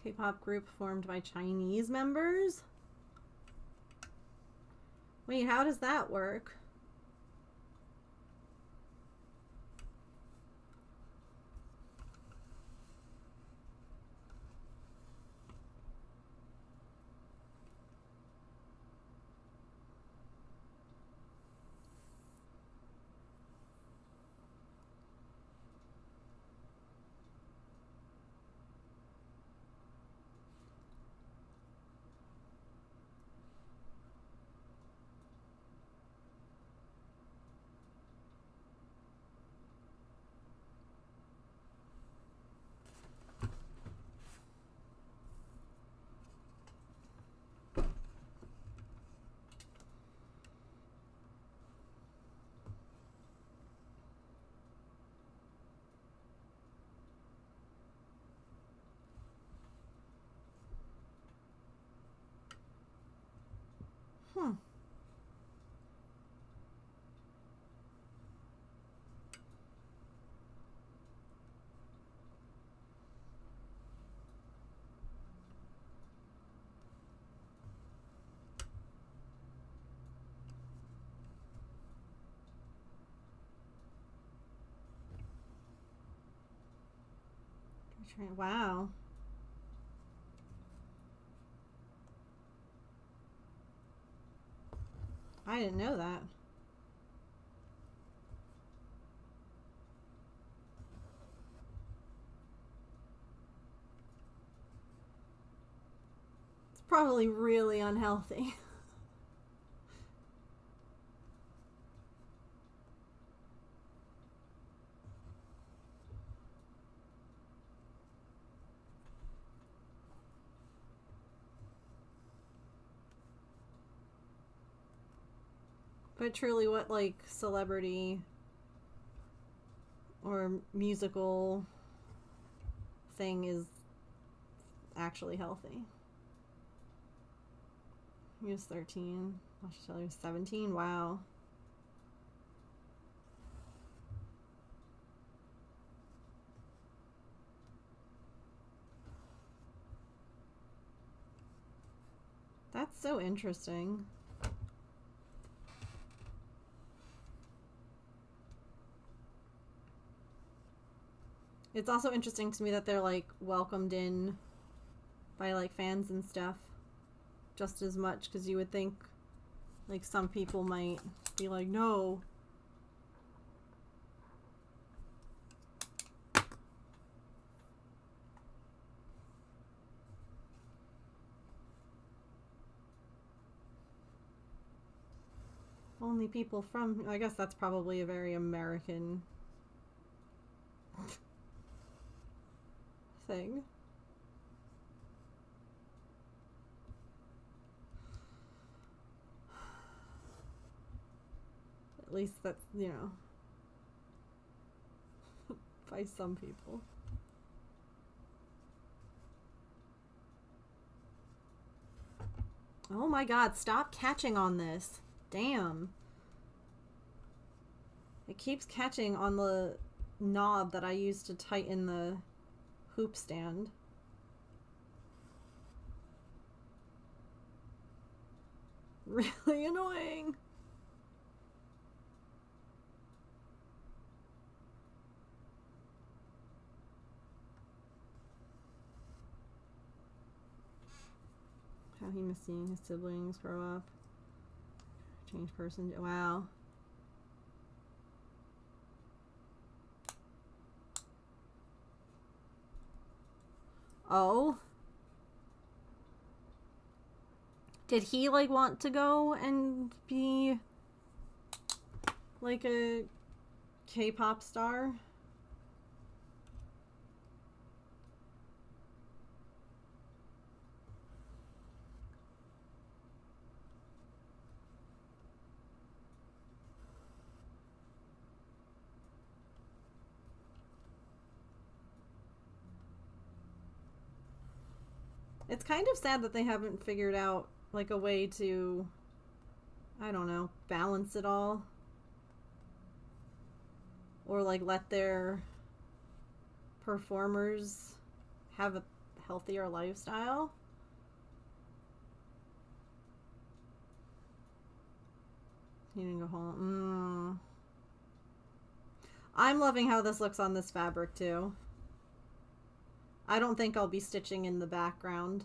K-pop group formed by Chinese members? Wait, how does that work? Hmm. Wow. I didn't know that. It's probably really unhealthy. But truly, what, like, celebrity or musical thing is actually healthy? He was 13. I should tell you, he was 17. Wow. That's so interesting. It's also interesting to me that they're, like, welcomed in by, like, fans and stuff just as much, because you would think, like, some people might be like, no. Only people from, I guess that's probably a very American thing. At least that's, you know, by some people. Oh my god, stop catching on this. Damn. It keeps catching on the knob that I use to tighten the hoop stand. Really annoying. How he missed seeing his siblings grow up. Change person. Wow. Oh. Did he, like, want to go and be, like, a K-pop star? It's kind of sad that they haven't figured out, like, a way to, I don't know, balance it all. Or, like, let their performers have a healthier lifestyle. He didn't go home. I'm loving how this looks on this fabric, too. I don't think I'll be stitching in the background.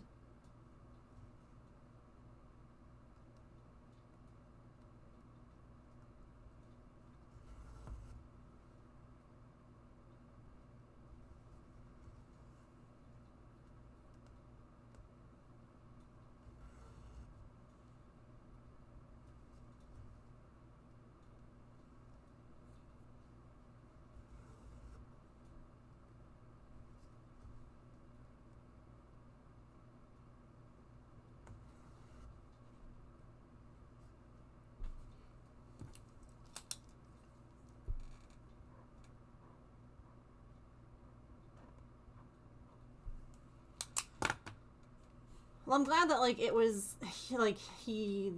Well, I'm glad that, like, it was, like, he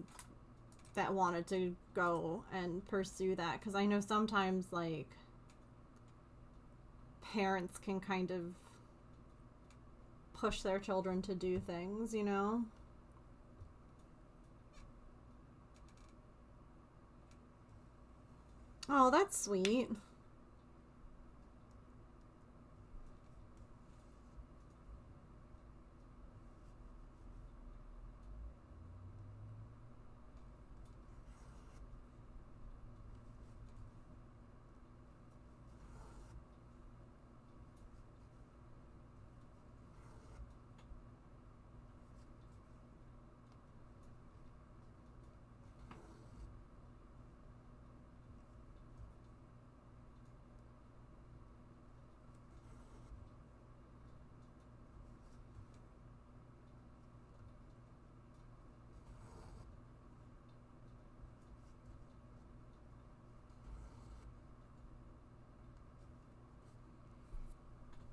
that wanted to go and pursue that, because I know sometimes, like, parents can kind of push their children to do things, you know? Oh, that's sweet.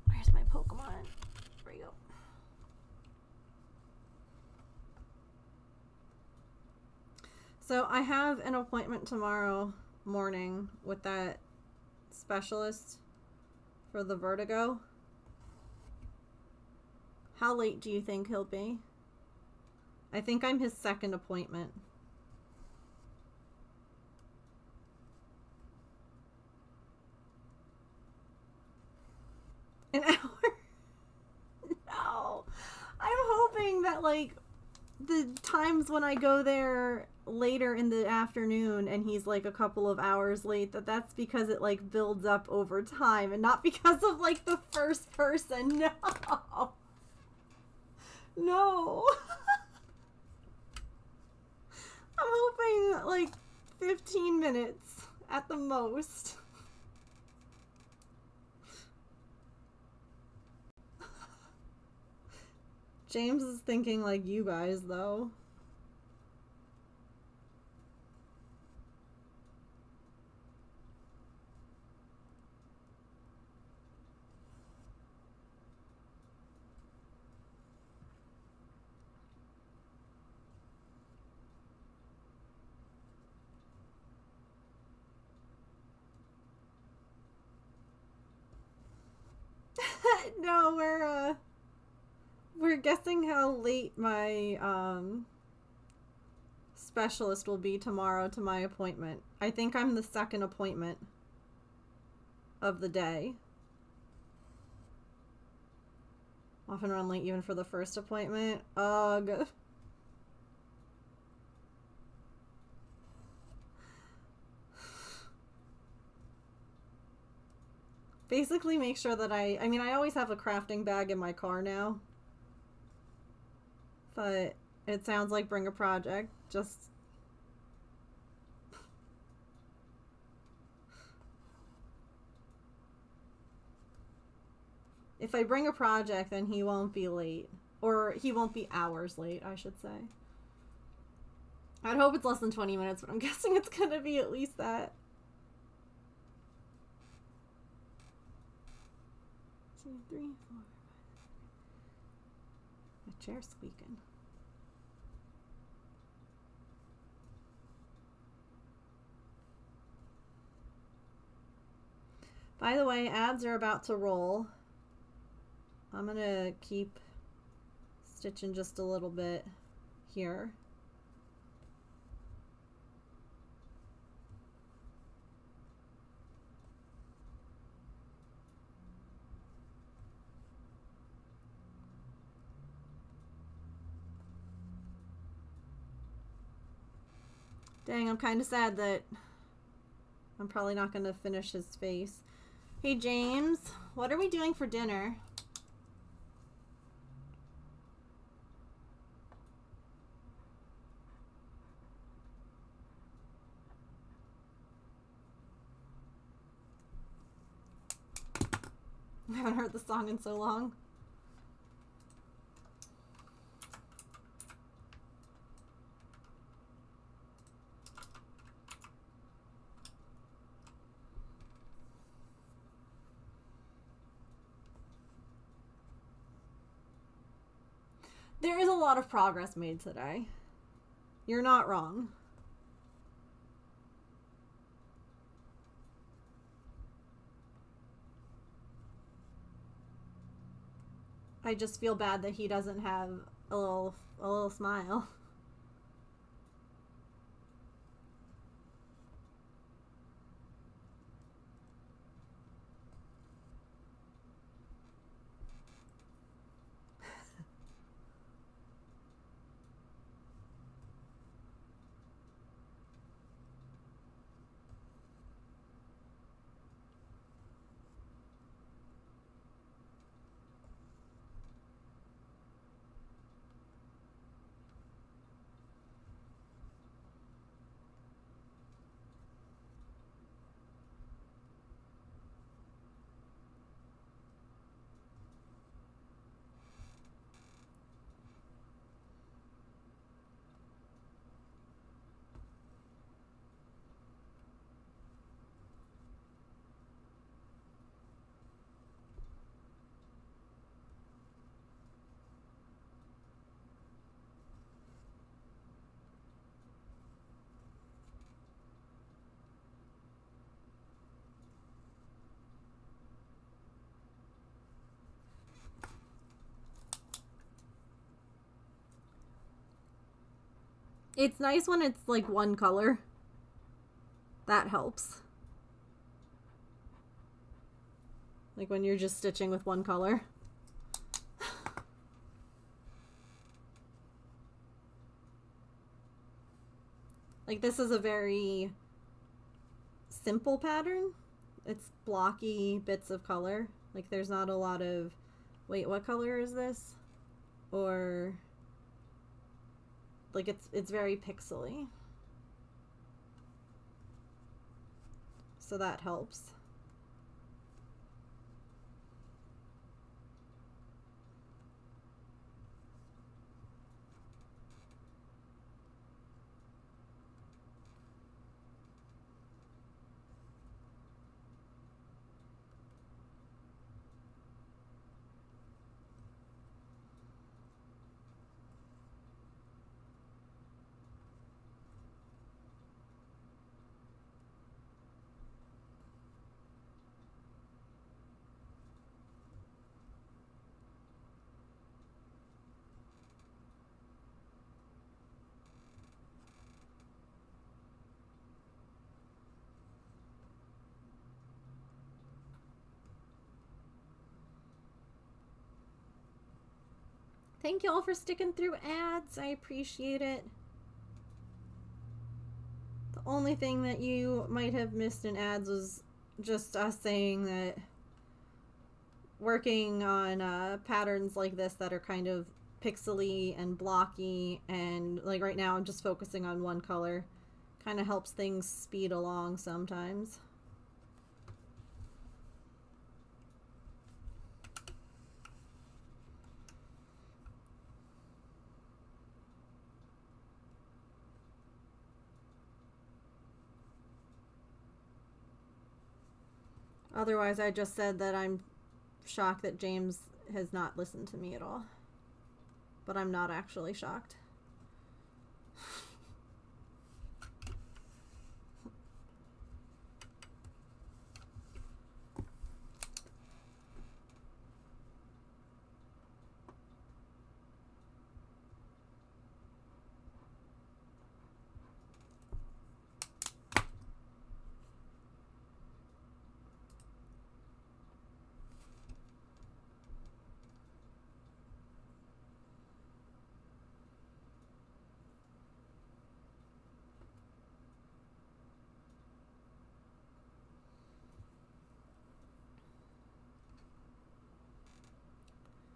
Where's my Pokemon? There we go. So I have an appointment tomorrow morning with that specialist for the vertigo. How late do you think he'll be? I think I'm his second appointment. An hour? No. I'm hoping that, like, the times when I go there later in the afternoon and he's like a couple of hours late, that's because it like builds up over time and not because of like the first person. No. No. I'm hoping like 15 minutes at the most. James is thinking like you guys, though. No, we're guessing how late my specialist will be tomorrow to my appointment. I think I'm the second appointment of the day. Often run late even for the first appointment. Ugh. Basically make sure that I mean, I always have a crafting bag in my car now. But it sounds like bring a project. Just... If I bring a project, then he won't be late. Or he won't be hours late, I should say. I'd hope it's less than 20 minutes, but I'm guessing it's gonna be at least that. 2, 3, 4, 5. My chair's squeaking. By the way, ads are about to roll. I'm gonna keep stitching just a little bit here. Dang, I'm kind of sad that I'm probably not going to finish his face. Hey, James, what are we doing for dinner? I haven't heard the song in so long. There is a lot of progress made today. You're not wrong. I just feel bad that he doesn't have a little smile. It's nice when it's like one color. That helps. Like when you're just stitching with one color. Like this is a very simple pattern. It's blocky bits of color. Like there's not a lot of, wait, what color is this? Or like it's very pixely. So that helps. Thank you all for sticking through ads. I appreciate it. The only thing that you might have missed in ads was just us saying that working on patterns like this that are kind of pixely and blocky, and like right now I'm just focusing on one color, kind of helps things speed along sometimes. Otherwise, I just said that I'm shocked that James has not listened to me at all. But I'm not actually shocked.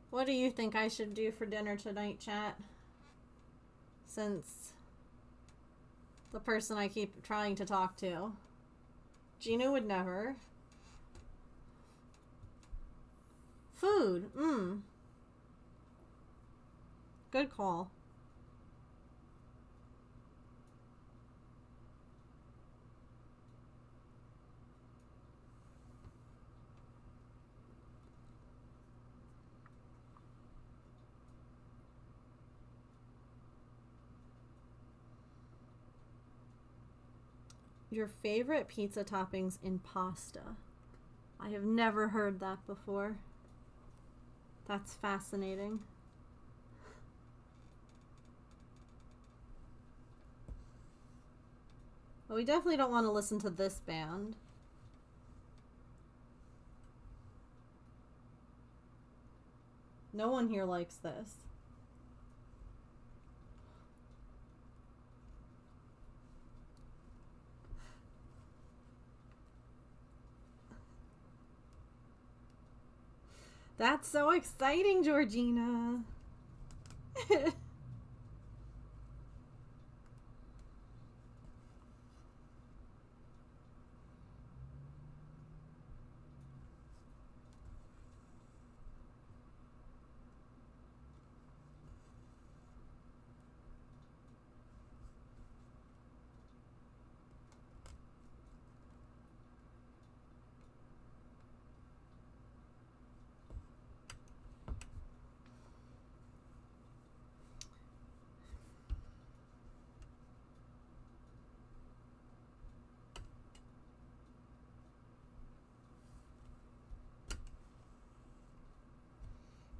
What do you think I should do for dinner tonight, chat? Since the person I keep trying to talk to. Gina would never. Food. Good call. Your favorite pizza toppings in pasta? I have never heard that before. That's fascinating. But we definitely don't want to listen to this band. No one here likes this. That's so exciting, Georgina.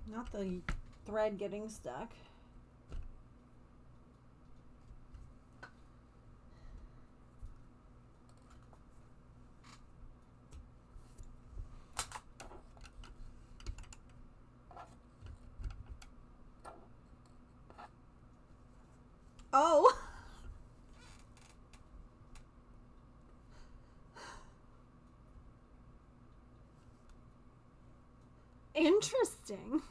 Not the thread getting stuck. Oh! Interesting.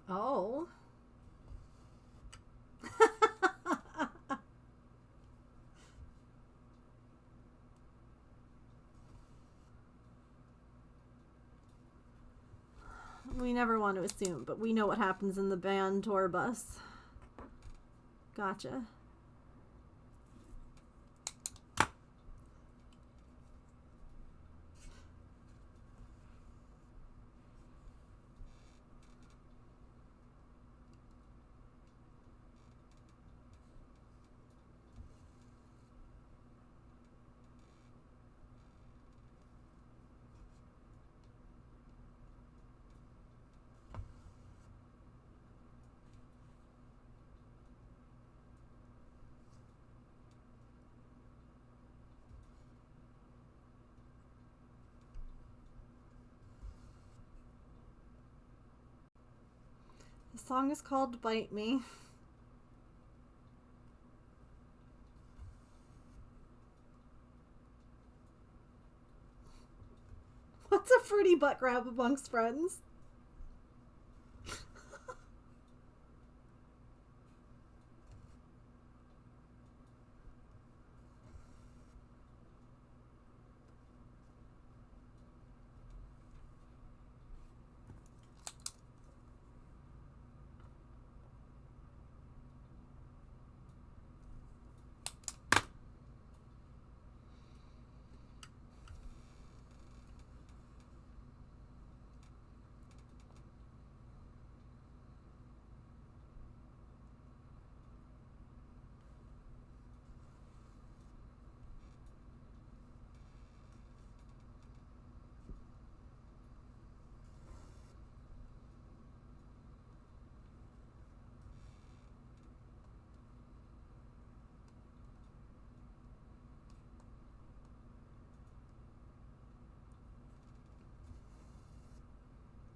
Oh. We never want to assume, but we know what happens in the band tour bus. Gotcha. The song is called Bite Me. What's a fruity butt grab amongst friends?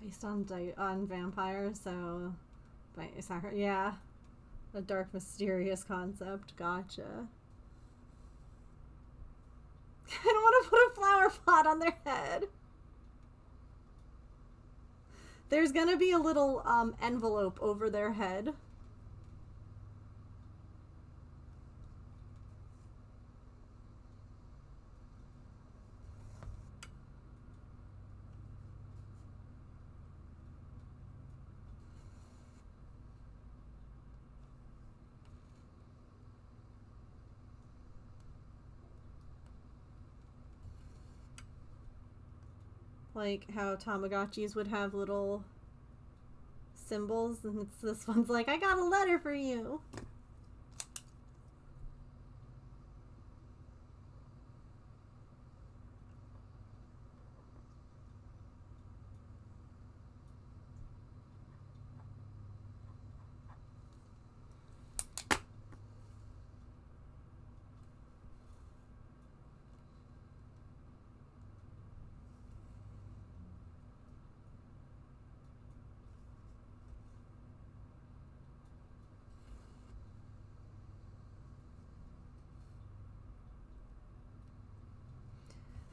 Based on vampires, so yeah, a dark, mysterious concept. Gotcha. I don't want to put a flower pot on their head. There's gonna be a little envelope over their head. Like how Tamagotchis would have little symbols, and this one's like, I got a letter for you.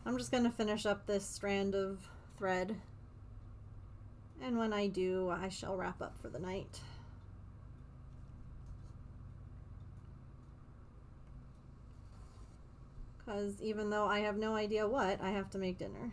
I'm just gonna finish up this strand of thread, and when I do, I shall wrap up for the night. Because even though I have no idea what, I have to make dinner.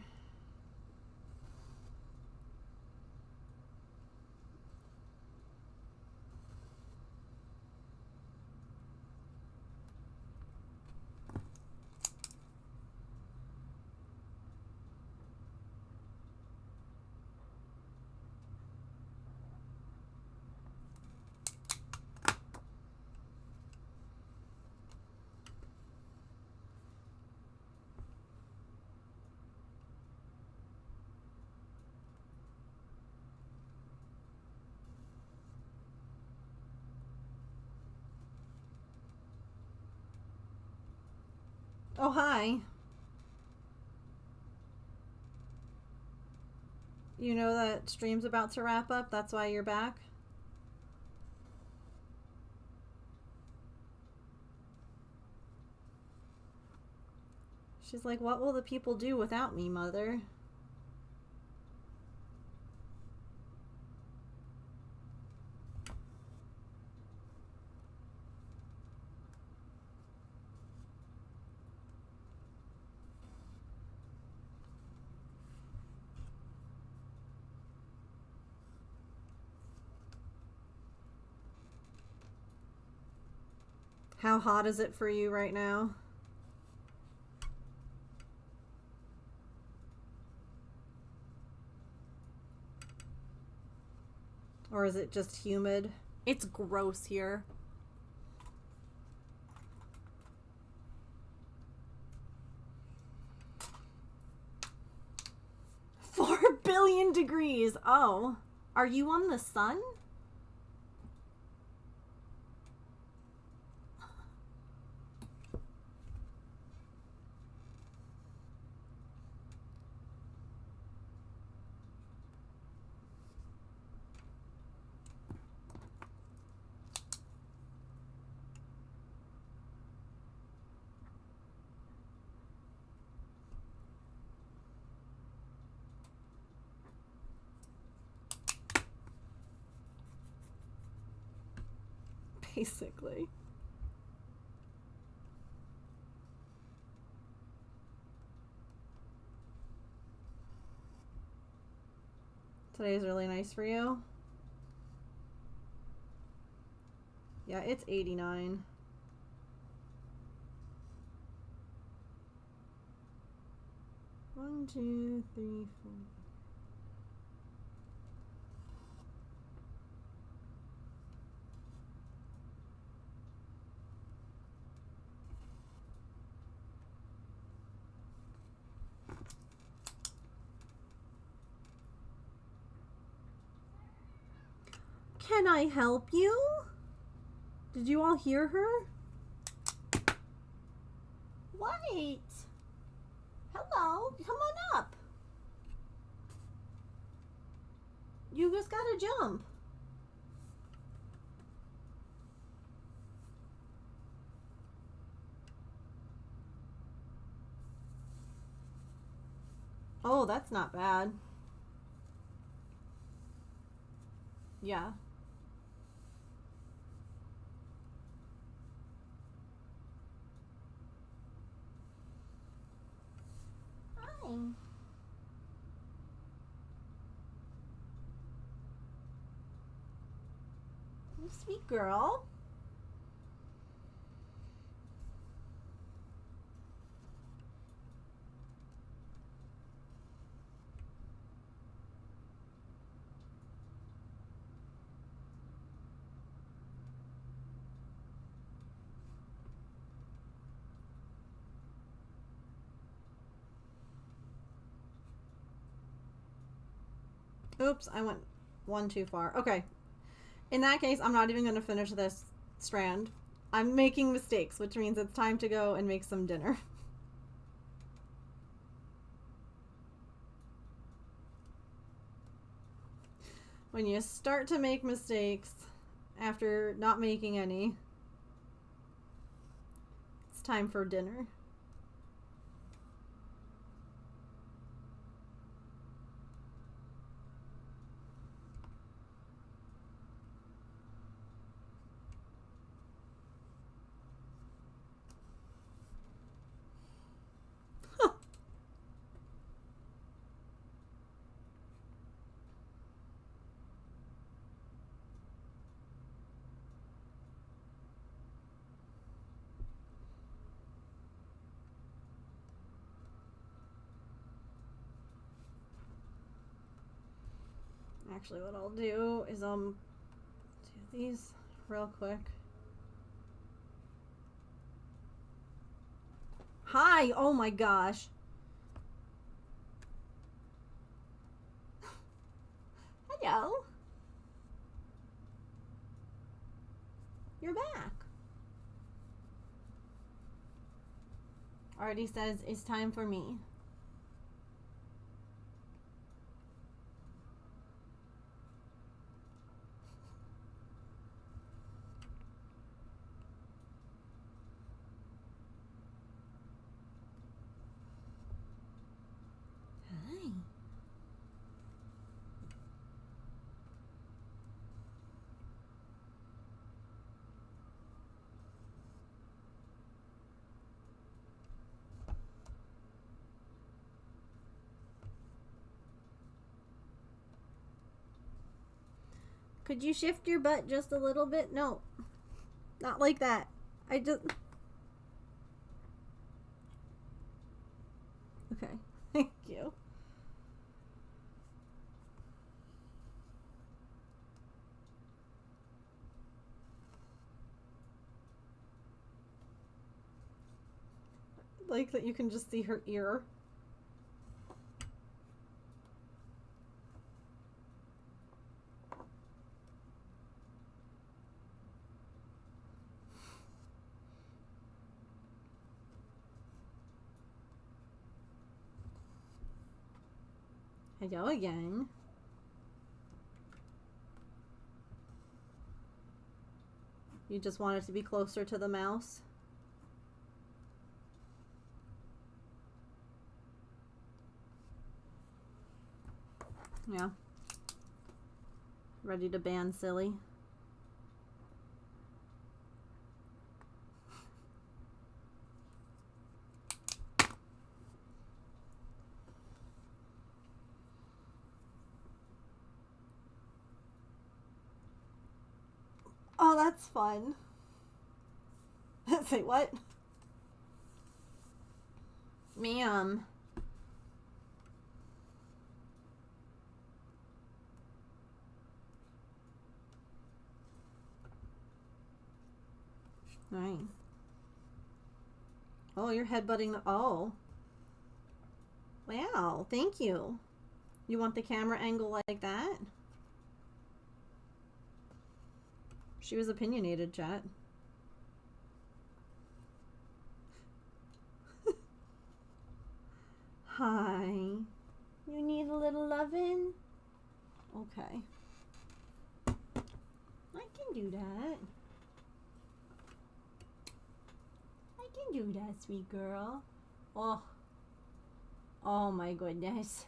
Oh, hi. You know that stream's about to wrap up? That's why you're back? She's like, what will the people do without me, mother? How hot is it for you right now? Or is it just humid? It's gross here. 4 billion degrees. Oh, are you on the sun? Basically. Today's really nice for you. Yeah, it's 89. One, two, three, four. Can I help you? Did you all hear her? Wait. Hello, come on up. You just gotta jump. Oh, that's not bad. Yeah. Hi. You sweet girl. Oops, I went one too far. Okay. In that case, I'm not even going to finish this strand. I'm making mistakes, which means it's time to go and make some dinner. When you start to make mistakes after not making any, it's time for dinner. Actually, what I'll do is do these real quick. Hi! Oh my gosh. Hello. You're back. Already says it's time for me. Hi. Could you shift your butt just a little bit? No. Not like that. I just... Okay. Thank you. Like that you can just see her ear. Hello again. You just want it to be closer to the mouse? Yeah. Ready to ban silly? Oh, that's fun. Say what? Ma'am. Right. Oh, you're headbutting the... Oh. Wow, thank you. You want the camera angle like that? She was opinionated, chat. Hi. You need a little lovin'? Okay. I can do that. I can do that, sweet girl. Oh. Oh my goodness.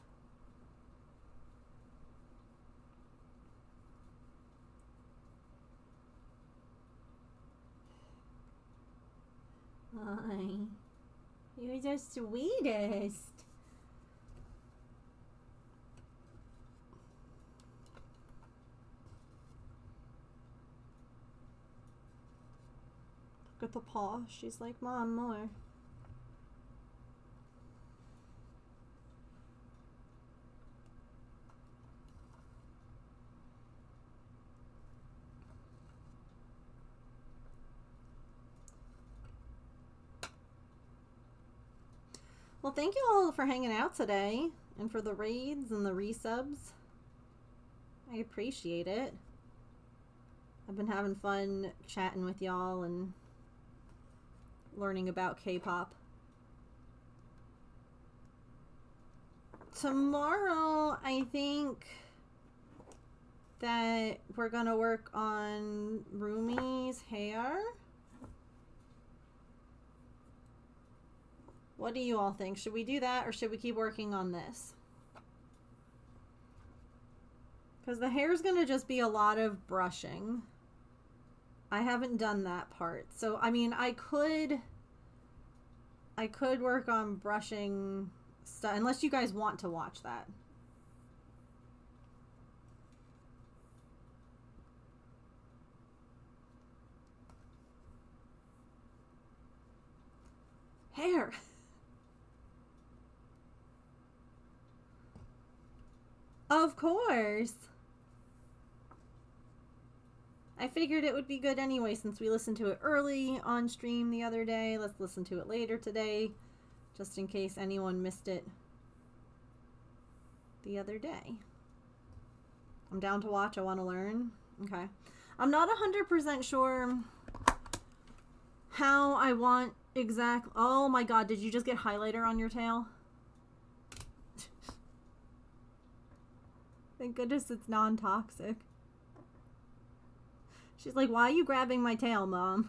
Hi. You're the sweetest. Look at the paw. She's like, Mom, more. Well, thank you all for hanging out today and for the raids and the resubs. I appreciate it. I've been having fun chatting with y'all and learning about K-pop. Tomorrow, I think that we're gonna work on Rumi's hair. What do you all think? Should we do that or should we keep working on this? Because the hair's gonna just be a lot of brushing. I haven't done that part. So, I mean, I could work on brushing stuff, unless you guys want to watch that. Hair. Of course. I figured it would be good anyway since we listened to it early on stream the other day. Let's listen to it later today, just in case anyone missed it the other day. I'm down to watch. I want to learn. Okay. I'm not 100% sure how I want exact. Oh my god, did you just get highlighter on your tail? Thank goodness it's non-toxic. She's like, why are you grabbing my tail, Mom?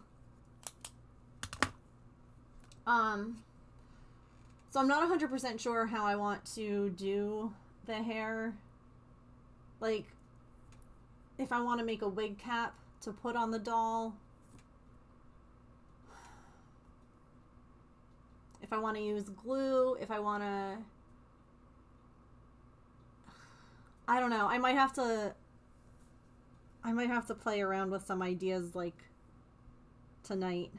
So I'm not 100% sure how I want to do the hair. Like, if I want to make a wig cap to put on the doll. If I want to use glue, if I want to... I don't know. I might have to play around with some ideas like tonight.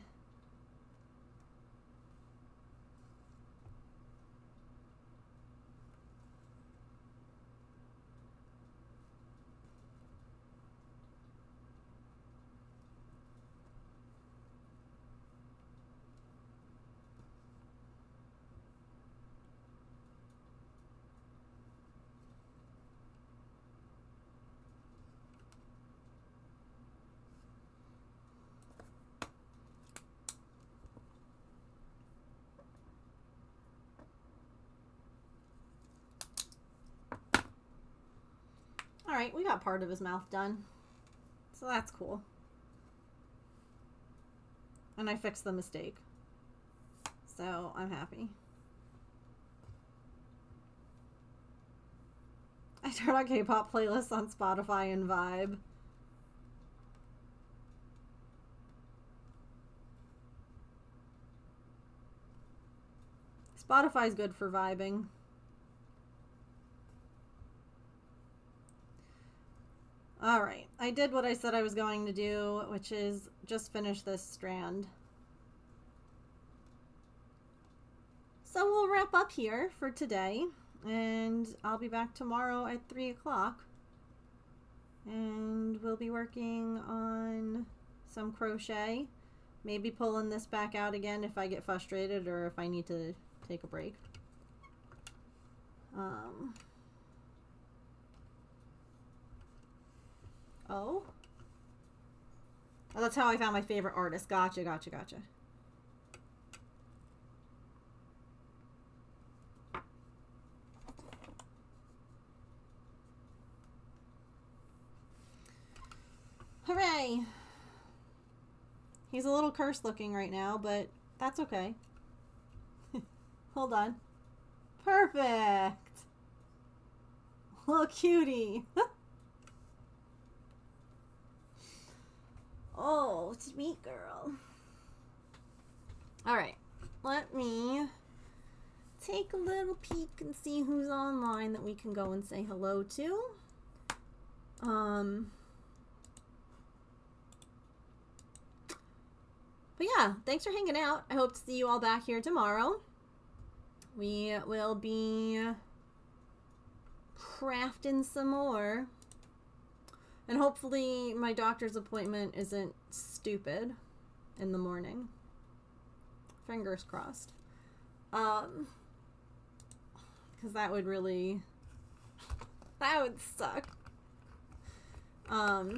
Alright, we got part of his mouth done. So that's cool. And I fixed the mistake. So I'm happy. I turned on K-pop playlists on Spotify and Vibe. Spotify's good for vibing. Alright, I did what I said I was going to do, which is just finish this strand. So we'll wrap up here for today, and I'll be back tomorrow at 3 o'clock. And we'll be working on some crochet. Maybe pulling this back out again if I get frustrated or if I need to take a break. Oh, that's how I found my favorite artist. Gotcha, gotcha, gotcha. Hooray! He's a little cursed looking right now, but that's okay. Hold on. Perfect! Little cutie! Oh, sweet girl. Alright, let me take a little peek and see who's online that we can go and say hello to. But yeah, thanks for hanging out. I hope to see you all back here tomorrow. We will be crafting some more. And hopefully my doctor's appointment isn't stupid in the morning. Fingers crossed. Because that would really... that would suck. Yeah,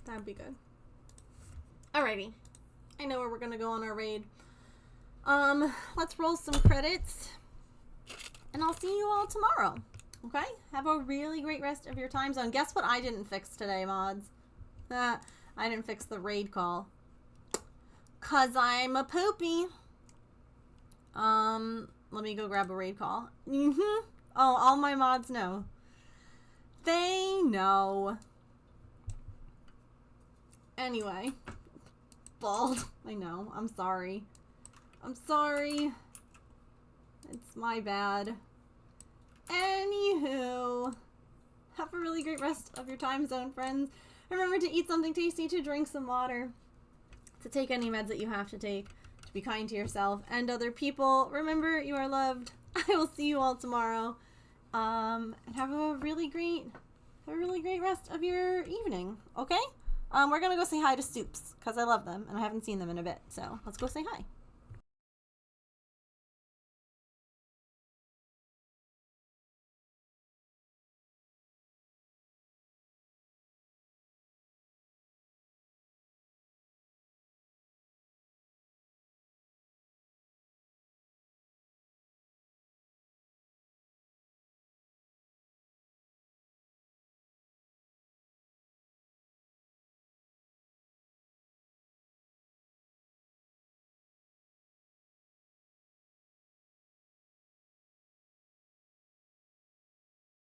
that'd be good. Alrighty. I know where we're gonna go on our raid. Let's roll some credits. And I'll see you all tomorrow. Okay? Have a really great rest of your time zone. Guess what I didn't fix today, mods? I didn't fix the raid call. 'Cause I'm a poopy. Let me go grab a raid call. Oh, all my mods know. They know. Anyway. Bald. I know. I'm sorry. I'm sorry. It's my bad. Anywho. Have a really great rest of your time zone, friends. Remember to eat something tasty, to drink some water, to take any meds that you have to take, to be kind to yourself and other people. Remember, you are loved. I will see you all tomorrow. And have a really great rest of your evening. Okay? We're gonna go say hi to Soups because I love them and I haven't seen them in a bit. So let's go say hi.